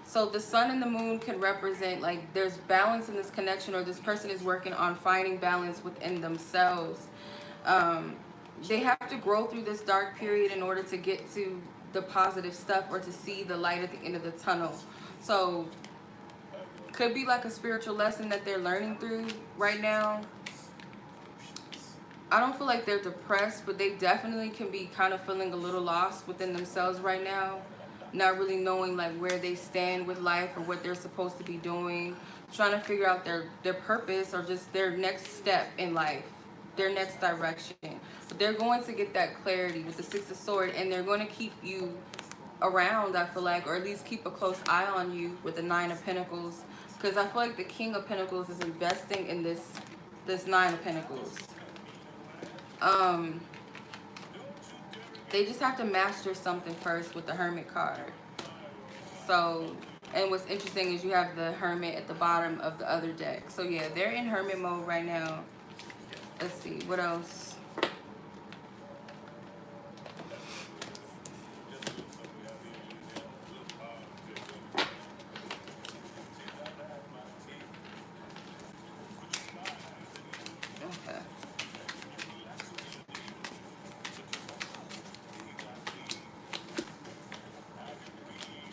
So the Sun and the Moon can represent like there's balance in this connection, or this person is working on finding balance within themselves. They have to grow through this dark period in order to get to the positive stuff, or to see the light at the end of the tunnel. So could be like a spiritual lesson that they're learning through right now. I don't feel like they're depressed, but they definitely can be kind of feeling a little lost within themselves right now. Not really knowing like where they stand with life, or what they're supposed to be doing. Trying to figure out their purpose, or just their next step in life, their next direction. But they're going to get that clarity with the Six of Swords, and they're going to keep you around, I feel like, or at least keep a close eye on you with the Nine of Pentacles. Because I feel like the King of Pentacles is investing in this Nine of Pentacles. They just have to master something first with the Hermit card. So, and what's interesting is you have the Hermit at the bottom of the other deck. So yeah, they're in Hermit mode right now. Let's see, what else?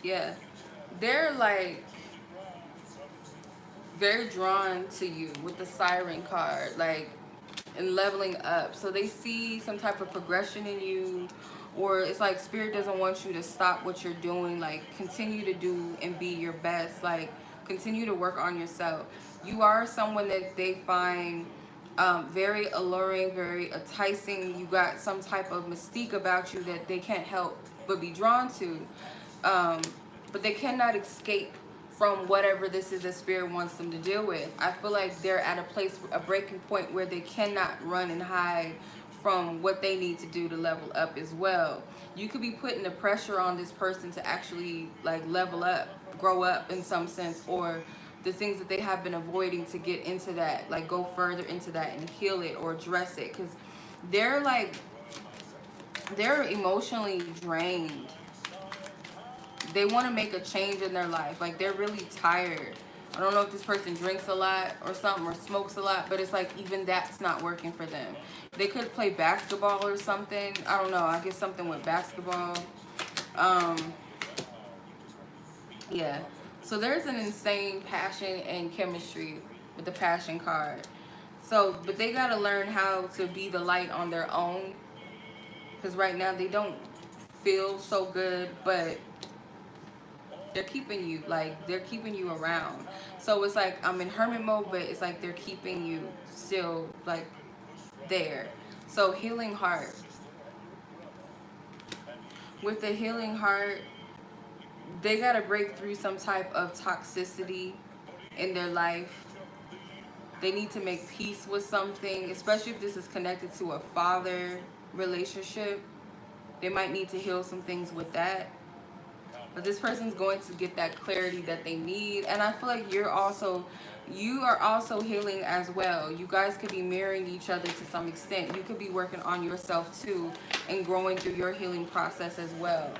Yeah, they're like very drawn to you with the Siren card, like, and leveling up. So they see some type of progression in you, or it's like Spirit doesn't want you to stop what you're doing. Like, continue to do and be your best. Like, continue to work on yourself. You are someone that they find Very alluring, very enticing. You got some type of mystique about you that they can't help but be drawn to. But they cannot escape from whatever this is that spirit wants them to deal with. I feel like they're at a place, a breaking point where they cannot run and hide from what they need to do to level up as well. You could be putting the pressure on this person to actually like level up, grow up in some sense, or the things that they have been avoiding to get into that, like go further into that and heal it or address it, because they're like, they're emotionally drained. They want to make a change in their life. Like they're really tired. I don't know if this person drinks a lot or something, or smokes a lot, but it's like even that's not working for them. They could play basketball or something. I don't know. I guess something with basketball. Yeah. So there's an insane passion and chemistry with the passion card. So, but they got to learn how to be the light on their own. Because right now they don't feel so good, but they're keeping you, like, they're keeping you around. So it's like I'm in hermit mode, but it's like they're keeping you still, like, there. So healing heart. With the healing heart, they got to break through some type of toxicity in their life. They need to make peace with something, especially if this is connected to a father relationship. They might need to heal some things with that. But this person's going to get that clarity that they need. And I feel like you are also healing as well. You guys could be mirroring each other to some extent. You could be working on yourself too and growing through your healing process as well.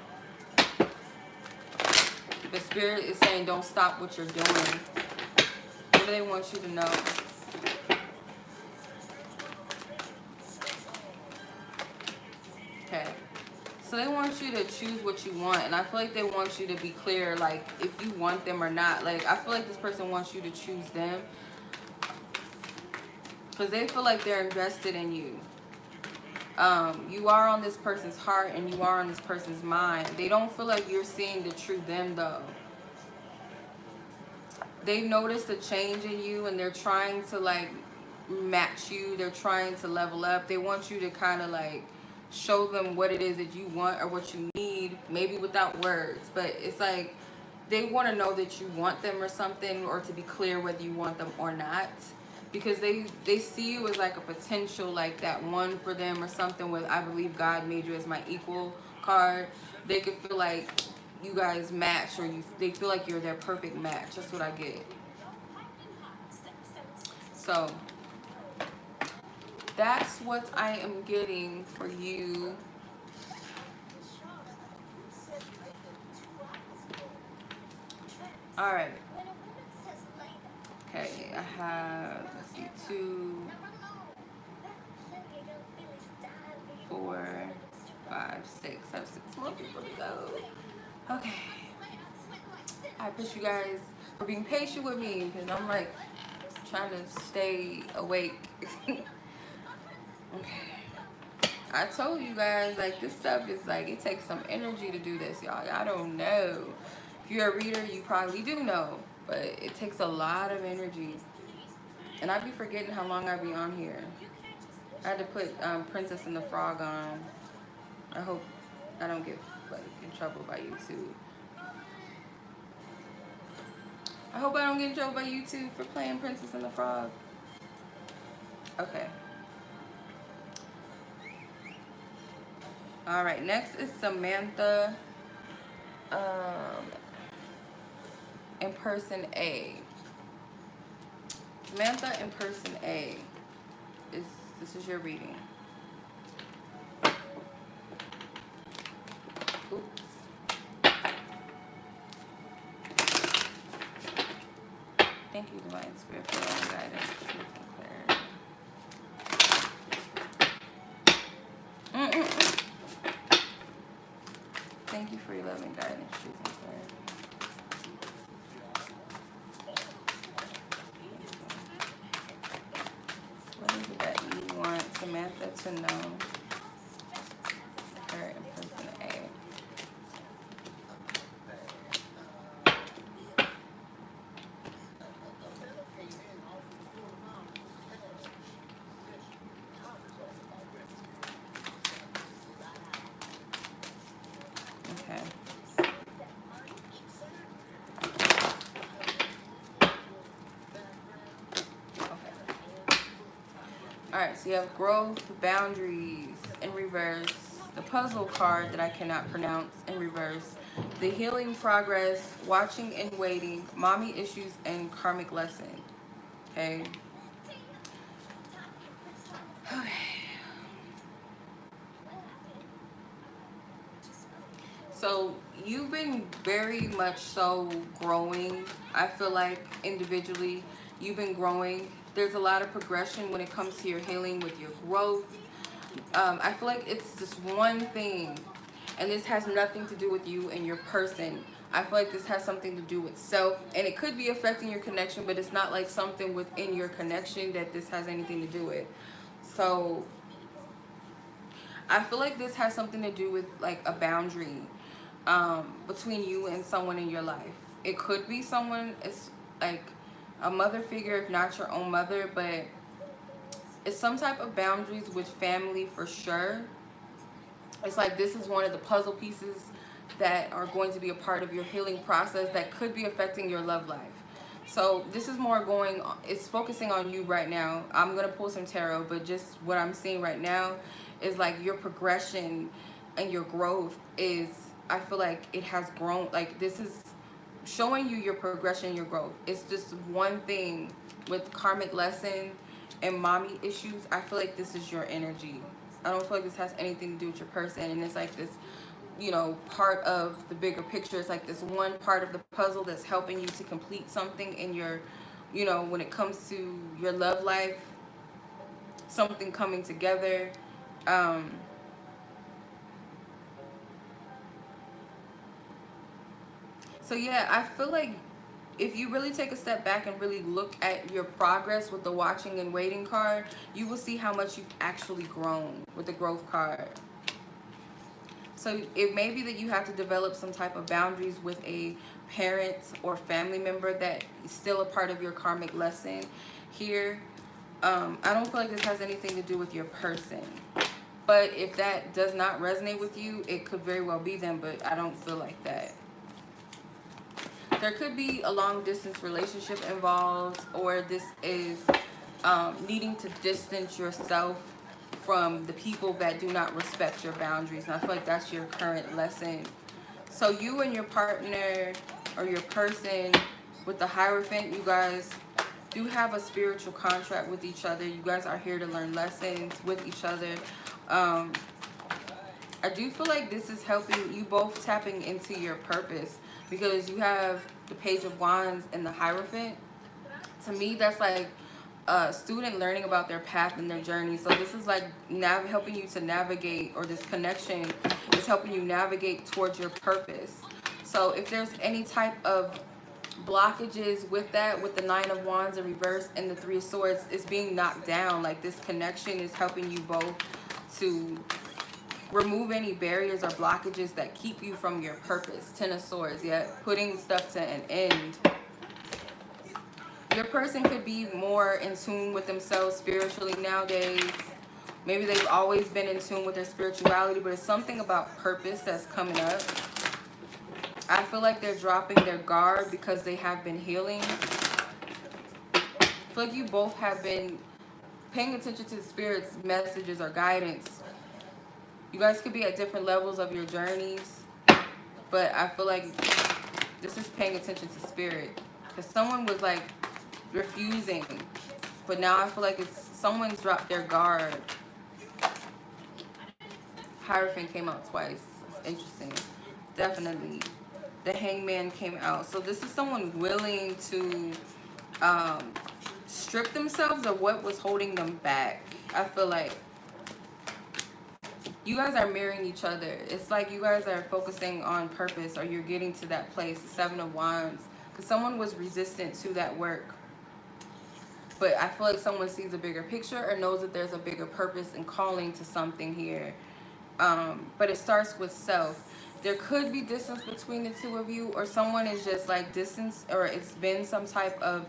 The spirit is saying don't stop what you're doing. What do they want you to know? Okay. So they want you to choose what you want. And I feel like they want you to be clear, like, if you want them or not. Like, I feel like this person wants you to choose them. Because they feel like they're invested in you. You are on this person's heart and you are on this person's mind. They don't feel like you're seeing the true them, though. They noticed a change in you and they're trying to, like, match you. They're trying to level up. They want you to kind of, like, show them what it is that you want or what you need, maybe without words. But it's like they want to know that you want them or something, or to be clear whether you want them or not. Because they see you as like a potential, like that one for them or something with I believe God made you as my equal card. They could feel like you guys match, or they feel like you're their perfect match. That's what I get. So that's what I am getting for you. All right. Okay, I have, let's see, 2, 4, 5, 6. I have 6 more people to go. Okay. I appreciate you guys for being patient with me, because I'm like trying to stay awake. Okay. I told you guys, like, this stuff is like, it takes some energy to do this, y'all. I don't know. If you're a reader, you probably do know, but it takes a lot of energy. And I be forgetting how long I be on here. I had to put Princess and the Frog on. I hope I don't get like in trouble by YouTube. I hope I don't get in trouble by YouTube for playing Princess and the Frog. Okay. All right, next is Samantha in person A. Samantha in person A. This is your reading. Ooh. Thank you, Divine Spirit, for all the guidance, truth, and clarity. Thank you for your loving guidance, truth, and clarity. What is it that you want Samantha to know? Her in person A. reverse. You have growth, boundaries in reverse. The puzzle card that I cannot pronounce in reverse. The healing progress, watching and waiting, mommy issues, and karmic lesson. Okay. So you've been very much so growing. I feel like individually you've been growing. There's a lot of progression when it comes to your healing with your growth. I feel like it's just one thing, and this has nothing to do with you and your person. I feel like this has something to do with self, and it could be affecting your connection, but it's not like something within your connection that this has anything to do with. So I feel like this has something to do with like a boundary between you and someone in your life. It could be someone, it's like a mother figure, if not your own mother, but it's some type of boundaries with family for sure. It's like this is one of the puzzle pieces that are going to be a part of your healing process that could be affecting your love life. So this is more going, it's focusing on you right now. I'm going to pull some tarot, but just what I'm seeing right now is like your progression and your growth is, I feel like it has grown. Like this is showing you your progression, your growth. It's just one thing with karmic lesson and mommy issues. I feel like this is your energy. I don't feel like this has anything to do with your person. And it's like this, you know, part of the bigger picture. It's like this one part of the puzzle that's helping you to complete something in your, you know, when it comes to your love life, something coming together. So yeah, I feel like if you really take a step back and really look at your progress with the watching and waiting card, you will see how much you've actually grown with the growth card. So it may be that you have to develop some type of boundaries with a parent or family member that is still a part of your karmic lesson here. I don't feel like this has anything to do with your person. But if that does not resonate with you, it could very well be them, but I don't feel like that. There could be a long distance relationship involved, or this is needing to distance yourself from the people that do not respect your boundaries. And I feel like that's your current lesson. So you and your partner or your person with the Hierophant, you guys do have a spiritual contract with each other. You guys are here to learn lessons with each other. I do feel like this is helping you both tapping into your purpose, because you have the Page of Wands and the Hierophant. To me, that's like a student learning about their path and their journey. So this is like helping you to navigate, or this connection is helping you navigate towards your purpose. So if there's any type of blockages with that, with the Nine of Wands in reverse and the Three of Swords, it's being knocked down. Like this connection is helping you both to remove any barriers or blockages that keep you from your purpose. Ten of Swords, yeah, putting stuff to an end. Your person could be more in tune with themselves spiritually nowadays. Maybe they've always been in tune with their spirituality, but it's something about purpose that's coming up. I feel like they're dropping their guard because they have been healing. I feel like you both have been paying attention to the Spirit's messages or guidance. You guys could be at different levels of your journeys, but I feel like this is paying attention to Spirit. Because someone was like refusing, but now I feel like it's someone's dropped their guard. Hierophant came out twice. It's interesting. Definitely. The Hangman came out. So this is someone willing to strip themselves of what was holding them back. I feel like you guys are mirroring each other. It's like you guys are focusing on purpose, or you're getting to that place, the Seven of Wands. Because someone was resistant to that work. But I feel like someone sees a bigger picture or knows that there's a bigger purpose and calling to something here. But it starts with self. There could be distance between the two of you, or someone is just like distance, or it's been some type of,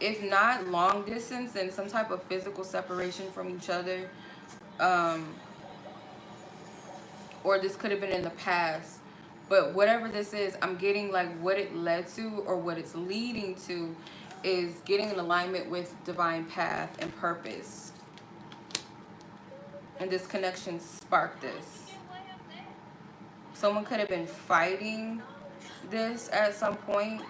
if not long distance, then some type of physical separation from each other. Or this could have been in the past. But whatever this is, I'm getting like what it led to, or what it's leading to, is getting in alignment with divine path and purpose. And this connection sparked this. Someone could have been fighting this at some point,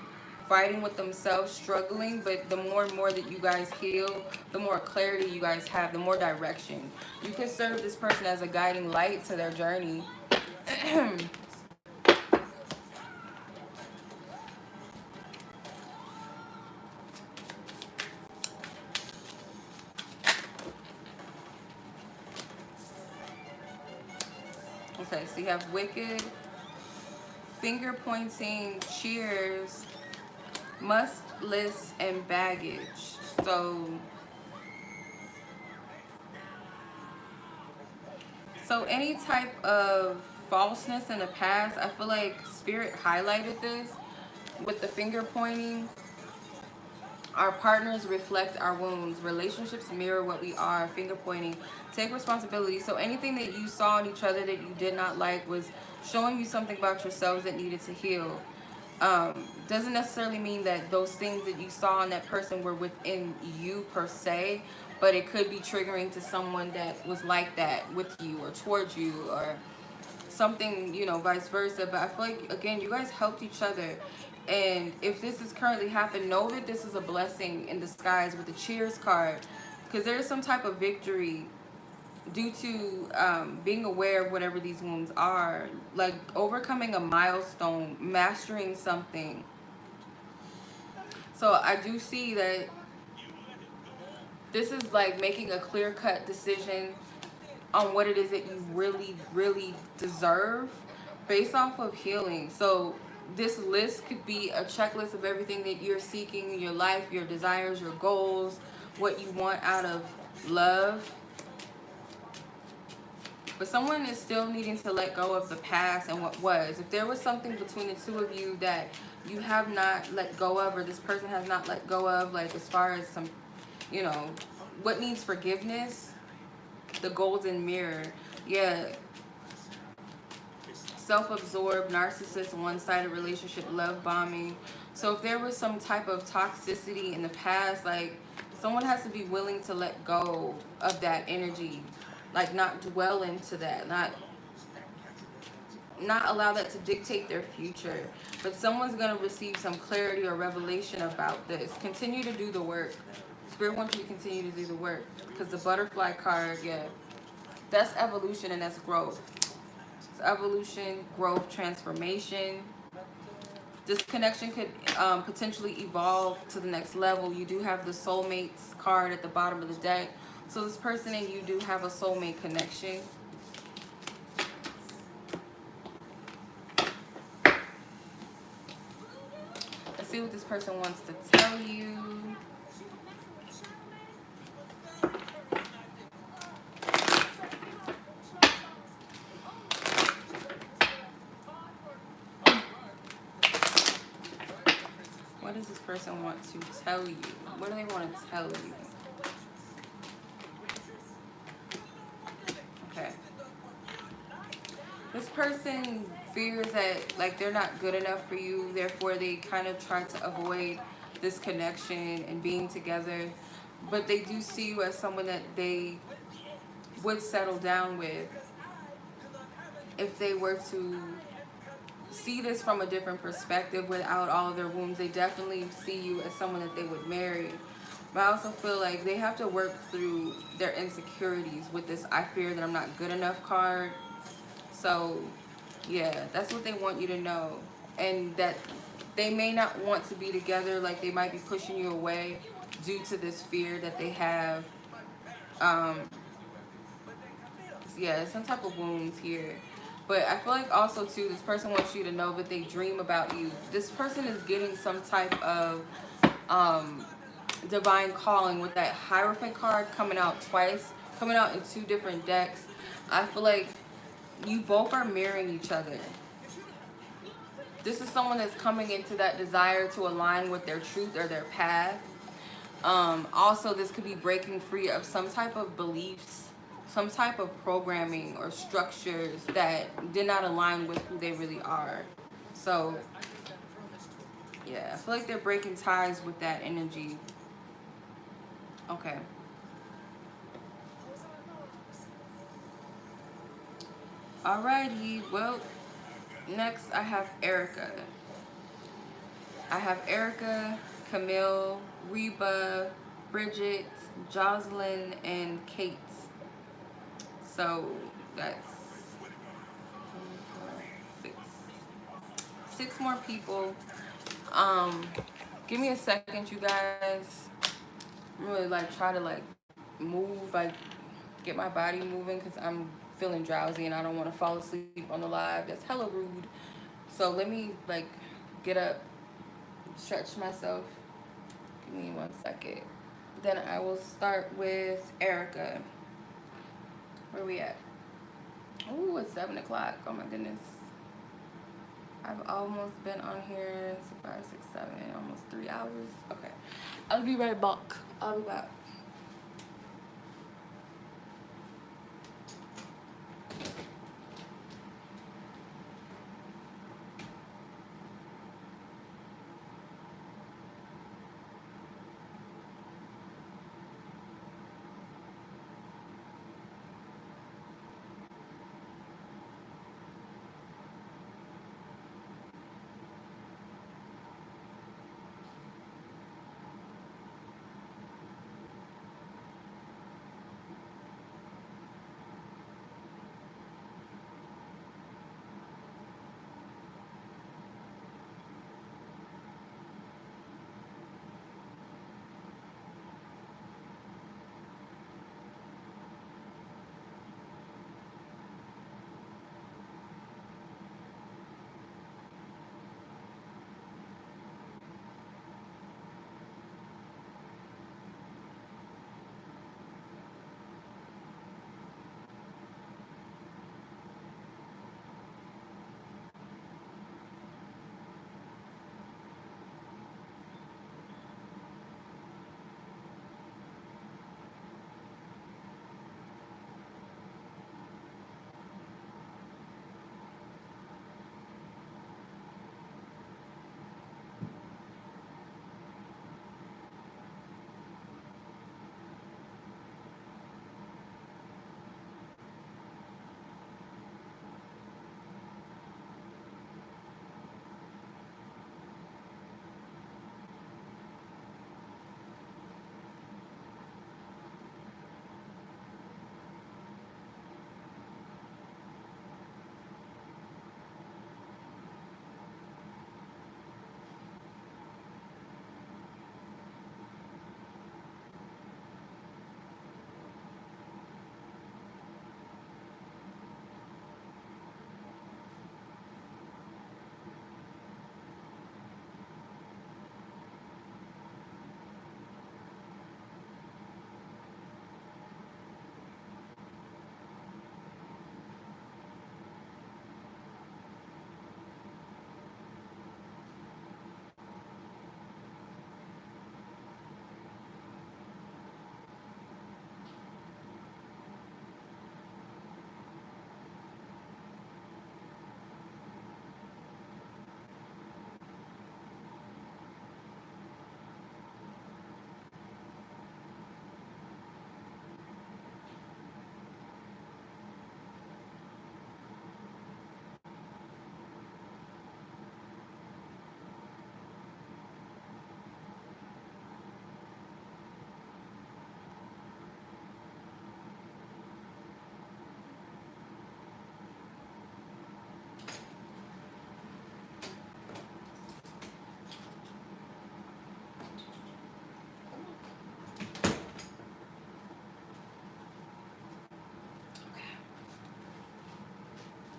fighting with themselves, struggling, but the more and more that you guys heal, the more clarity you guys have, the more direction. You can serve this person as a guiding light to their journey. Okay, so you have wicked, finger pointing, cheers, must, list, and baggage. So any type of falseness in the past, I feel like Spirit highlighted this with the finger pointing. Our partners reflect our wounds. Relationships mirror what we are. Finger pointing. Take responsibility. So anything that you saw in each other that you did not like was showing you something about yourselves that needed to heal. Doesn't necessarily mean that those things that you saw in that person were within you per se, but it could be triggering to someone that was like that with you or towards you or something, you know, vice versa. But I feel like, again, you guys helped each other. And if this is currently happening, know that this is a blessing in disguise with the cheers card. Because there is some type of victory due to being aware of whatever these wounds are. Like overcoming a milestone, mastering something. So I do see that this is like making a clear-cut decision on what it is that you really, really deserve based off of healing. So this list could be a checklist of everything that you're seeking in your life, your desires, your goals, what you want out of love. But someone is still needing to let go of the past and what was. If there was something between the two of you that you have not let go of, or this person has not let go of, like as far as some, you know, what needs forgiveness, the golden mirror. Yeah. Self-absorbed, narcissist, one-sided relationship, love bombing. So if there was some type of toxicity in the past, like someone has to be willing to let go of that energy, like not dwell into that, not allow that to dictate their future. But someone's going to receive some clarity or revelation about this. Continue to do the work. Spirit wants you to continue to do the work, because the butterfly card, yeah, that's evolution and that's growth. It's evolution, growth, transformation. This connection could potentially evolve to the next level. You do have the soulmates card at the bottom of the deck. So this person and you do have a soulmate connection. Let's see what this person wants to tell you. What does this person want to tell you? What do they want to tell you? Okay. This person fears that like they're not good enough for you, therefore they kind of try to avoid this connection and being together. But they do see you as someone that they would settle down with if they were to see this from a different perspective without all of their wounds. They definitely see you as someone that they would marry. But I also feel like they have to work through their insecurities with this I fear that I'm not good enough card. So yeah, that's what they want you to know. And that they may not want to be together, like they might be pushing you away due to this fear that they have. Yeah, some type of wounds here. But I feel like also too, this person wants you to know that they dream about you. This person is getting some type of divine calling with that Hierophant card coming out twice, coming out in two different decks. I feel like you both are mirroring each other. This is someone that's coming into that desire to align with their truth or their path. Also, this could be breaking free of some type of beliefs, some type of programming or structures that did not align with who they really are. So, yeah, I feel like they're breaking ties with that energy. Okay. Alrighty, well, next I have Erica. I have Erica, Camille, Reba, Brigette, Jocelyn, and Kate. So that's six. Six more people. Um, Give me a second, you guys. I'm really like try to like move, like get my body moving because I'm feeling drowsy and I don't want to fall asleep on the live. That's hella rude. So let me like get up, stretch myself. Give me 1 second. Then I will start with Erica. Where we at? Ooh, it's 7 o'clock. Oh my goodness. I've almost been on here 5, 6, 7, almost 3 hours. Okay. I'll be right back. I'll be back.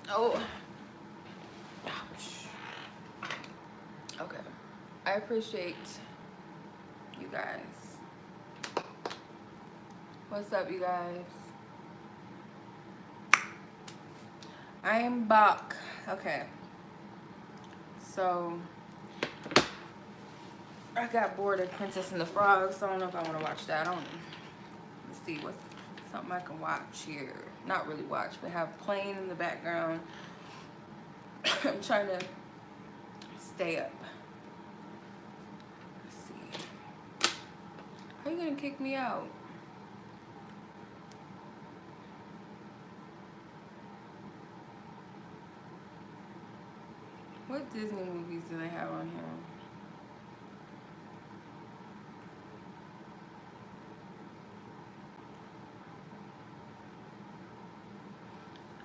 Oh, ouch. Okay. I appreciate you guys. What's up, you guys? I am back. Okay. So, I got bored of Princess and the Frog, so I don't know if I want to watch that. I don't. Let's see what's something I can watch here. Not really watch, but have playing in the background. I'm trying to stay up. Let's see. How are you gonna kick me out? What Disney movies do they have on here?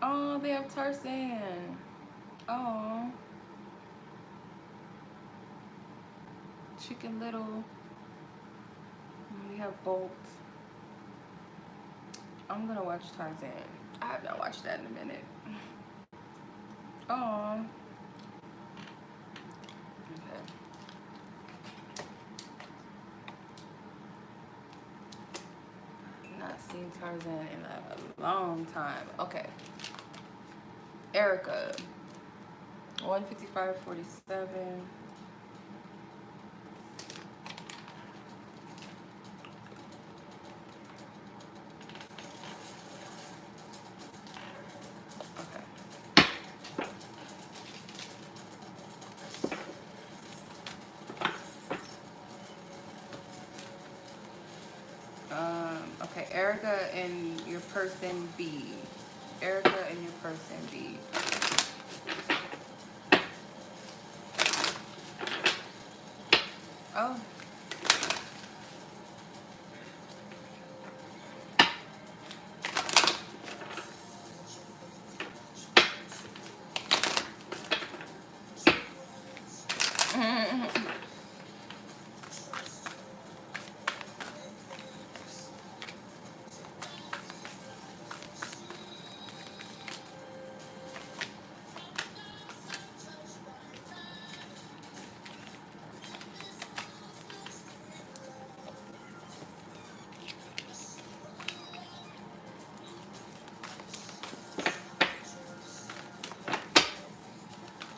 Oh, they have Tarzan. Oh. Chicken Little. We have Bolt. I'm gonna watch Tarzan. I have not watched that in a minute. Oh. Okay. Not seen Tarzan in a long time. Okay. Erica. 155.47. Okay, Erica and your person B. Erica and your person B. Oh.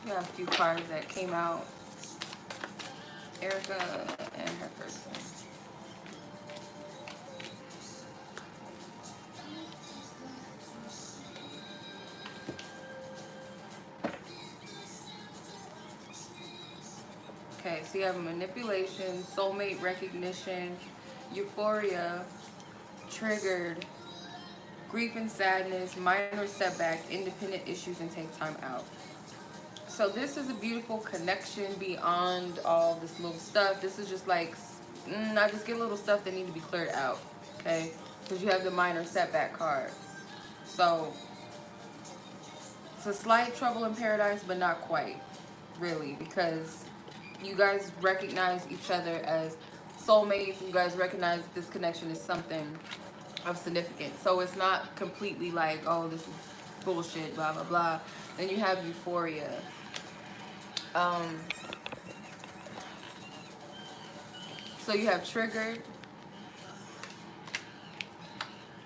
We got a few cards that came out. Erica and her person. Okay, so you have manipulation, soulmate recognition, euphoria, triggered, grief and sadness, minor setback, independent issues, and take time out. So this is a beautiful connection beyond all this little stuff. This is just like, I just get little stuff that need to be cleared out, okay? Because you have the minor setback card. So it's a slight trouble in paradise, but not quite, really, because you guys recognize each other as soulmates. You guys recognize that this connection is something of significance. So it's not completely like, oh, this is bullshit, blah, blah, blah. Then you have euphoria. So you have triggered,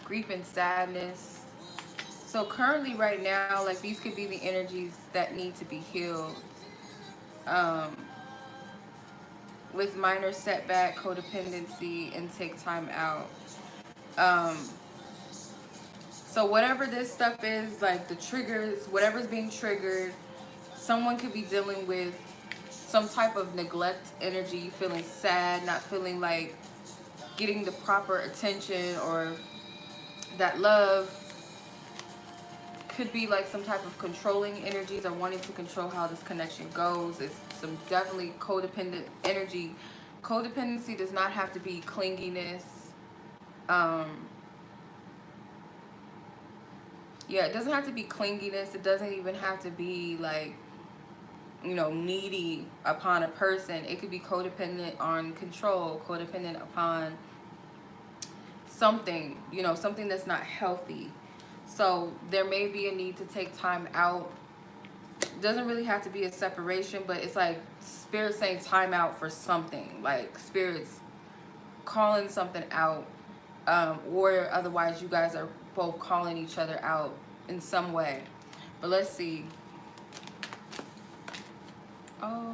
grief and sadness. So currently right now, like these could be the energies that need to be healed. With minor setback, codependency, and take time out. So whatever this stuff is, like the triggers, whatever's being triggered, someone could be dealing with some type of neglect energy, feeling sad, not feeling like getting the proper attention or that love. Could be like some type of controlling energies or wanting to control how this connection goes. It's some definitely codependent energy. Codependency does not have to be clinginess. Yeah, it doesn't have to be clinginess. It doesn't even have to be like, you know, needy upon a person. It could be codependent on control, codependent upon something, you know, something that's not healthy. So there may be a need to take time out. It doesn't really have to be a separation, but it's like spirit saying time out for something, like spirits calling something out, or otherwise you guys are both calling each other out in some way. But let's see. Oh.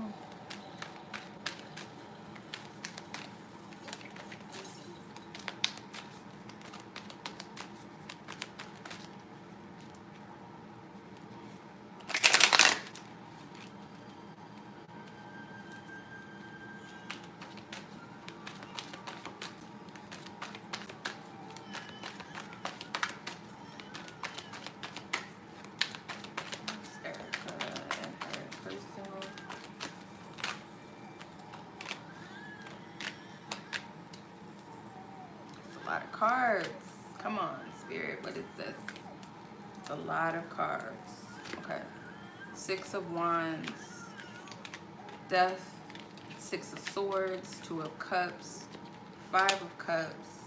Erica and her person. cards. Come on, Spirit. What is this? It's a lot of cards. Okay. 6 of Wands. Death. 6 of Swords. 2 of Cups. 5 of Cups.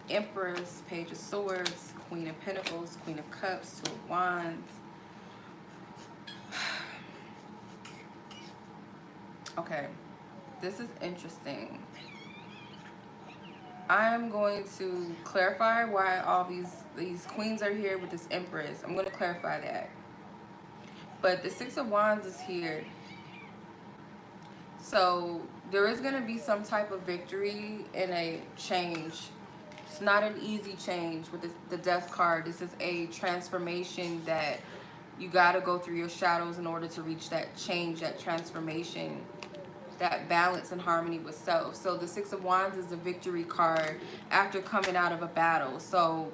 Empress. Page of Swords. Queen of Pentacles. Queen of Cups. 2 of Wands. Okay. This is interesting. I'm going to clarify why all these queens are here with this Empress. I'm going to clarify that. But the 6 of Wands is here. So there is going to be some type of victory and a change. It's not an easy change with the Death card. This is a transformation that you got to go through your shadows in order to reach that change, that transformation, that balance and harmony with self. So the 6 of Wands is the victory card after coming out of a battle. So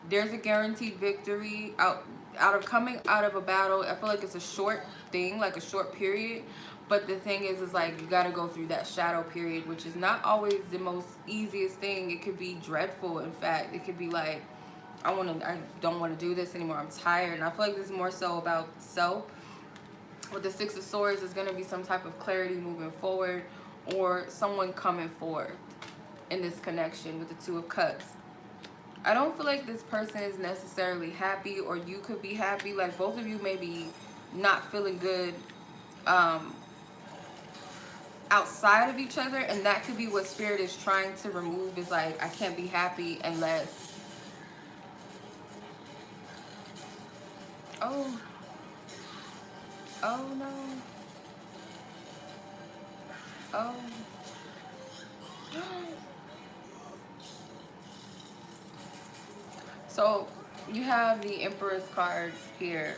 there's a guaranteed victory out of coming out of a battle. I feel like it's a short thing, like a short period. But the thing is like you got to go through that shadow period, which is not always the most easiest thing. It could be dreadful. In fact, it could be like, I don't want to do this anymore. I'm tired. And I feel like this is more so about self. With the 6 of Swords, there's going to be some type of clarity moving forward or someone coming forth in this connection with the 2 of Cups. I don't feel like this person is necessarily happy, or you could be happy. Like both of you may be not feeling good outside of each other, and that could be what Spirit is trying to remove. Is like, I can't be happy unless... Oh no. Oh. So you have the Empress card here.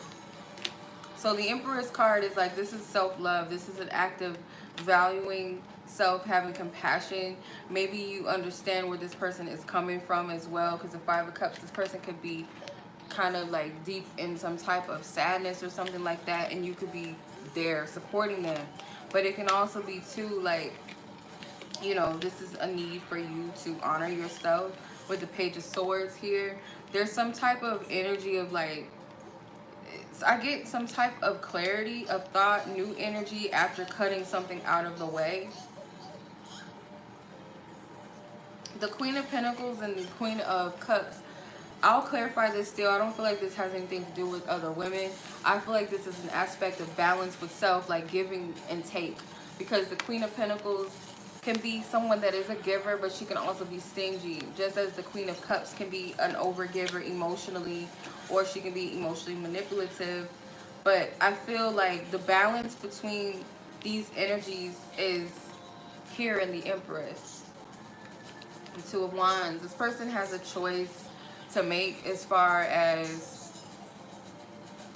So the Empress card is like, this is self-love. This is an act of valuing self, having compassion. Maybe you understand where this person is coming from as well, because the 5 of Cups, this person could be kind of like deep in some type of sadness or something like that, and you could be there supporting them. But it can also be too like, you know, this is a need for you to honor yourself. With the Page of Swords here, there's some type of energy of like, I get some type of clarity of thought, new energy after cutting something out of the way. The Queen of Pentacles and the Queen of Cups, I'll clarify this still. I don't feel like this has anything to do with other women. I feel like this is an aspect of balance with self, like giving and take. Because the Queen of Pentacles can be someone that is a giver, but she can also be stingy. Just as the Queen of Cups can be an overgiver emotionally, or she can be emotionally manipulative. But I feel like the balance between these energies is here in the Empress. The 2 of Wands. This person has a choice to make as far as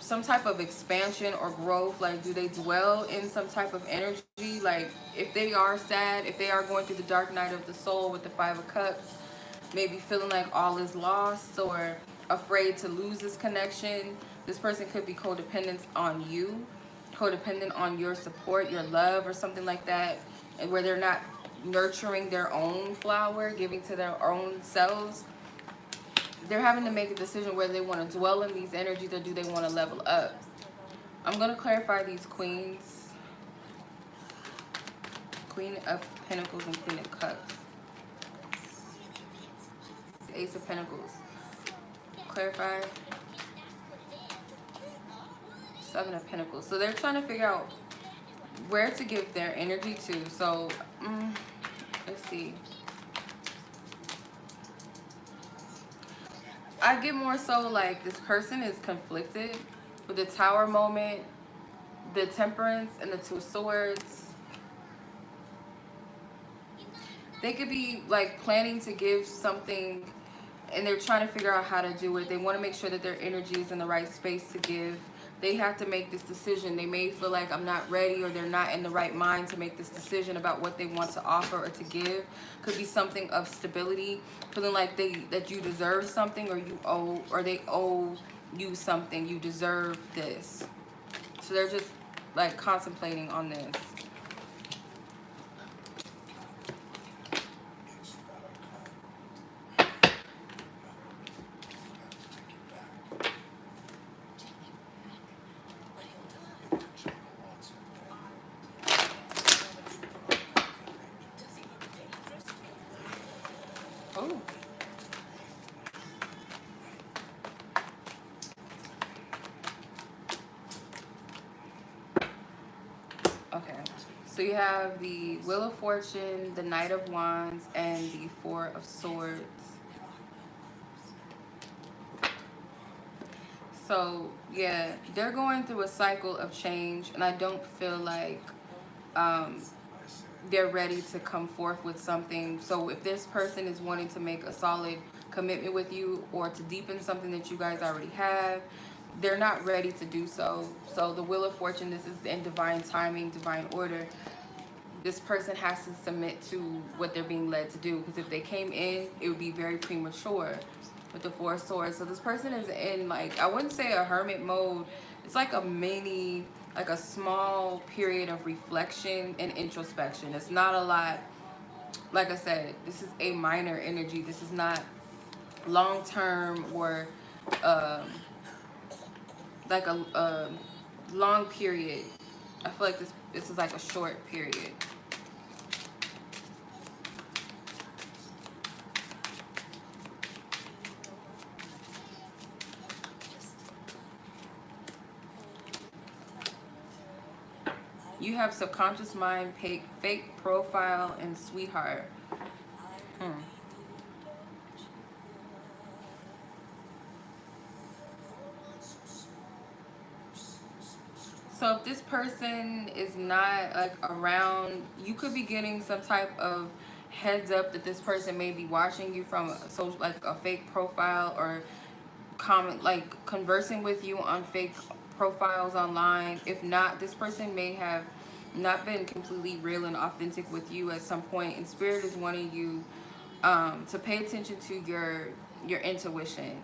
some type of expansion or growth. Like, do they dwell in some type of energy? Like, if they are sad, if they are going through the dark night of the soul with the 5 of Cups, maybe feeling like all is lost or afraid to lose this connection, this person could be codependent on you, codependent on your support, your love, or something like that, and where they're not nurturing their own flower, giving to their own selves. They're having to make a decision whether they want to dwell in these energies or do they want to level up. I'm going to clarify these queens. Queen of Pentacles and Queen of Cups. Ace of Pentacles. Clarify. 7 of Pentacles. So they're trying to figure out where to give their energy to. So, let's see. I get more so like this person is conflicted with the Tower moment, the Temperance, and the 2 of Swords. They could be like planning to give something and they're trying to figure out how to do it. They want to make sure that their energy is in the right space to give. They have to make this decision. They may feel like I'm not ready, or they're not in the right mind to make this decision about what they want to offer or to give. Could be something of stability, feeling like that you deserve something, or you owe, or they owe you something. You deserve this. So they're just like contemplating on this. So you have the Wheel of Fortune, the Knight of Wands, and the Four of Swords. So yeah, they're going through a cycle of change, and I don't feel like um, they're ready to come forth with something. So if this person is wanting to make a solid commitment with you or to deepen something that you guys already have, they're not ready to do so. So the Wheel of Fortune, this is in divine timing, divine order. This person has to submit to what they're being led to do, because if they came in, it would be very premature with the Four of Swords. So this person is in, like, I wouldn't say a hermit mode. It's like a mini, like a small period of reflection and introspection. It's not a lot. Like I said, this is a minor energy. This is not long term or um, like a long period. I feel like this is like a short period. You have subconscious mind, fake profile, and sweetheart. Hmm. So if this person is not like around, you could be getting some type of heads up that this person may be watching you from like a fake profile, or comment, like conversing with you on fake profiles online. If not, this person may have not been completely real and authentic with you at some point, and spirit is wanting you to pay attention to your intuition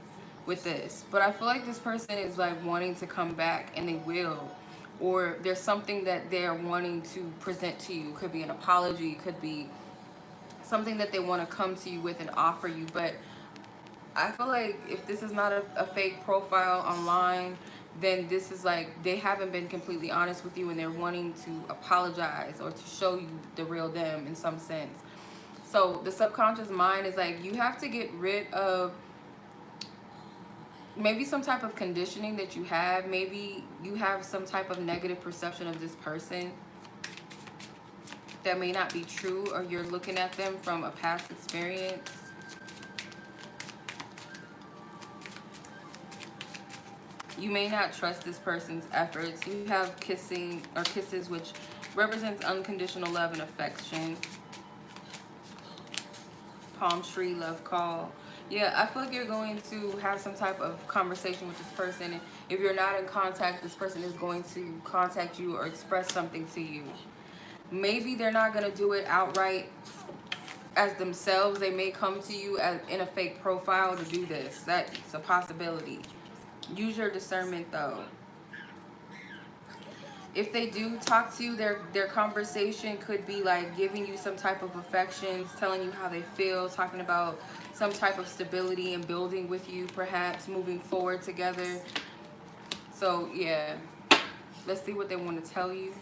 with this. But I feel like this person is like wanting to come back, and they will, or there's something that they're wanting to present to you. Could be an apology, could be something that they want to come to you with and offer you. But I feel like if this is not a fake profile online, then this is like they haven't been completely honest with you, and they're wanting to apologize or to show you the real them in some sense. So the subconscious mind is like, you have to get rid of maybe some type of conditioning that you have. Maybe you have some type of negative perception of this person that may not be true, or you're looking at them from a past experience. You may not trust this person's efforts. You have kissing or kisses, which represents unconditional love and affection. Palm tree, love call. Yeah, I feel like you're going to have some type of conversation with this person. And if you're not in contact, this person is going to contact you or express something to you. Maybe they're not going to do it outright as themselves. They may come to you as in a fake profile to do this. That's a possibility. Use your discernment though. If they do talk to you, their conversation could be like giving you some type of affections, telling you how they feel, talking about some type of stability and building with you, perhaps moving forward together. So yeah, let's see what they want to tell you.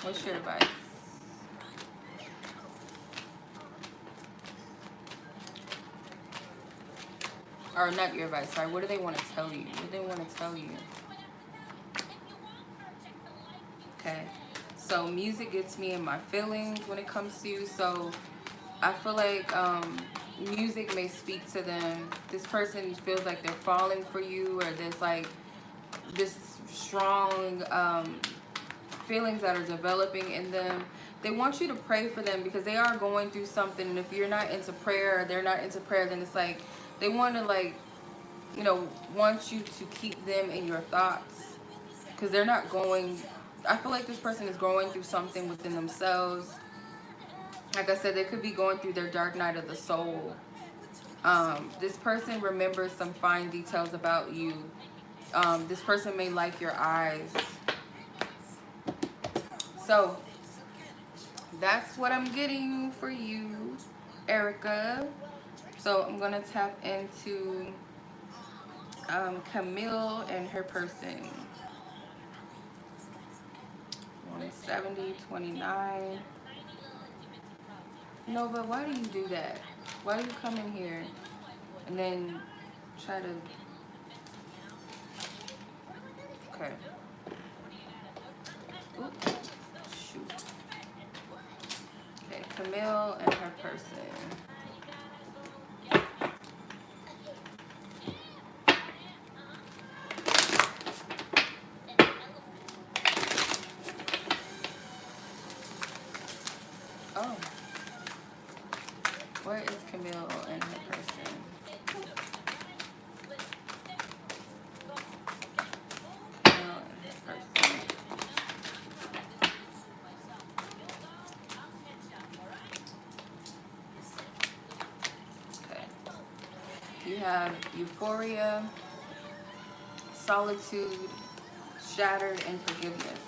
What's your advice? Or not your advice, sorry. What do they want to tell you? What do they want to tell you? Okay. So music gets me in my feelings when it comes to you. So I feel like music may speak to them. This person feels like they're falling for you, or there's like this strong feelings that are developing in them. They want you to pray for them because they are going through something. And if you're not into prayer, or they're not into prayer, then it's like they want to, like, you know, want you to keep them in your thoughts, because they're not going. I feel like this person is going through something within themselves. Like I said, they could be going through their dark night of the soul. This person remembers some fine details about you. This person may like your eyes. So that's what I'm getting for you, Erica. So I'm gonna tap into Camille and her person. 170, 29. Nova, why do you do that? Why do you come in here and then try to... Okay. Ooh, shoot. Okay, Camille and her person. Oh. Where is Camille and her person? Camille and her person. Okay. You have euphoria, solitude, shattered, and forgiveness.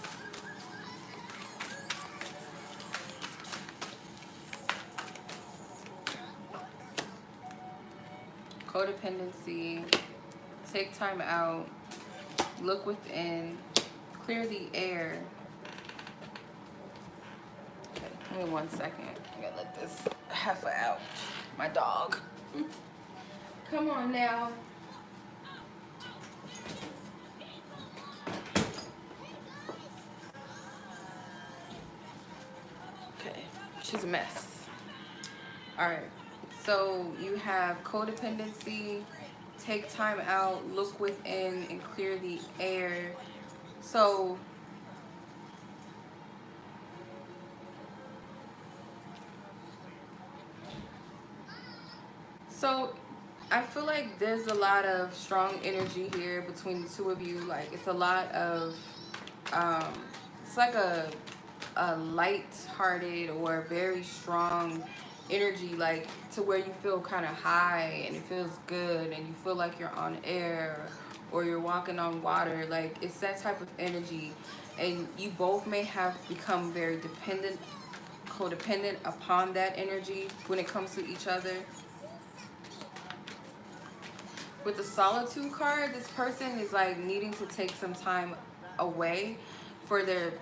Codependency, take time out, look within, clear the air. Okay, give me 1 second. I gotta let this heifer out. My dog. Come on now. Okay, she's a mess. All right. So you have codependency, take time out, look within, and clear the air. So I feel like there's a lot of strong energy here between the two of you. Like it's a lot of it's like a light-hearted or very strong energy, like to where you feel kind of high and it feels good and you feel like you're on air or you're walking on water. Like it's that type of energy, and you both may have become very codependent upon that energy when it comes to each other. With the solitude card, this person is like needing to take some time away for their...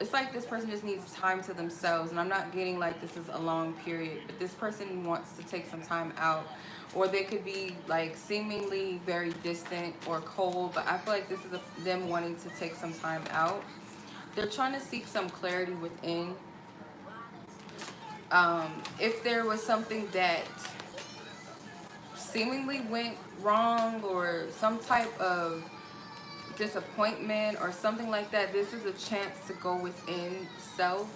It's like this person just needs time to themselves, and I'm not getting like this is a long period, but this person wants to take some time out, or they could be like seemingly very distant or cold, but I feel like this is them wanting to take some time out. They're trying to seek some clarity within. If there was something that seemingly went wrong or some type of disappointment or something like that, this is a chance to go within self.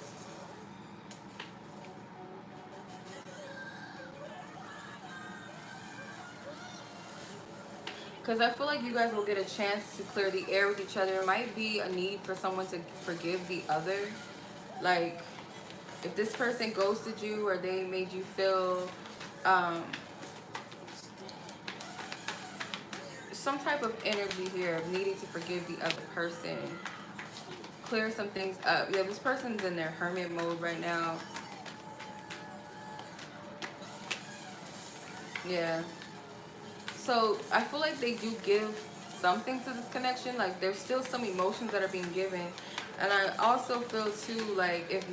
Because I feel like you guys will get a chance to clear the air with each other. It might be a need for someone to forgive the other. Like if this person ghosted you or they made you feel some type of energy here of needing to forgive the other person, clear some things up. Yeah, this person's in their hermit mode right now. Yeah. So I feel like they do give something to this connection. Like there's still some emotions that are being given. And I also feel too like if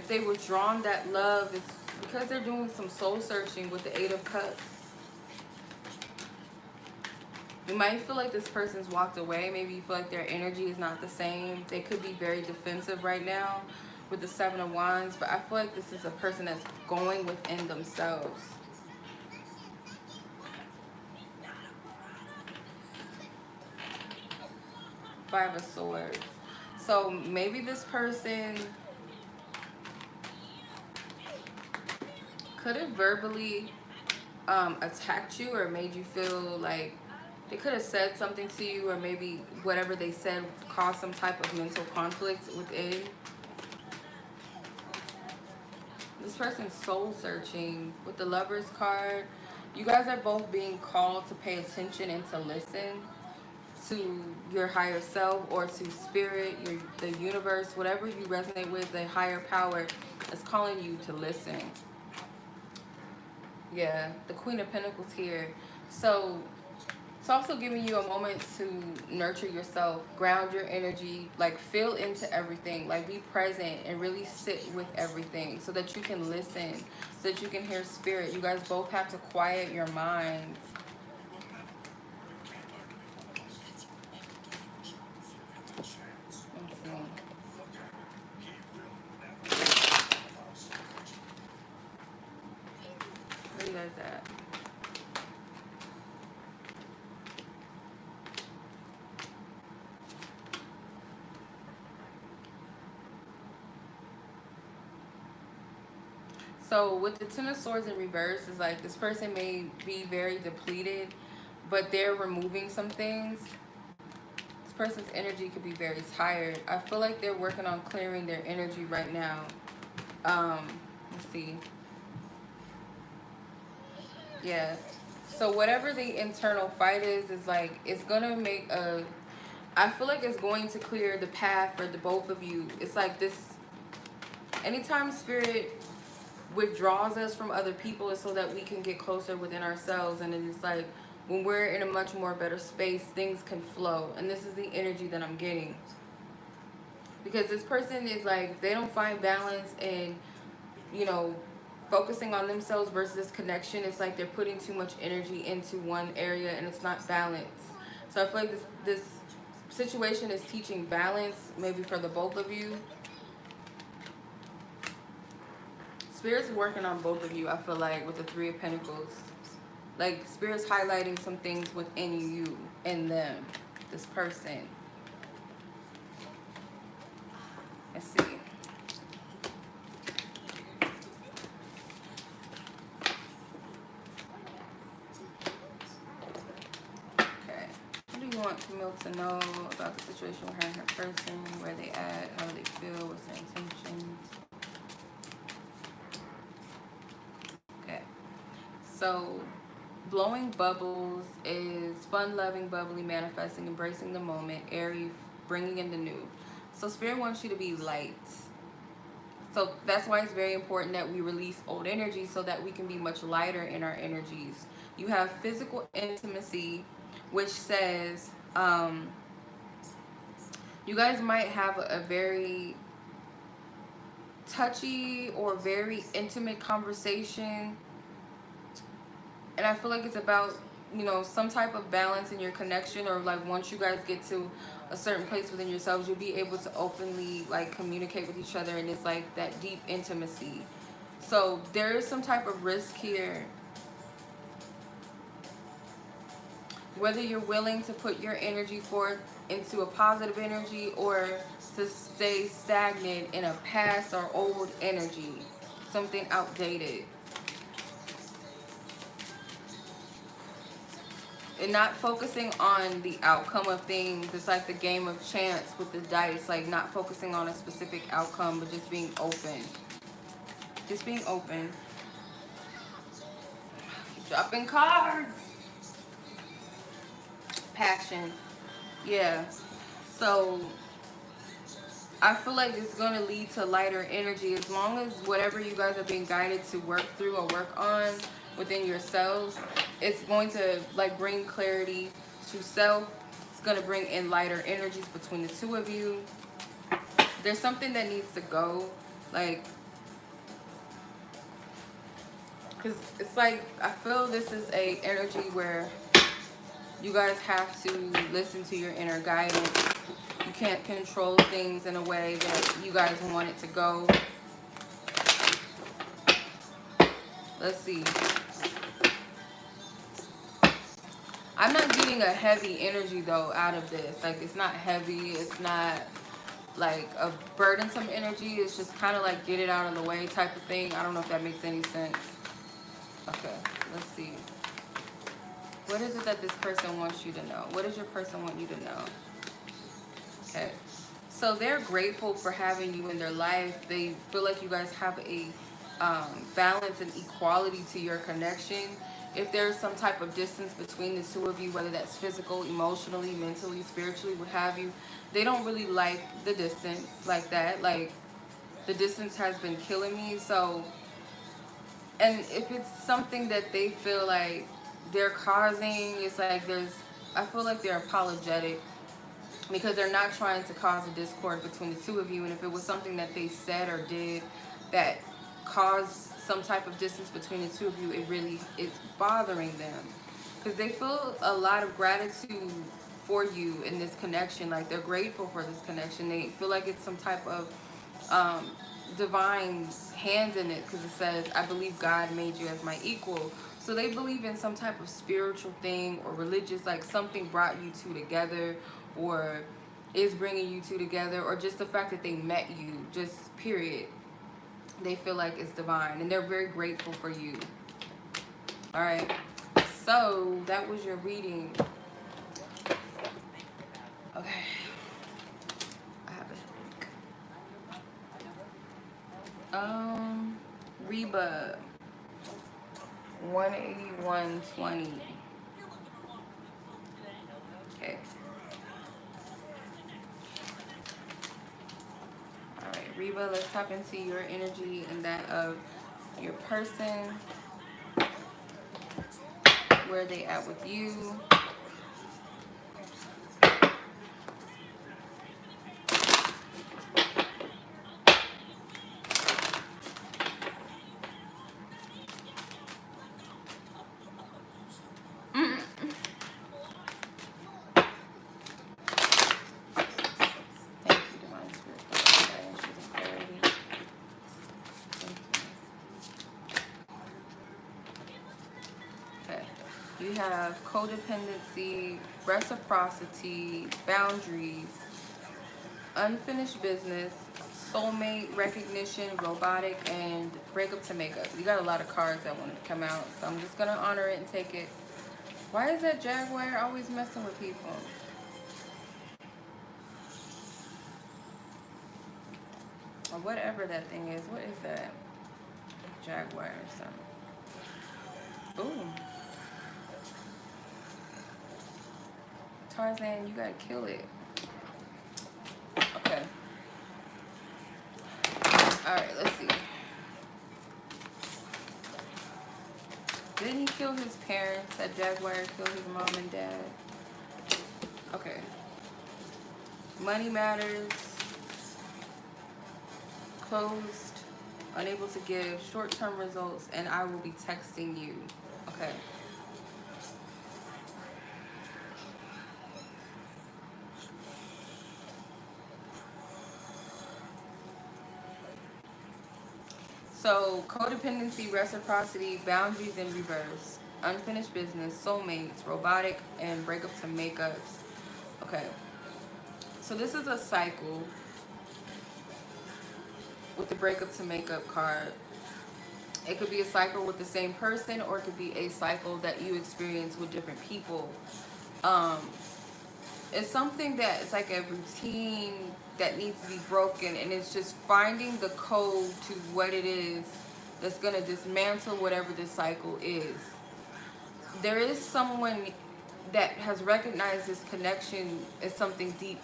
they withdrawn that love, it's because they're doing some soul searching with the 8 of Cups. You might feel like this person's walked away. Maybe you feel like their energy is not the same. They could be very defensive right now with the 7 of Wands. But I feel like this is a person that's going within themselves. Five of Swords. So maybe this person could have verbally attacked you or made you feel like they could have said something to you, or maybe whatever they said caused some type of mental conflict within. This person's soul searching with the Lovers card. You guys are both being called to pay attention and to listen to your higher self or to spirit, the universe, whatever you resonate with. The higher power is calling you to listen. Yeah, the Queen of Pentacles here. So It's also giving you a moment to nurture yourself, ground your energy, like feel into everything, like be present and really sit with everything so that you can listen, so that you can hear spirit. You guys both have to quiet your minds. Let's see. Where you guys at? So with the Ten of Swords in reverse, is like this person may be very depleted, but they're removing some things. This person's energy could be very tired. I feel like they're working on clearing their energy right now. Let's see. Yeah. So whatever the internal fight is like, it's gonna make a. I feel like it's going to clear the path for the both of you. It's like this. Anytime spirit withdraws us from other people is so that we can get closer within ourselves, and it's like when we're in a much more better space, things can flow. And this is the energy that I'm getting, because this person is like, if they don't find balance and, you know, focusing on themselves versus this connection, it's like they're putting too much energy into one area and it's not balanced. So I feel like this situation is teaching balance, maybe for the both of you. Spirit's working on both of you, I feel like, with the Three of Pentacles. Like, Spirit's highlighting some things within you and them, this person. Let's see. Okay. What do you want Camille to know about the situation with her and her person? Where they at? How do they feel? What's their intentions? Okay. So, blowing bubbles is fun-loving, bubbly, manifesting, embracing the moment, airy, bringing in the new. So Spirit wants you to be light. So that's why it's very important that we release old energy so that we can be much lighter in our energies. You have physical intimacy, which says you guys might have a very touchy or very intimate conversation. And I feel like it's about, you know, some type of balance in your connection, or like once you guys get to a certain place within yourselves, you'll be able to openly like communicate with each other, and it's like that deep intimacy. So there is some type of risk here. Whether you're willing to put your energy forth into a positive energy or to stay stagnant in a past or old energy, something outdated. And not focusing on the outcome of things. It's like the game of chance with the dice. Like not focusing on a specific outcome, but just being open. Just being open. Dropping cards. Passion. Yeah. So I feel like it's going to lead to lighter energy as long as whatever you guys are being guided to work through or work on within yourselves, it's going to like bring clarity to self. It's going to bring in lighter energies between the two of you. There's something that needs to go, like, because it's like I feel this is a energy where you guys have to listen to your inner guidance. You can't control things in a way that you guys want it to go. Let's see. I'm not getting a heavy energy though out of this. Like it's not heavy. It's not like a burdensome energy. It's just kind of like get it out of the way type of thing. I don't know if that makes any sense. Okay, let's see. What is it that this person wants you to know? What does your person want you to know? Okay. So they're grateful for having you in their life. They feel like you guys have a balance and equality to your connection. If there's some type of distance between the two of you, whether that's physical, emotionally, mentally, spiritually, what have you, they don't really like the distance like that. Like, the distance has been killing me. So, and if it's something that they feel like they're causing, it's like there's I feel like they're apologetic because they're not trying to cause a discord between the two of you. And if it was something that they said or did that caused some type of distance between the two of you, it's bothering them because they feel a lot of gratitude for you in this connection. Like, they're grateful for this connection. They feel like it's some type of um, divine hand in it, because it says, I believe God made you as my equal. So they believe in some type of spiritual thing or religious, like something brought you two together or is bringing you two together, or just the fact that they met you, just period. They feel like it's divine and they're very grateful for you. All right, so that was your reading. Okay, I have a Reba 181.20. Okay. All right, Reba, let's tap into your energy and that of your person. Where are they at with you? You have codependency, reciprocity, boundaries, unfinished business, soulmate, recognition, robotic, and breakup to makeup. You got a lot of cards that want to come out, so I'm just going to honor it and take it. Why is that Jaguar always messing with people? Or whatever that thing is. What is that? Jaguar or something. Ooh. Tarzan, you gotta kill it. Okay. Alright, let's see. Didn't he kill his parents? That Jaguar killed his mom and dad? Okay. Money matters. Closed. Unable to give. Short-term results. And I will be texting you. Okay. So, codependency, reciprocity, boundaries in reverse, unfinished business, soulmates, robotic, and breakup to makeups. Okay. So this is a cycle with the breakup to makeup card. It could be a cycle with the same person, or it could be a cycle that you experience with different people. It's something that it's like a routine that needs to be broken, and it's just finding the code to what it is that's going to dismantle whatever this cycle is. There is someone that has recognized this connection as something deep,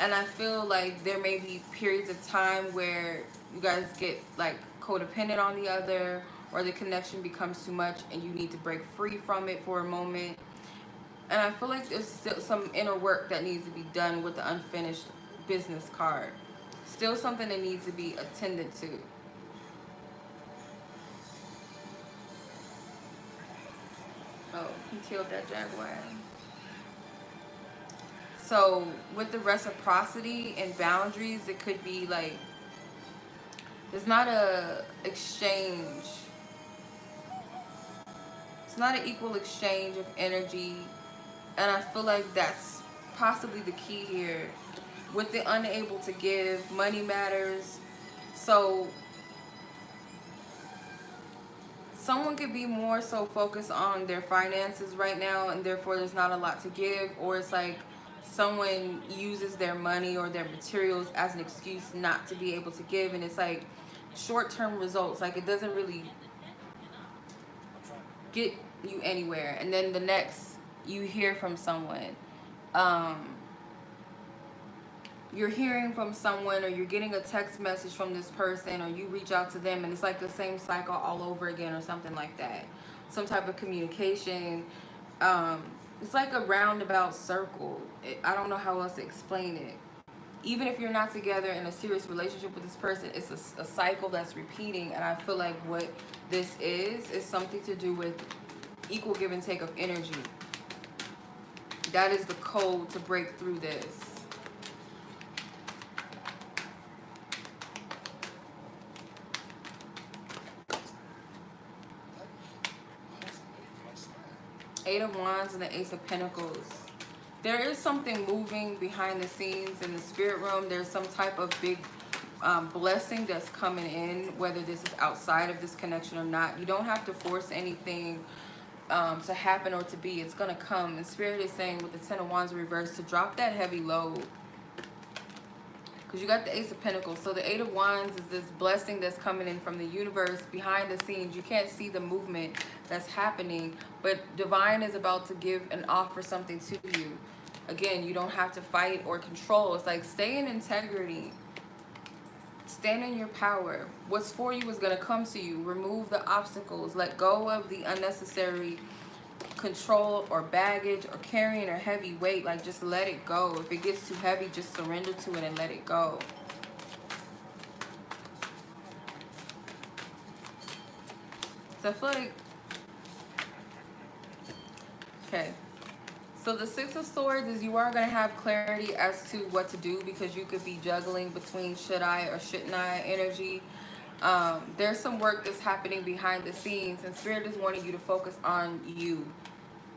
and I feel like there may be periods of time where you guys get like codependent on the other, or the connection becomes too much and you need to break free from it for a moment. And I feel like there's still some inner work that needs to be done with the unfinished business card. Still something that needs to be attended to. Oh, he killed that Jaguar. So with the reciprocity and boundaries, it could be like, it's not a exchange. It's not an equal exchange of energy. And I feel like that's possibly the key here. With the unable to give, money matters. So someone could be more so focused on their finances right now, and therefore there's not a lot to give. Or it's like someone uses their money or their materials as an excuse not to be able to give. And it's like short-term results. Like, it doesn't really get you anywhere. And then the next you hear from someone, you're hearing from someone, or you're getting a text message from this person, or you reach out to them, and it's like the same cycle all over again, or something like that. Some type of communication. it's like a roundabout circle. I don't know how else to explain it. Even if you're not together in a serious relationship with this person, it's a cycle that's repeating. And I feel like what this is something to do with equal give and take of energy. That is the code to break through this. Eight of Wands and the Ace of Pentacles. There is something moving behind the scenes in the spirit realm. There's some type of big blessing that's coming in, whether this is outside of this connection or not. You don't have to force anything to happen or to be. It's going to come. And Spirit is saying with the Ten of Wands reversed to drop that heavy load. Because you got the Ace of Pentacles. So the Eight of Wands is this blessing that's coming in from the universe behind the scenes. You can't see the movement that's happening. But Divine is about to give and offer something to you. Again, you don't have to fight or control. It's like stay in integrity. Stand in your power. What's for you is going to come to you. Remove the obstacles. Let go of the unnecessary control or baggage or carrying a heavy weight. Like, just let it go. If it gets too heavy, just surrender to it and let it go. So I feel like, okay, so the Six of Swords is you are going to have clarity as to what to do, because you could be juggling between should I or shouldn't I energy. There's some work that's happening behind the scenes, and Spirit is wanting you to focus on you,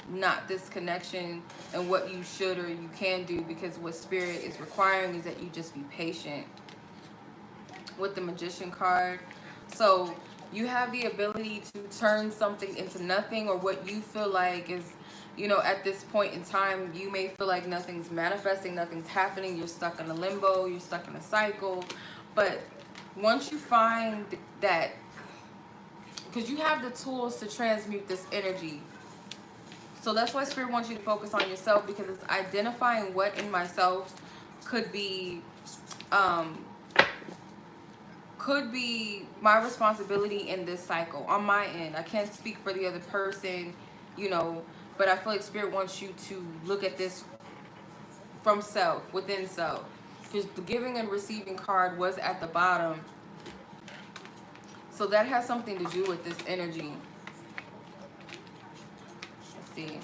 not this connection and what you should or you can do, because what Spirit is requiring is that you just be patient. With the Magician card, so you have the ability to turn something into nothing, or what you feel like is, you know, at this point in time, you may feel like nothing's manifesting, nothing's happening, you're stuck in a limbo, you're stuck in a cycle. But once you find that, because you have the tools to transmute this energy, so that's why Spirit wants you to focus on yourself, because it's identifying what in myself could be my responsibility in this cycle on my end. I can't speak for the other person, you know, but I feel like Spirit wants you to look at this from self, within self. Because the giving and receiving card was at the bottom. So that has something to do with this energy. Let's see.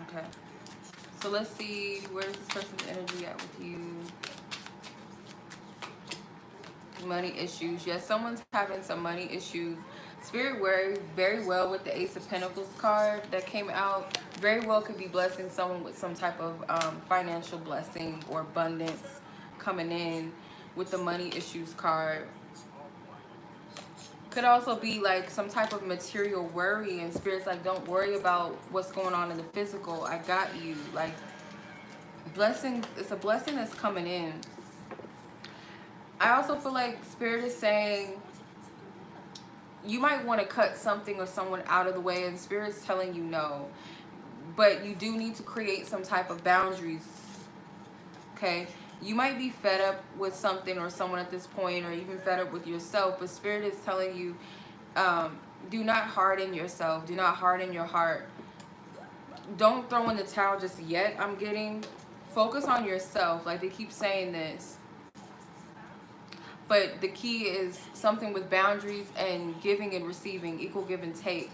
Okay. So let's see, where's this person's energy at with you? Money issues. Yes, someone's having some money issues. Spirit worried very well with the Ace of Pentacles card that came out. Very well could be blessing someone with some type of financial blessing or abundance coming in with the money issues card. Could also be like some type of material worry, and Spirit's like, don't worry about what's going on in the physical. I got you. Like, blessing, it's a blessing that's coming in. I also feel like Spirit is saying you might want to cut something or someone out of the way, and Spirit's telling you no. But you do need to create some type of boundaries, okay? You might be fed up with something or someone at this point, or even fed up with yourself, but Spirit is telling you, do not harden yourself. Do not harden your heart. Don't throw in the towel just yet, I'm getting. Focus on yourself. Like, they keep saying this. But the key is something with boundaries and giving and receiving, equal give and take.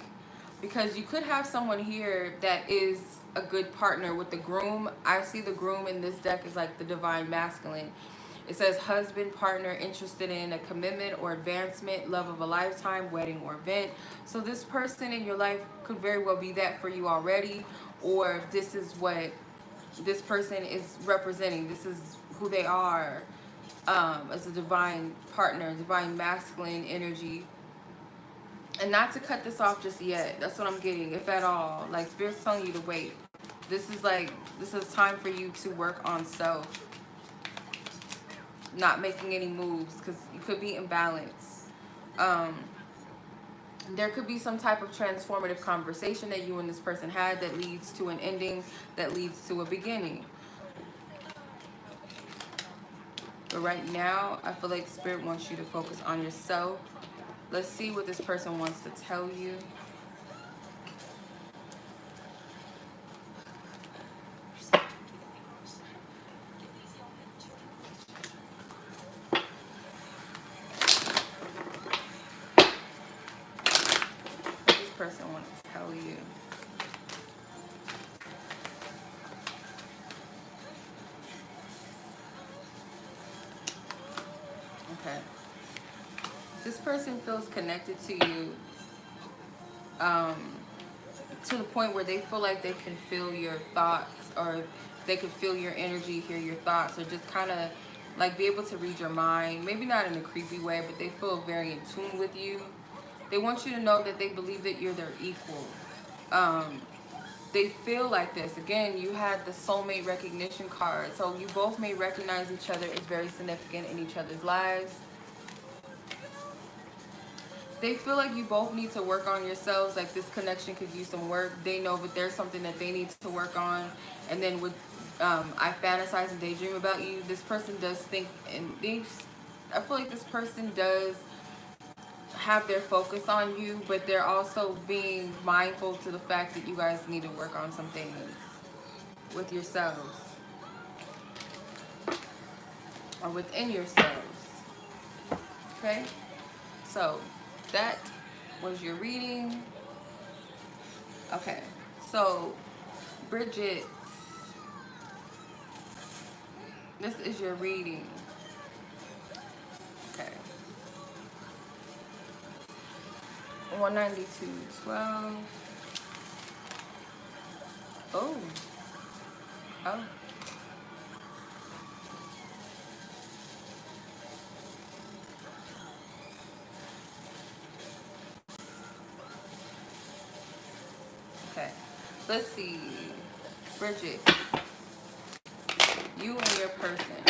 Because you could have someone here that is a good partner with the groom. I see the groom in this deck is like the divine masculine. It says husband, partner, interested in a commitment or advancement, love of a lifetime, wedding or event. So this person in your life could very well be that for you already, or this is what this person is representing. This is who they are. As a divine partner, divine masculine energy. And not to cut this off just yet. That's what I'm getting, if at all. Like, Spirit's telling you to wait. This is time for you to work on self. Not making any moves, because you could be imbalanced. There could be some type of transformative conversation that you and this person had that leads to an ending, that leads to a beginning. But right now, I feel like Spirit wants you to focus on yourself. Let's see what this person wants to tell you. What this person wants to tell you. Okay. This person feels connected to you to the point where they feel like they can feel your thoughts, or they can feel your energy, hear your thoughts, or just kind of like be able to read your mind. Maybe not in a creepy way, but they feel very in tune with you. They want you to know that they believe that you're their equal. Um, they feel like this. Again, you had the soulmate recognition card. So you both may recognize each other as very significant in each other's lives. They feel like you both need to work on yourselves. Like this connection could use some work. They know that there's something that they need to work on. And then with I fantasize and daydream about you, this person does think and thinks. I feel like this person does have their focus on you, but they're also being mindful to the fact that you guys need to work on some things with yourselves or within yourselves. Okay, so that was your reading. Okay, so Brigette, this is your reading. Okay, 192.12. Oh. Oh. Okay. Let's see. Brigette, you and your person,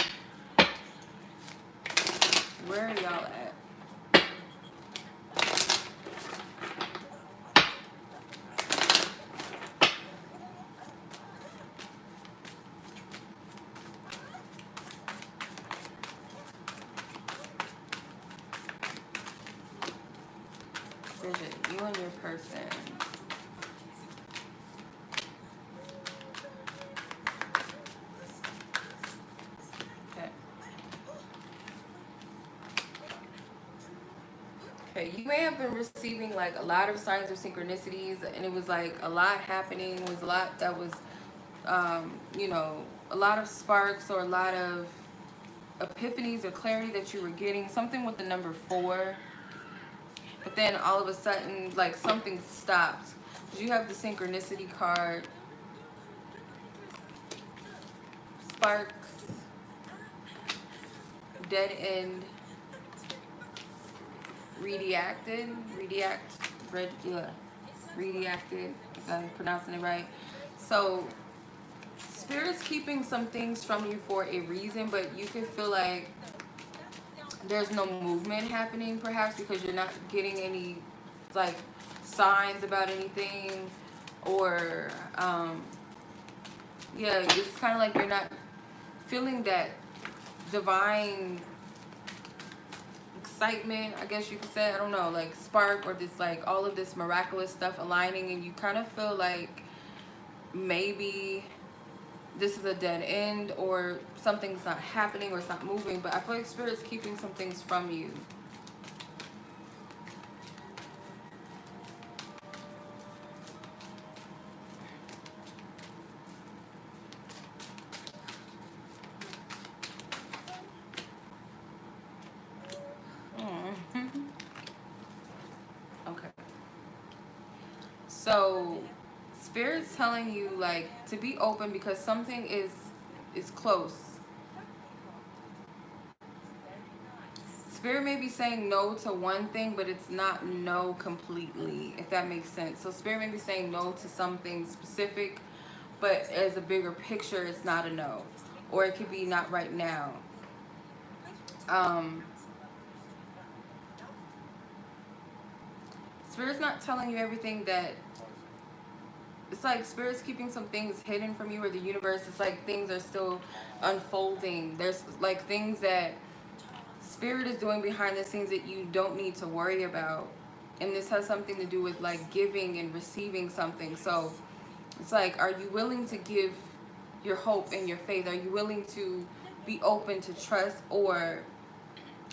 where are y'all at? Brigette, you and your person. Okay. Okay, you may have been receiving like a lot of signs of synchronicities, and it was like a lot happening. It was a lot that was, you know, a lot of sparks or a lot of epiphanies or clarity that you were getting. Something with the number 4. But then all of a sudden, like something stopped. You have the synchronicity card. Sparks. Dead end. Rediacted. Rediacted, if I'm pronouncing it right. So, Spirit's keeping some things from you for a reason, but you can feel like there's no movement happening, perhaps because you're not getting any like signs about anything, or yeah, it's kind of like you're not feeling that divine excitement, I guess you could say. I don't know, like spark, or this like all of this miraculous stuff aligning, and you kind of feel like maybe this is a dead end, or something's not happening, or it's not moving. But I feel like Spirit's keeping some things from you. Okay. So Spirit's telling you like to be open because something is close. Spirit may be saying no to one thing, but it's not no completely, if that makes sense. So Spirit may be saying no to something specific, but as a bigger picture, it's not a no. Or it could be not right now. Spirit's not telling you everything that it's like Spirit's keeping some things hidden from you, or the universe. It's like things are still unfolding. There's like things that Spirit is doing behind the scenes that you don't need to worry about. And this has something to do with like giving and receiving something. So it's like, are you willing to give your hope and your faith? Are you willing to be open to trust, or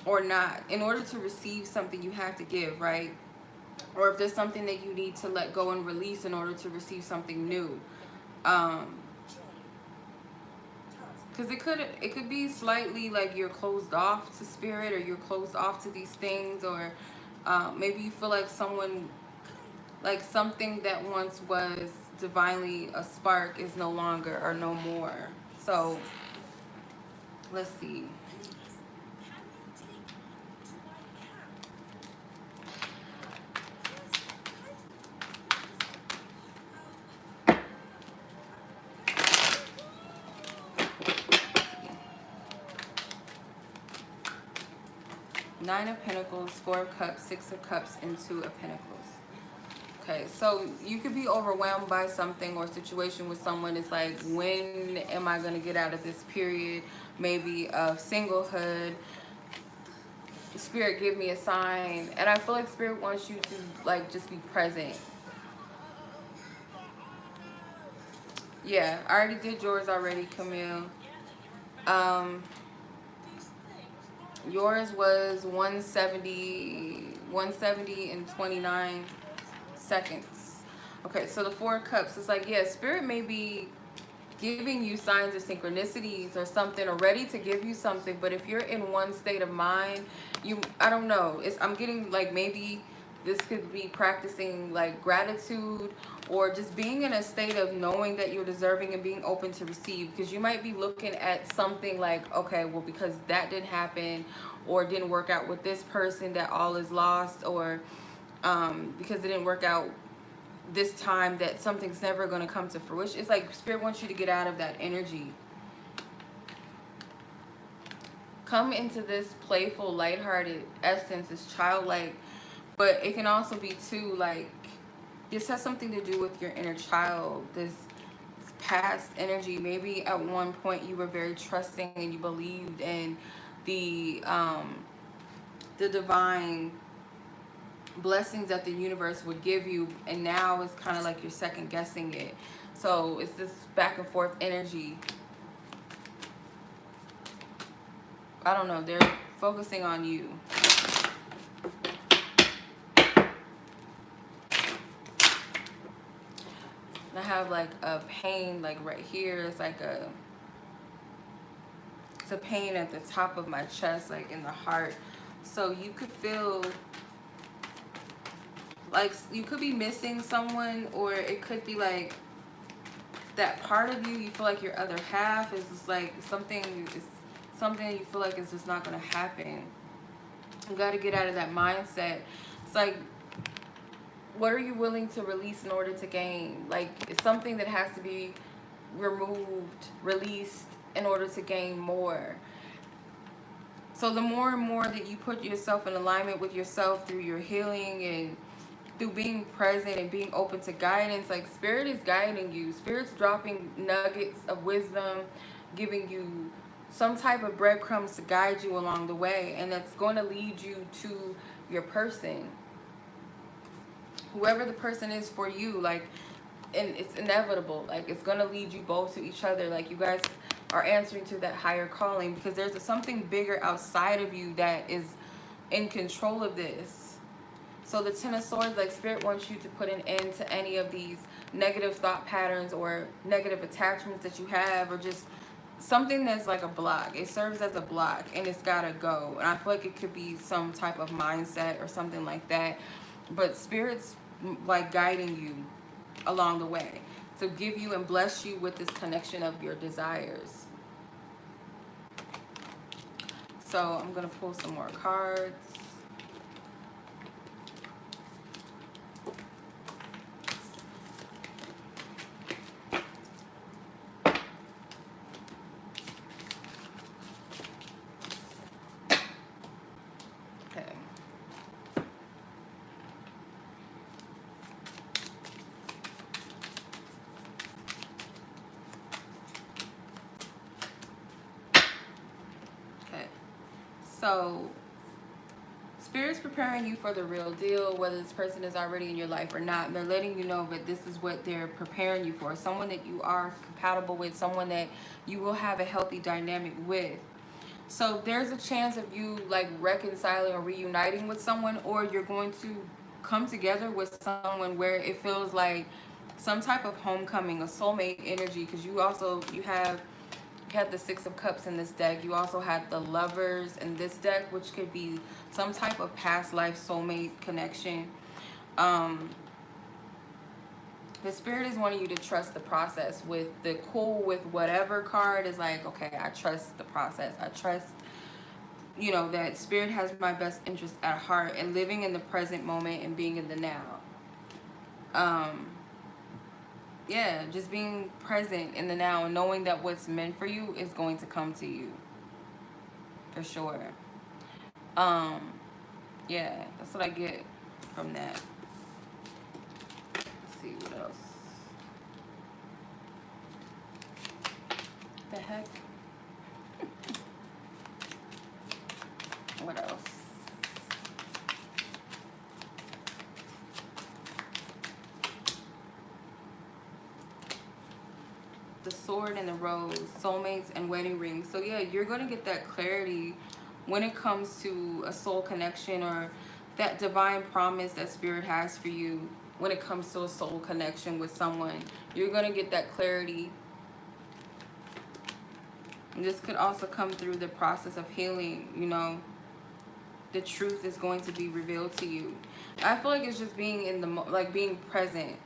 not? In order to receive something, you have to give, right? Or if there's something that you need to let go and release in order to receive something new. Because it could be slightly like you're closed off to Spirit, or you're closed off to these things, or maybe you feel like someone, like something that once was divinely a spark is no longer or no more. So let's see. Nine of Pentacles, Four of Cups, Six of Cups, and Two of Pentacles. Okay, so you could be overwhelmed by something or situation with someone. It's like, when am I going to get out of this period, maybe of singlehood? Spirit, give me a sign. And I feel like Spirit wants you to like just be present. Yeah, I already did yours already, Camille. Yours was 170 and 29 seconds. Okay, so the Four of Cups, it's like, yeah, Spirit may be giving you signs of synchronicities or something, or ready to give you something, but if you're in one state of mind, I don't know, I'm getting like, maybe this could be practicing like gratitude, or just being in a state of knowing that you're deserving and being open to receive. Because you might be looking at something like, okay, well, because that didn't happen, or didn't work out with this person, that all is lost, or because it didn't work out this time, that something's never going to come to fruition. It's like Spirit wants you to get out of that energy. Come into this playful, lighthearted essence, this childlike, but it can also be too like, this has something to do with your inner child, this past energy. Maybe at one point you were very trusting and you believed in the divine blessings that the universe would give you, and now it's kind of like you're second guessing it. So it's this back and forth energy. I don't know, they're focusing on you. I have like a pain like right here. It's like it's a pain at the top of my chest, like in the heart. So you could feel like you could be missing someone, or it could be like that part of you, you feel like your other half is just like something you feel like is just not going to happen. You got to get out of that mindset. It's like, what are you willing to release in order to gain? Like, it's something that has to be removed, released in order to gain more. So the more and more that you put yourself in alignment with yourself through your healing and through being present and being open to guidance, like Spirit is guiding you. Spirit's dropping nuggets of wisdom, giving you some type of breadcrumbs to guide you along the way, and that's going to lead you to your person, whoever the person is for you. Like, and it's inevitable, like it's going to lead you both to each other. Like, you guys are answering to that higher calling, because there's something bigger outside of you that is in control of this. So the Ten of Swords, like Spirit wants you to put an end to any of these negative thought patterns or negative attachments that you have, or just something that's like a block. It serves as a block and it's gotta go. And I feel like it could be some type of mindset or something like that. But Spirit's like guiding you along the way to give you and bless you with this connection of your desires. So I'm gonna pull some more cards. So Spirit's preparing you for the real deal, whether this person is already in your life or not. They're letting you know that this is what they're preparing you for. Someone that you are compatible with, someone that you will have a healthy dynamic with. So there's a chance of you like reconciling or reuniting with someone, or you're going to come together with someone where it feels like some type of homecoming, a soulmate energy, because you had the Six of Cups in this deck. You also had the Lovers in this deck, which could be some type of past life soulmate connection. The Spirit is wanting you to trust the process. With the cool with whatever card is like, okay, I trust the process. I trust, you know, that Spirit has my best interest at heart, and living in the present moment and being in the now. Yeah, just being present in the now and knowing that what's meant for you is going to come to you. For sure. Yeah, that's what I get from that. Let's see what else. The heck? What else? The Sword and the Rose, soulmates and wedding rings. So yeah, you're going to get that clarity when it comes to a soul connection, or that divine promise that Spirit has for you when it comes to a soul connection with someone. You're going to get that clarity. And this could also come through the process of healing, you know. The truth is going to be revealed to you. I feel like it's just being in the, like being present.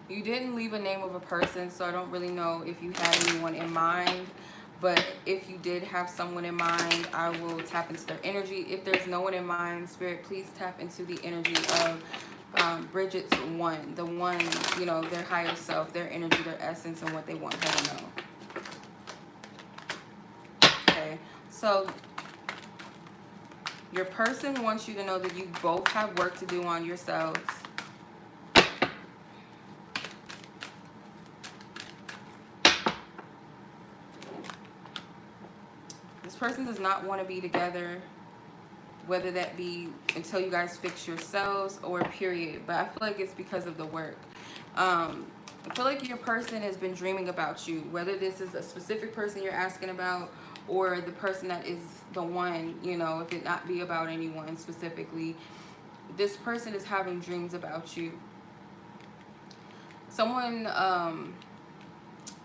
You didn't leave a name of a person, so I don't really know if you had anyone in mind. But if you did have someone in mind, I will tap into their energy. If there's no one in mind, Spirit, please tap into the energy of Brigitte's one. The one, you know, their higher self, their energy, their essence, and what they want her to know. Okay, so your person wants you to know that you both have work to do on yourselves. This person does not want to be together, whether that be until you guys fix yourselves or period. But I feel like it's because of the work. I feel like your person has been dreaming about you, whether this is a specific person you're asking about or the person that is the one, you know, if it not be about anyone specifically. This person is having dreams about you. Someone,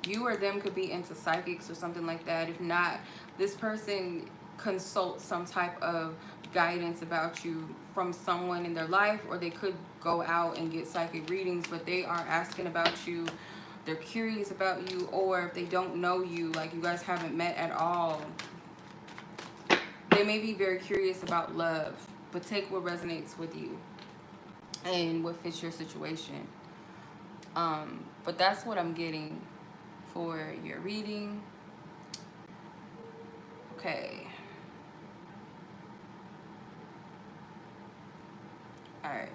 you or them could be into psychics or something like that. If not, this person consults some type of guidance about you from someone in their life, or they could go out and get psychic readings, but they are asking about you. They're curious about you, or if they don't know you, like you guys haven't met at all, they may be very curious about love, but take what resonates with you and what fits your situation. But that's what I'm getting for your reading. Okay. All right.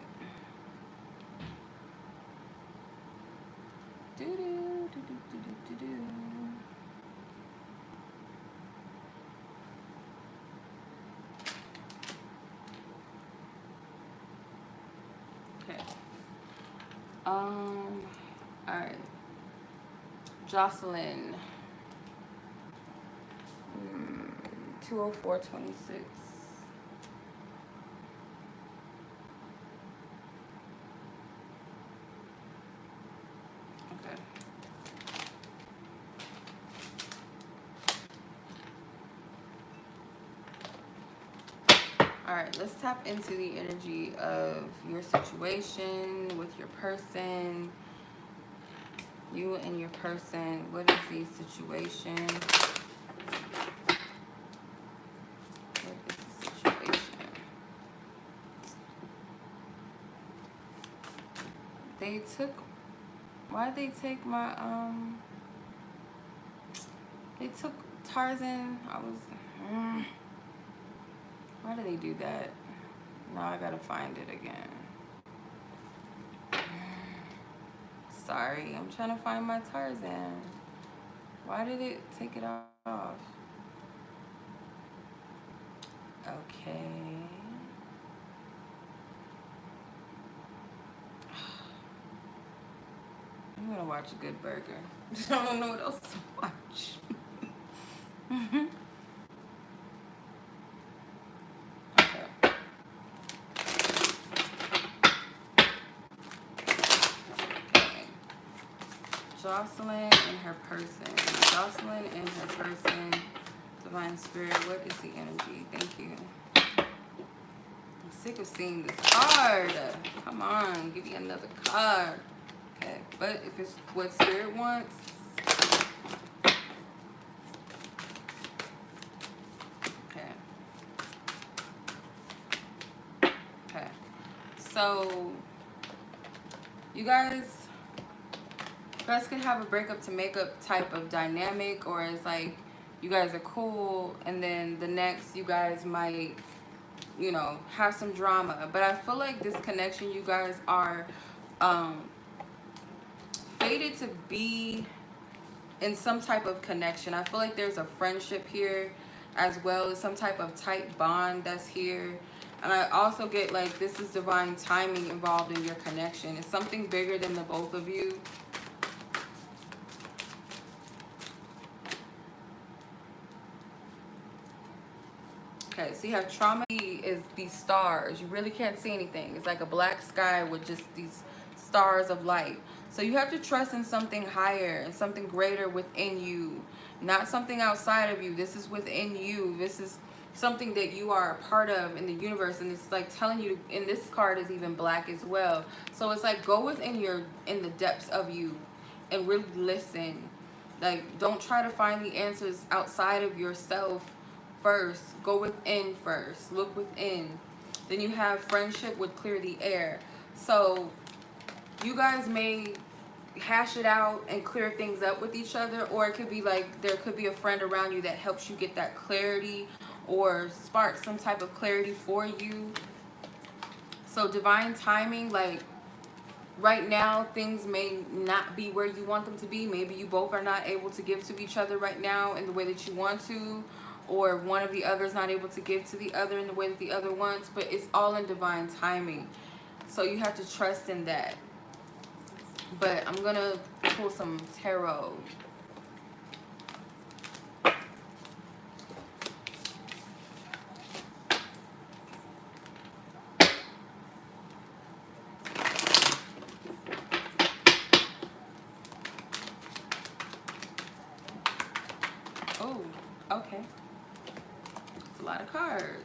Okay. All right. Jocelyn. 20426. Okay. All right, let's tap into the energy of your situation with your person. You and your person. What is the situation? They took, why did they take my, they took Tarzan. Why did they do that? Now I gotta find it again. Sorry, I'm trying to find my Tarzan. Why did it take it off? Okay. I'm gonna watch a good burger. I don't know what else to watch. Okay. Jocelyn and her person. Jocelyn and her person. Divine Spirit, what is the energy? Thank you. I'm sick of seeing this card. Come on, give me another card. Okay, but if it's what Spirit wants. Okay. Okay. So, you guys could have a breakup to make up type of dynamic, or it's like you guys are cool and then the next you guys might, you know, have some drama. But I feel like this connection, you guys are fated to be in some type of connection. I feel like there's a friendship here as well as some type of tight bond that's here. And I also get like this is divine timing involved in your connection. It's something bigger than the both of you. Okay, so you have trauma is these stars. You really can't see anything. It's like a black sky with just these stars of light. So you have to trust in something higher and something greater within you, not something outside of you. This is within you. This is something that you are a part of in the universe, and it's like telling you. And this card is even black as well. So it's like go within in the depths of you and really listen. Like don't try to find the answers outside of yourself first. Go within first. Look within. Then you have friendship would clear the air. So you guys may hash it out and clear things up with each other, or it could be like there could be a friend around you that helps you get that clarity or spark some type of clarity for you. So divine timing, like right now things may not be where you want them to be. Maybe you both are not able to give to each other right now in the way that you want to, or one of the others not able to give to the other in the way that the other wants, but it's all in divine timing. So you have to trust in that. But I'm gonna pull some tarot. Oh, okay. It's a lot of cards.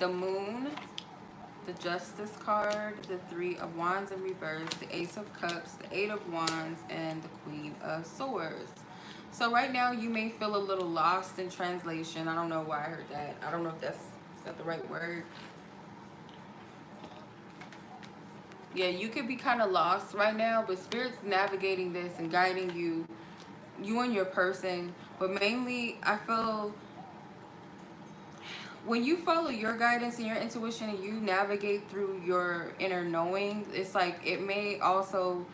The Moon, the Justice card, the Three of Wands in reverse, the Ace of Cups, the Eight of Wands, and the Queen of Swords. So right now you may feel a little lost in translation. I don't know why I heard that. I don't know if is that the right word. Yeah, you could be kind of lost right now, but Spirit's navigating this and guiding you and your person. But mainly, I feel when you follow your guidance and your intuition and you navigate through your inner knowing, it's like it may also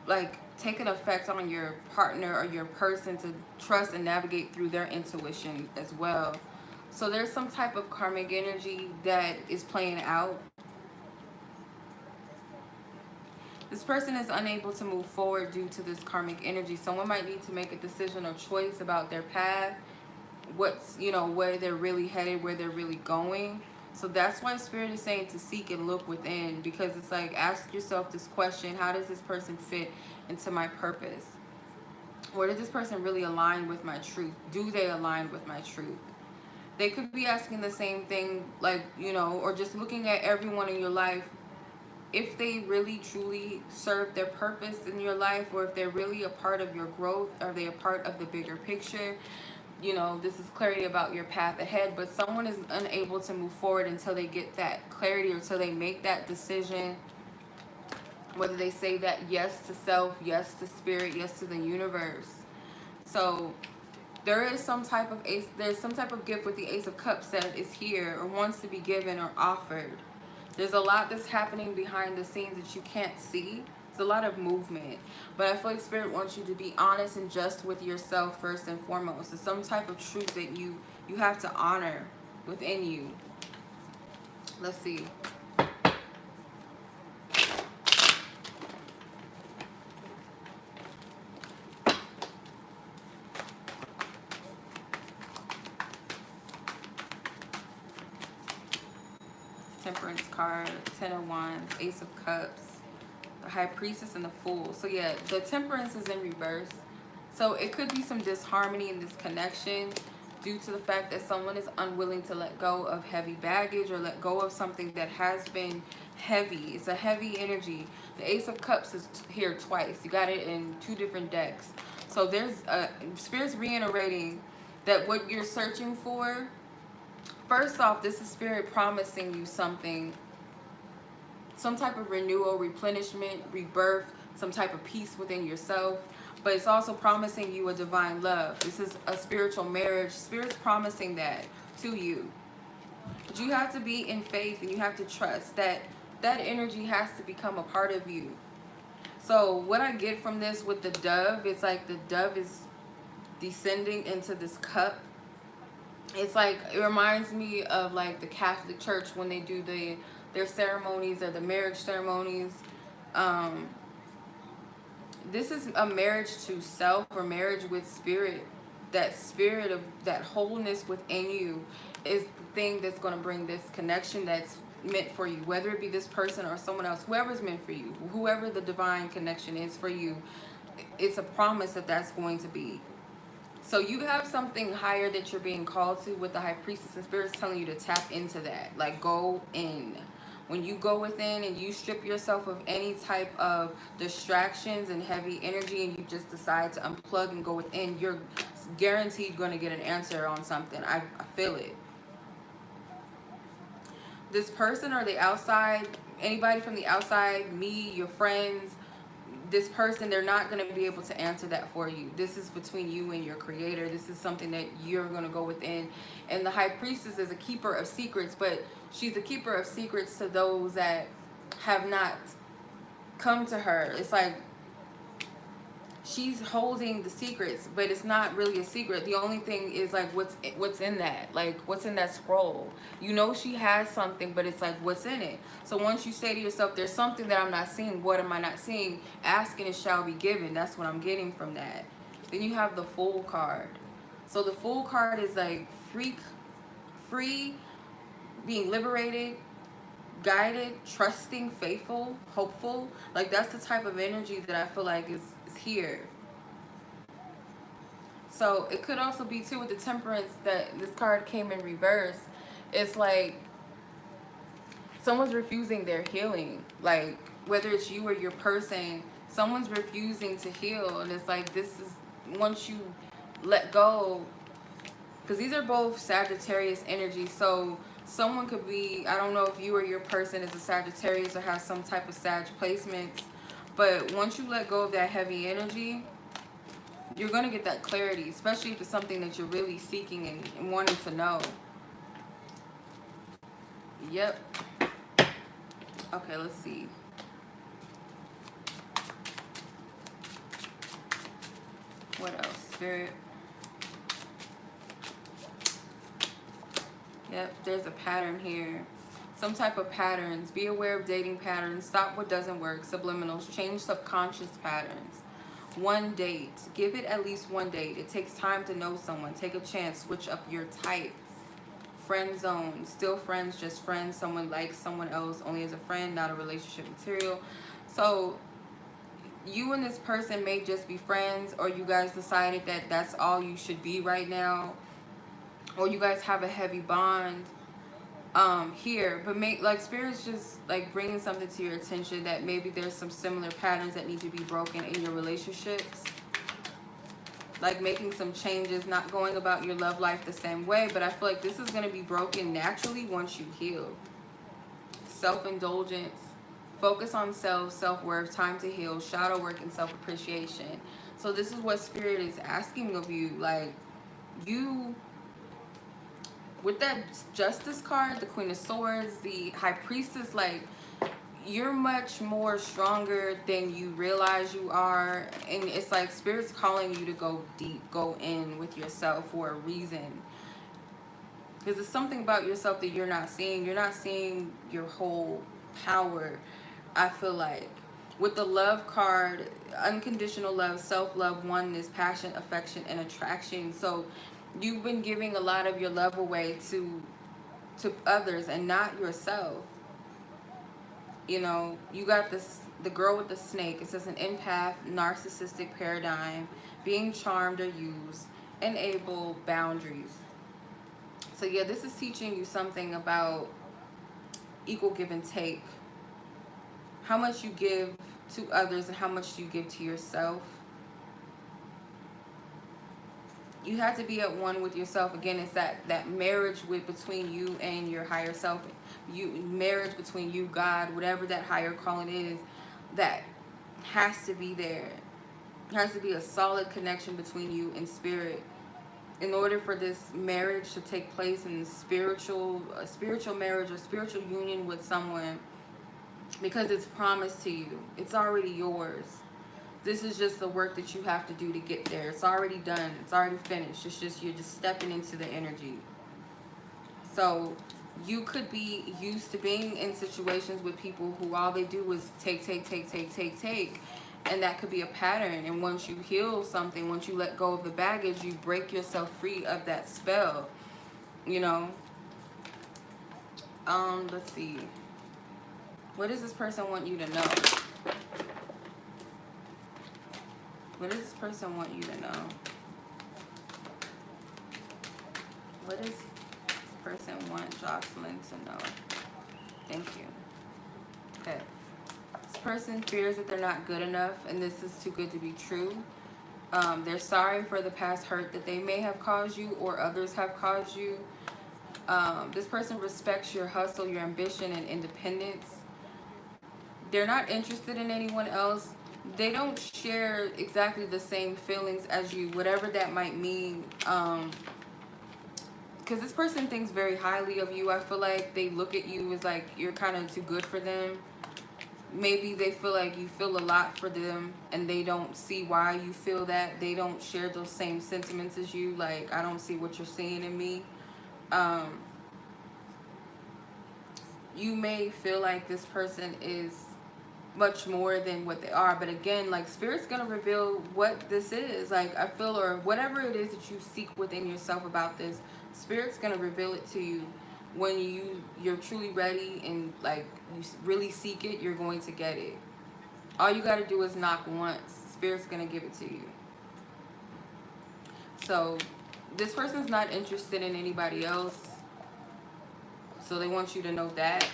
like take an effect on your partner or your person to trust and navigate through their intuition as well. So there's some type of karmic energy that is playing out. This person is unable to move forward due to this karmic energy. Someone might need to make a decision or choice about their path, what's, you know, where they're really headed, where they're really going. So that's why Spirit is saying to seek and look within, because it's like ask yourself this question: how does this person fit into my purpose? Where does this person really align with my truth? Do they align with my truth? They could be asking the same thing, like, you know, or just looking at everyone in your life, if they really truly serve their purpose in your life, or if they're really a part of your growth. Are they a part of the bigger picture? You know, this is clarity about your path ahead, but someone is unable to move forward until they get that clarity or until they make that decision, whether they say that yes to self, yes to spirit, yes to the universe. So there is some type of there's some type of gift with the Ace of Cups that is here or wants to be given or offered. There's a lot that's happening behind the scenes that you can't see. It's a lot of movement. But I feel like Spirit wants you to be honest and just with yourself first and foremost. It's some type of truth that you have to honor within you. Let's see. Temperance card, 10 of Wands, Ace of Cups, the High Priestess, and the Fool. So yeah, the Temperance is in reverse. So it could be some disharmony in this connection due to the fact that someone is unwilling to let go of heavy baggage or let go of something that has been heavy. It's a heavy energy. The Ace of Cups is here twice. You got it in 2 different decks. So there's Spirit's reiterating that what you're searching for, first off, this is Spirit promising you something, some type of renewal, replenishment, rebirth, some type of peace within yourself. But it's also promising you a divine love. This is a spiritual marriage. Spirit's promising that to you. But you have to be in faith and you have to trust that that energy has to become a part of you. So what I get from this with the dove, it's like the dove is descending into this cup. It's like, it reminds me of like the Catholic Church when they do their ceremonies or the marriage ceremonies. This is a marriage to self or marriage with spirit. That spirit of that wholeness within you is the thing that's going to bring this connection that's meant for you, whether it be this person or someone else, whoever's meant for you, whoever the divine connection is for you. It's a promise that that's going to be. So you have something higher that you're being called to with the High Priestess, and Spirit's telling you to tap into that. Like, go in. When you go within and you strip yourself of any type of distractions and heavy energy and you just decide to unplug and go within, you're guaranteed going to get an answer on something. I feel it. This person or the outside, anybody from the outside, me, your friends, this person, they're not going to be able to answer that for you. This is between you and your creator. This is something that you're going to go within. And the High Priestess is a keeper of secrets, but she's a keeper of secrets to those that have not come to her. It's like she's holding the secrets, but it's not really a secret. The only thing is like what's in that, like what's in that scroll. You know she has something, but it's like what's in it. So once you say to yourself, there's something that I'm not seeing, what am I not seeing? Ask and it shall be given. That's what I'm getting from that. Then you have the Fool card. So the Fool card is like free, being liberated, guided, trusting, faithful, hopeful. Like that's the type of energy that I feel like is here. So it could also be too with the Temperance that this card came in reverse. It's like someone's refusing their healing. Like whether it's you or your person, someone's refusing to heal. And it's like this is, once you let go, because these are both Sagittarius energy. So someone could be, I don't know if you or your person is a Sagittarius or has some type of Sag placements, but once you let go of that heavy energy, you're going to get that clarity, especially if it's something that you're really seeking and wanting to know. Yep. Okay, let's see. What else? Spirit. Yep, there's a pattern here. Some type of patterns. Be aware of dating patterns. Stop what doesn't work. Subliminals. Change subconscious patterns. One date. Give it at least one date. It takes time to know someone. Take a chance. Switch up your type. Friend zone. Still friends, just friends. Someone likes someone else only as a friend, not a relationship material. So you and this person may just be friends, or you guys decided that that's all you should be right now, or you guys have a heavy bond here. But like Spirit's just like bringing something to your attention that maybe there's some similar patterns that need to be broken in your relationships, like making some changes, not going about your love life the same way. But I feel like this is going to be broken naturally once you heal. Self-indulgence, focus on self-worth, time to heal, shadow work, and self-appreciation. So this is what Spirit is asking of you. Like, you, with that Justice card, the Queen of Swords, the High Priestess, like, you're much more stronger than you realize you are. And it's like Spirit's calling you to go deep, go in with yourself for a reason. Because it's something about yourself that you're not seeing. You're not seeing your whole power, I feel like. With the love card, unconditional love, self-love, oneness, passion, affection, and attraction. So you've been giving a lot of your love away to others and not yourself. You know, you got this, the girl with the snake. It says an empath, narcissistic paradigm, being charmed or used, enable boundaries. So yeah, this is teaching you something about equal give and take. How much you give to others and how much you give to yourself. You have to be at one with yourself. Again, it's that marriage between you and your higher self. Marriage between you, God, whatever that higher calling is, that has to be there. There has to be a solid connection between you and spirit. In order for this marriage to take place in a spiritual marriage or spiritual union with someone, because it's promised to you. It's already yours. This is just the work that you have to do to get there. It's already done. It's already finished. It's just, you're just stepping into the energy. So you could be used to being in situations with people who all they do is take. And that could be a pattern. And once you heal something, once you let go of the baggage, you break yourself free of that spell. You know? Let's see. What does this person want you to know? What does this person want you to know? What does this person want Jocelyn to know? Thank you. Okay. This person fears that they're not good enough and this is too good to be true. They're sorry for the past hurt that they may have caused you or others have caused you. This person respects your hustle, your ambition, and independence. They're not interested in anyone else. They don't share exactly the same feelings as you, whatever that might mean. Because this person thinks very highly of you. I feel like they look at you as like you're kind of too good for them. Maybe they feel like you feel a lot for them and they don't see why you feel that. They don't share those same sentiments as you. Like, I don't see what you're seeing in me. You may feel like this person is much more than what they are, but again, like, Spirit's gonna reveal what this is, like, I feel, or whatever it is that you seek within yourself about this. Spirit's gonna reveal it to you when you're truly ready and like you really seek it. You're going to get it. All you got to do is knock once. Spirit's gonna give it to you. So this person's not interested in anybody else, so they want you to know that.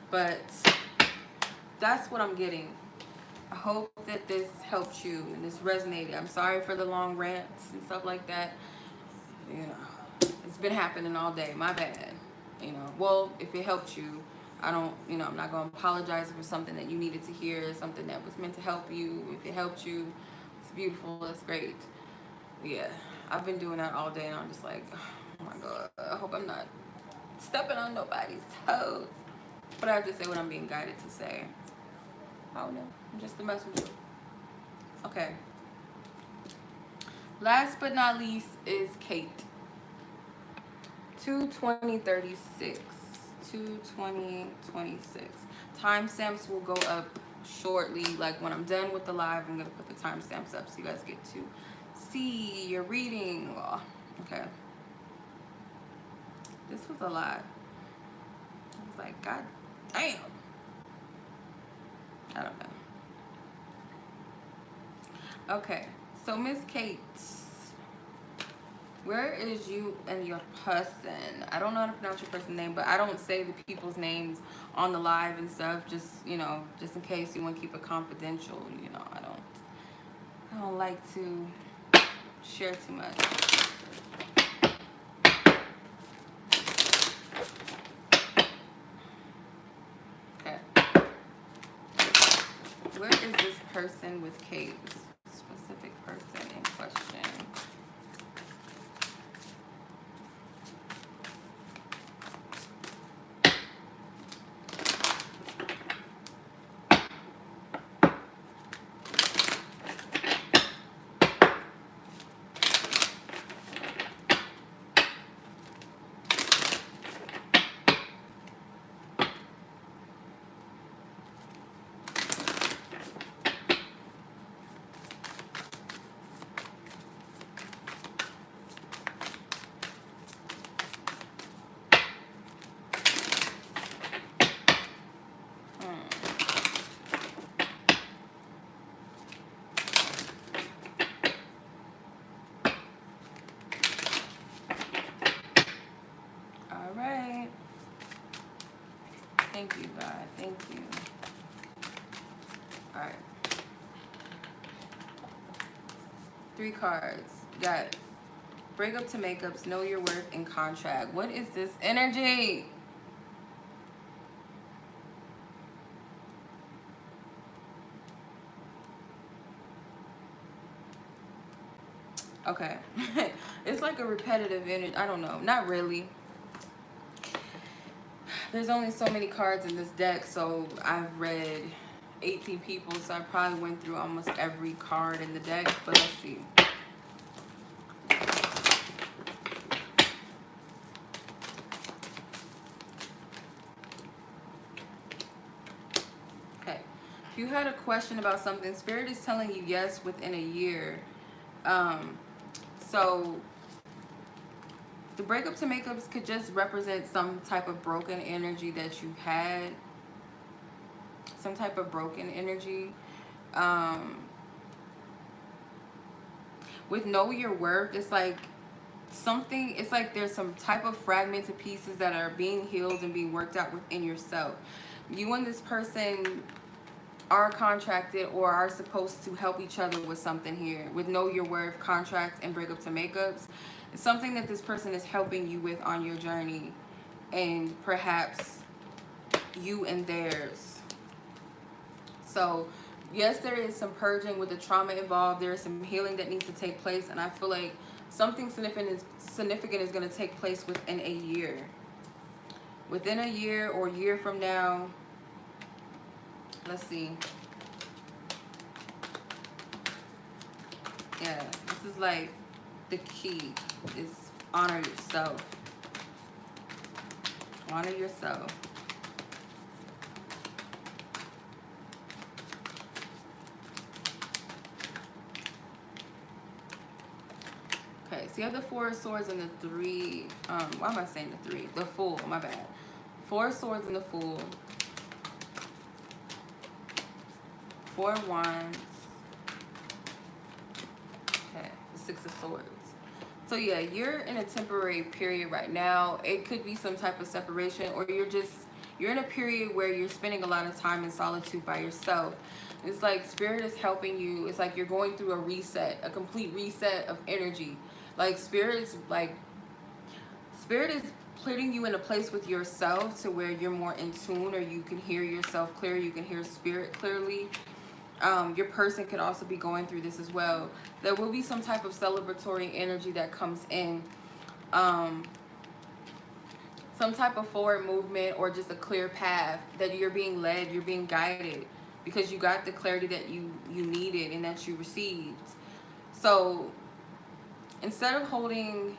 But that's what I'm getting. I hope that this helped you and this resonated. I'm sorry for the long rants and stuff like that. You know, it's been happening all day. My bad. You know, well, if it helped you, I don't, you know, I'm not going to apologize for something that you needed to hear, something that was meant to help you. If it helped you, it's beautiful. It's great. Yeah, I've been doing that all day and I'm just like, oh my God, I hope I'm not stepping on nobody's toes. But I have to say what I'm being guided to say. I don't know. I'm just the messenger. Okay. Last but not least is Kate. 2/20/36. 2/20/26. Timestamps will go up shortly. Like when I'm done with the live, I'm going to put the timestamps up so you guys get to see your reading. Oh, okay. This was a lot. I was like, God damn. I don't know. Okay, so Miss Kate, where is you and your person? I don't know how to pronounce your person's name, but I don't say the people's names on the live and stuff. Just, you know, just in case you want to keep it confidential. You know, I don't like to share too much. Okay. Where is this person with Kate? This specific person in question. All right. Thank you, God. Thank you. All right. 3 cards. Got breakup to makeups, know your worth, and contract. What is this energy? Okay. It's like a repetitive energy. I don't know. Not really. There's only so many cards in this deck, so I've read 18 people, so I probably went through almost every card in the deck, but let's see. Okay. If you had a question about something, Spirit is telling you yes within a year. So the breakup to makeups could just represent some type of broken energy that you've had. Some type of broken energy. With know your worth, it's like something, it's like there's some type of fragmented pieces that are being healed and being worked out within yourself. You and this person are contracted or are supposed to help each other with something here. With know your worth, contracts, and breakup to makeups, it's something that this person is helping you with on your journey, and perhaps you and theirs. So yes, there is some purging with the trauma involved. There is some healing that needs to take place, and I feel like something significant is going to take place within a year. Within a year or year from now. Let's see. Yeah, this is like the key is honor yourself. Honor yourself. Okay, so you have the 4 of Swords and the 3. Why am I saying the 3? The Fool, my bad. 4 of Swords and the Fool. 4 of Wands. Okay, the 6 of Swords. So yeah, you're in a temporary period right now. It could be some type of separation, or you're in a period where you're spending a lot of time in solitude by yourself. It's like Spirit is helping you. It's like you're going through a reset, a complete reset of energy. Like Spirit is putting you in a place with yourself to where you're more in tune, or you can hear yourself clearer, you can hear Spirit clearly. Your person could also be going through this as well. There will be some type of celebratory energy that comes in. Some type of forward movement, or just a clear path that you're being led, you're being guided, because you got the clarity that you needed and that you received. So instead of holding,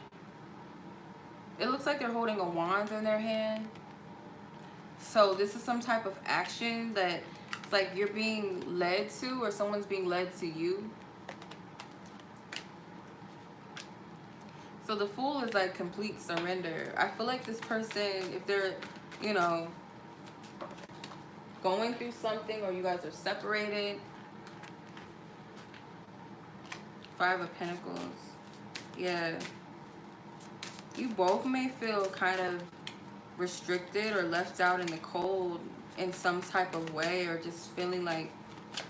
it looks like they're holding a wand in their hand. So this is some type of action that it's like you're being led to, or someone's being led to you. So the Fool is like complete surrender. I feel like this person, if they're, you know, going through something, or you guys are separated. 5 of Pentacles. Yeah. You both may feel kind of restricted or left out in the cold in some type of way, or just feeling like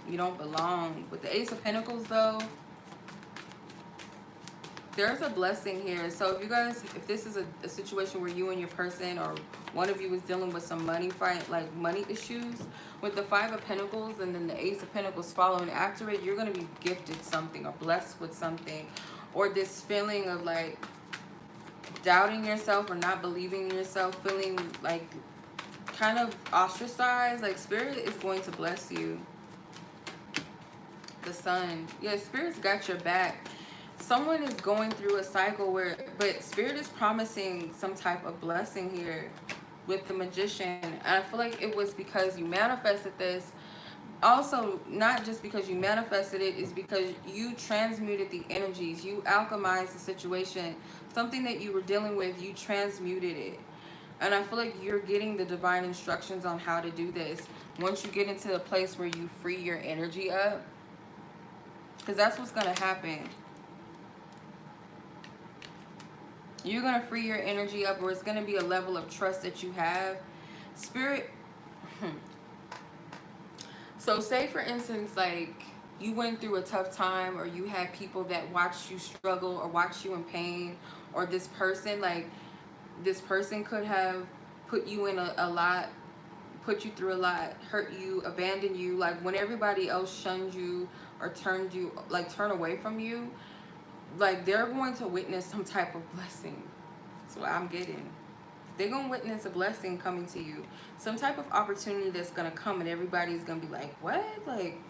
you don't belong. With the Ace of Pentacles though, there's a blessing here. So if you guys, if this is a situation where you and your person, or one of you is dealing with some money fight, like money issues, with the 5 of Pentacles and then the Ace of Pentacles following after it, you're going to be gifted something or blessed with something. Or this feeling of like doubting yourself or not believing in yourself, feeling like kind of ostracized, like Spirit is going to bless you. The Sun. Yeah, Spirit's got your back. Someone is going through a cycle where, but Spirit is promising some type of blessing here with the Magician. And I feel like it was because you manifested this. Also, not just because you manifested it, is because you transmuted the energies. You alchemized the situation. Something that you were dealing with, you transmuted it. And I feel like you're getting the divine instructions on how to do this. Once you get into a place where you free your energy up, because that's what's going to happen. You're going to free your energy up, or it's going to be a level of trust that you have. Spirit. So say for instance, like you went through a tough time, or you had people that watched you struggle or watched you in pain, or this person, like this person could have put you in a lot, put you through a lot, hurt you, abandoned you. Like when everybody else shunned you or turned you, like turn away from you, like they're going to witness some type of blessing. That's what I'm getting. They're going to witness a blessing coming to you. Some type of opportunity that's going to come, and everybody's going to be like, what? Like,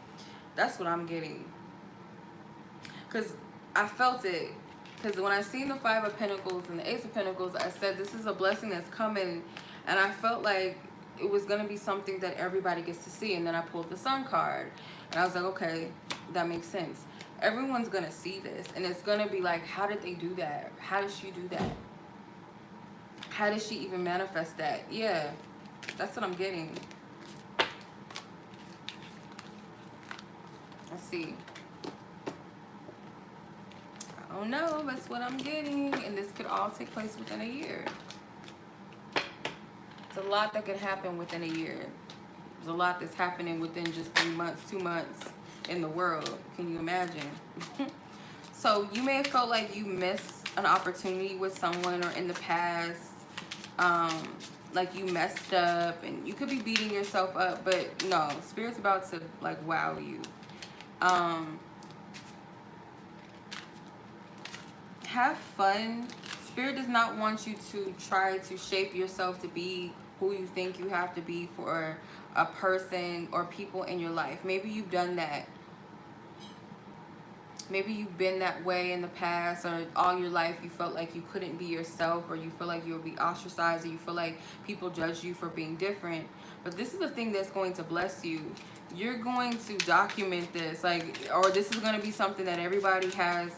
that's what I'm getting. Because I felt it. Because when I seen the Five of Pentacles and the Ace of Pentacles, I said, this is a blessing that's coming. And I felt like it was going to be something that everybody gets to see. And then I pulled the Sun card. And I was like, okay, that makes sense. Everyone's going to see this. And it's going to be like, how did they do that? How did she do that? How did she even manifest that? Yeah, that's what I'm getting. Let's see. I don't know. That's what I'm getting. And this could all take place within a year. It's a lot that could happen within a year. There's a lot that's happening within just 3 months, 2 months in the world. Can you imagine? So you may have felt like you missed an opportunity with someone, or in the past, like you messed up, and you could be beating yourself up, but no, Spirit's about to like wow you. Have fun. Spirit does not want you to try to shape yourself to be who you think you have to be for a person or people in your life. Maybe you've done that. Maybe you've been that way in the past, or all your life you felt like you couldn't be yourself, or you feel like you'll be ostracized, or you feel like people judge you for being different. But this is the thing that's going to bless you. You're going to document this, like, or this is going to be something that everybody has.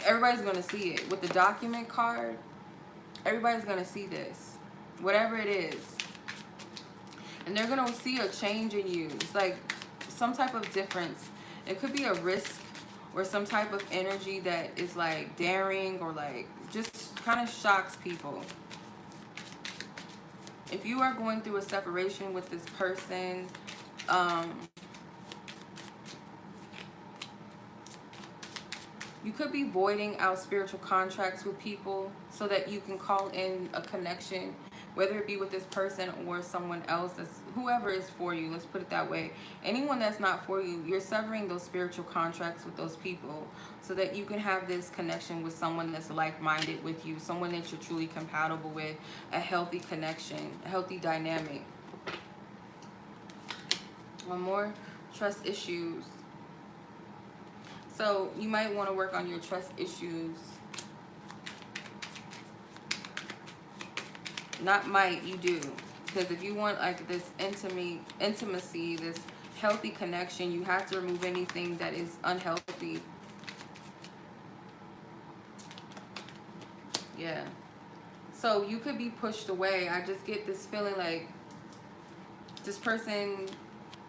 Everybody's going to see it. With the document card, everybody's going to see this, whatever it is. And they're going to see a change in you. It's like some type of difference. It could be a risk, or some type of energy that is like daring, or like just kind of shocks people. If you are going through a separation with this person, you could be voiding out spiritual contracts with people so that you can call in a connection, whether it be with this person or someone else, that's whoever is for you. Let's put it that way. Anyone that's not for you, you're severing those spiritual contracts with those people so that you can have this connection with someone that's like-minded with you, someone that you're truly compatible with, a healthy connection, a healthy dynamic. One more, trust issues. So you might want to work on your trust issues. Not might, you do. Because if you want like this intimacy, this healthy connection, you have to remove anything that is unhealthy. Yeah. So you could be pushed away. I just get this feeling like this person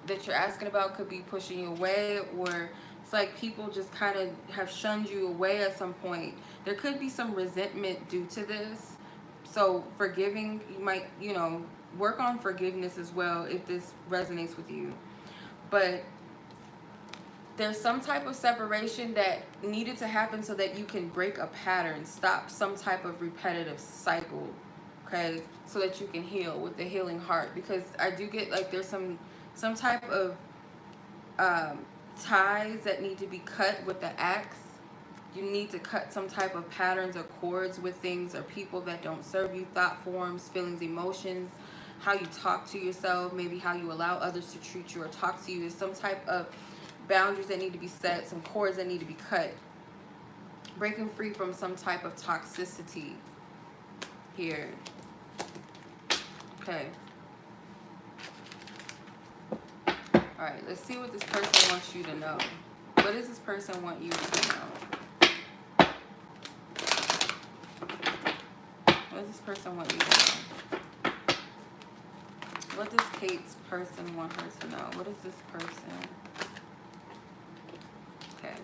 that you're asking about could be pushing you away, or it's like people just kind of have shunned you away at some point. There could be some resentment due to this. So forgiving, you might, you know, work on forgiveness as well if this resonates with you. But there's some type of separation that needed to happen so that you can break a pattern, stop some type of repetitive cycle, okay? So that you can heal with the healing heart. Because I do get like there's some type of ties that need to be cut with the axe. You need to cut some type of patterns or cords with things or people that don't serve you, thought forms, feelings, emotions, how you talk to yourself, maybe how you allow others to treat you or talk to you. There's some type of boundaries that need to be set, some cords that need to be cut. Breaking free from some type of toxicity here. Okay. Alright, let's see what this person wants you to know. What does this person want you to know? What does this person want you to know? What does Kate's person want her to know? What is this person? Okay.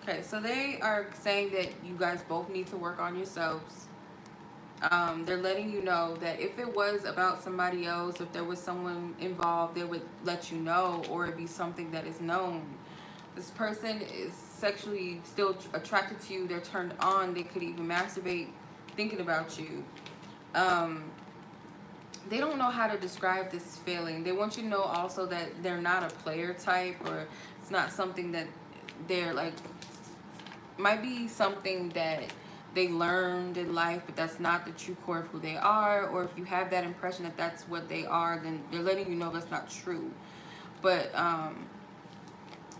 Okay, so they are saying that you guys both need to work on yourselves. They're letting you know that if it was about somebody else, if there was someone involved, they would let you know, or it'd be something that is known. This person is sexually still attracted to you. They're turned on. They could even masturbate thinking about you. They don't know how to describe this feeling. They want you to know also that they're not a player type, or it's not something that they're like, might be something that they learned in life, but that's not the true core of who they are. Or if you have that impression that that's what they are, then they're letting you know that's not true. But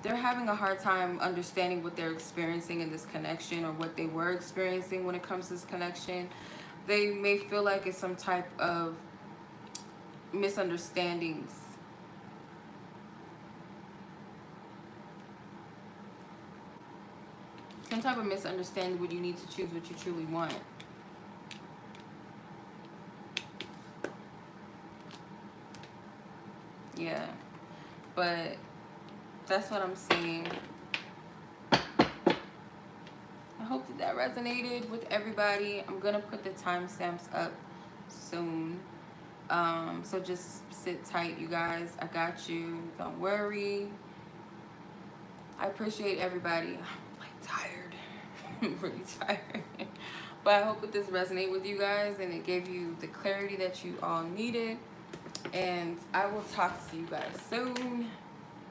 they're having a hard time understanding what they're experiencing in this connection, or what they were experiencing when it comes to this connection. They may feel like it's some type of misunderstandings. Some type of misunderstanding where you need to choose what you truly want. Yeah. But that's what I'm seeing. I hope that resonated with everybody. I'm going to put the timestamps up soon. So just sit tight, you guys. I got you. Don't worry. I appreciate everybody. I'm like tired. I'm really tired. But I hope that this resonated with you guys and it gave you the clarity that you all needed. And I will talk to you guys soon.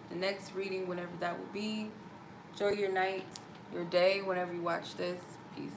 The next reading, whenever that will be. Enjoy your night, your day, whenever you watch this. Peace.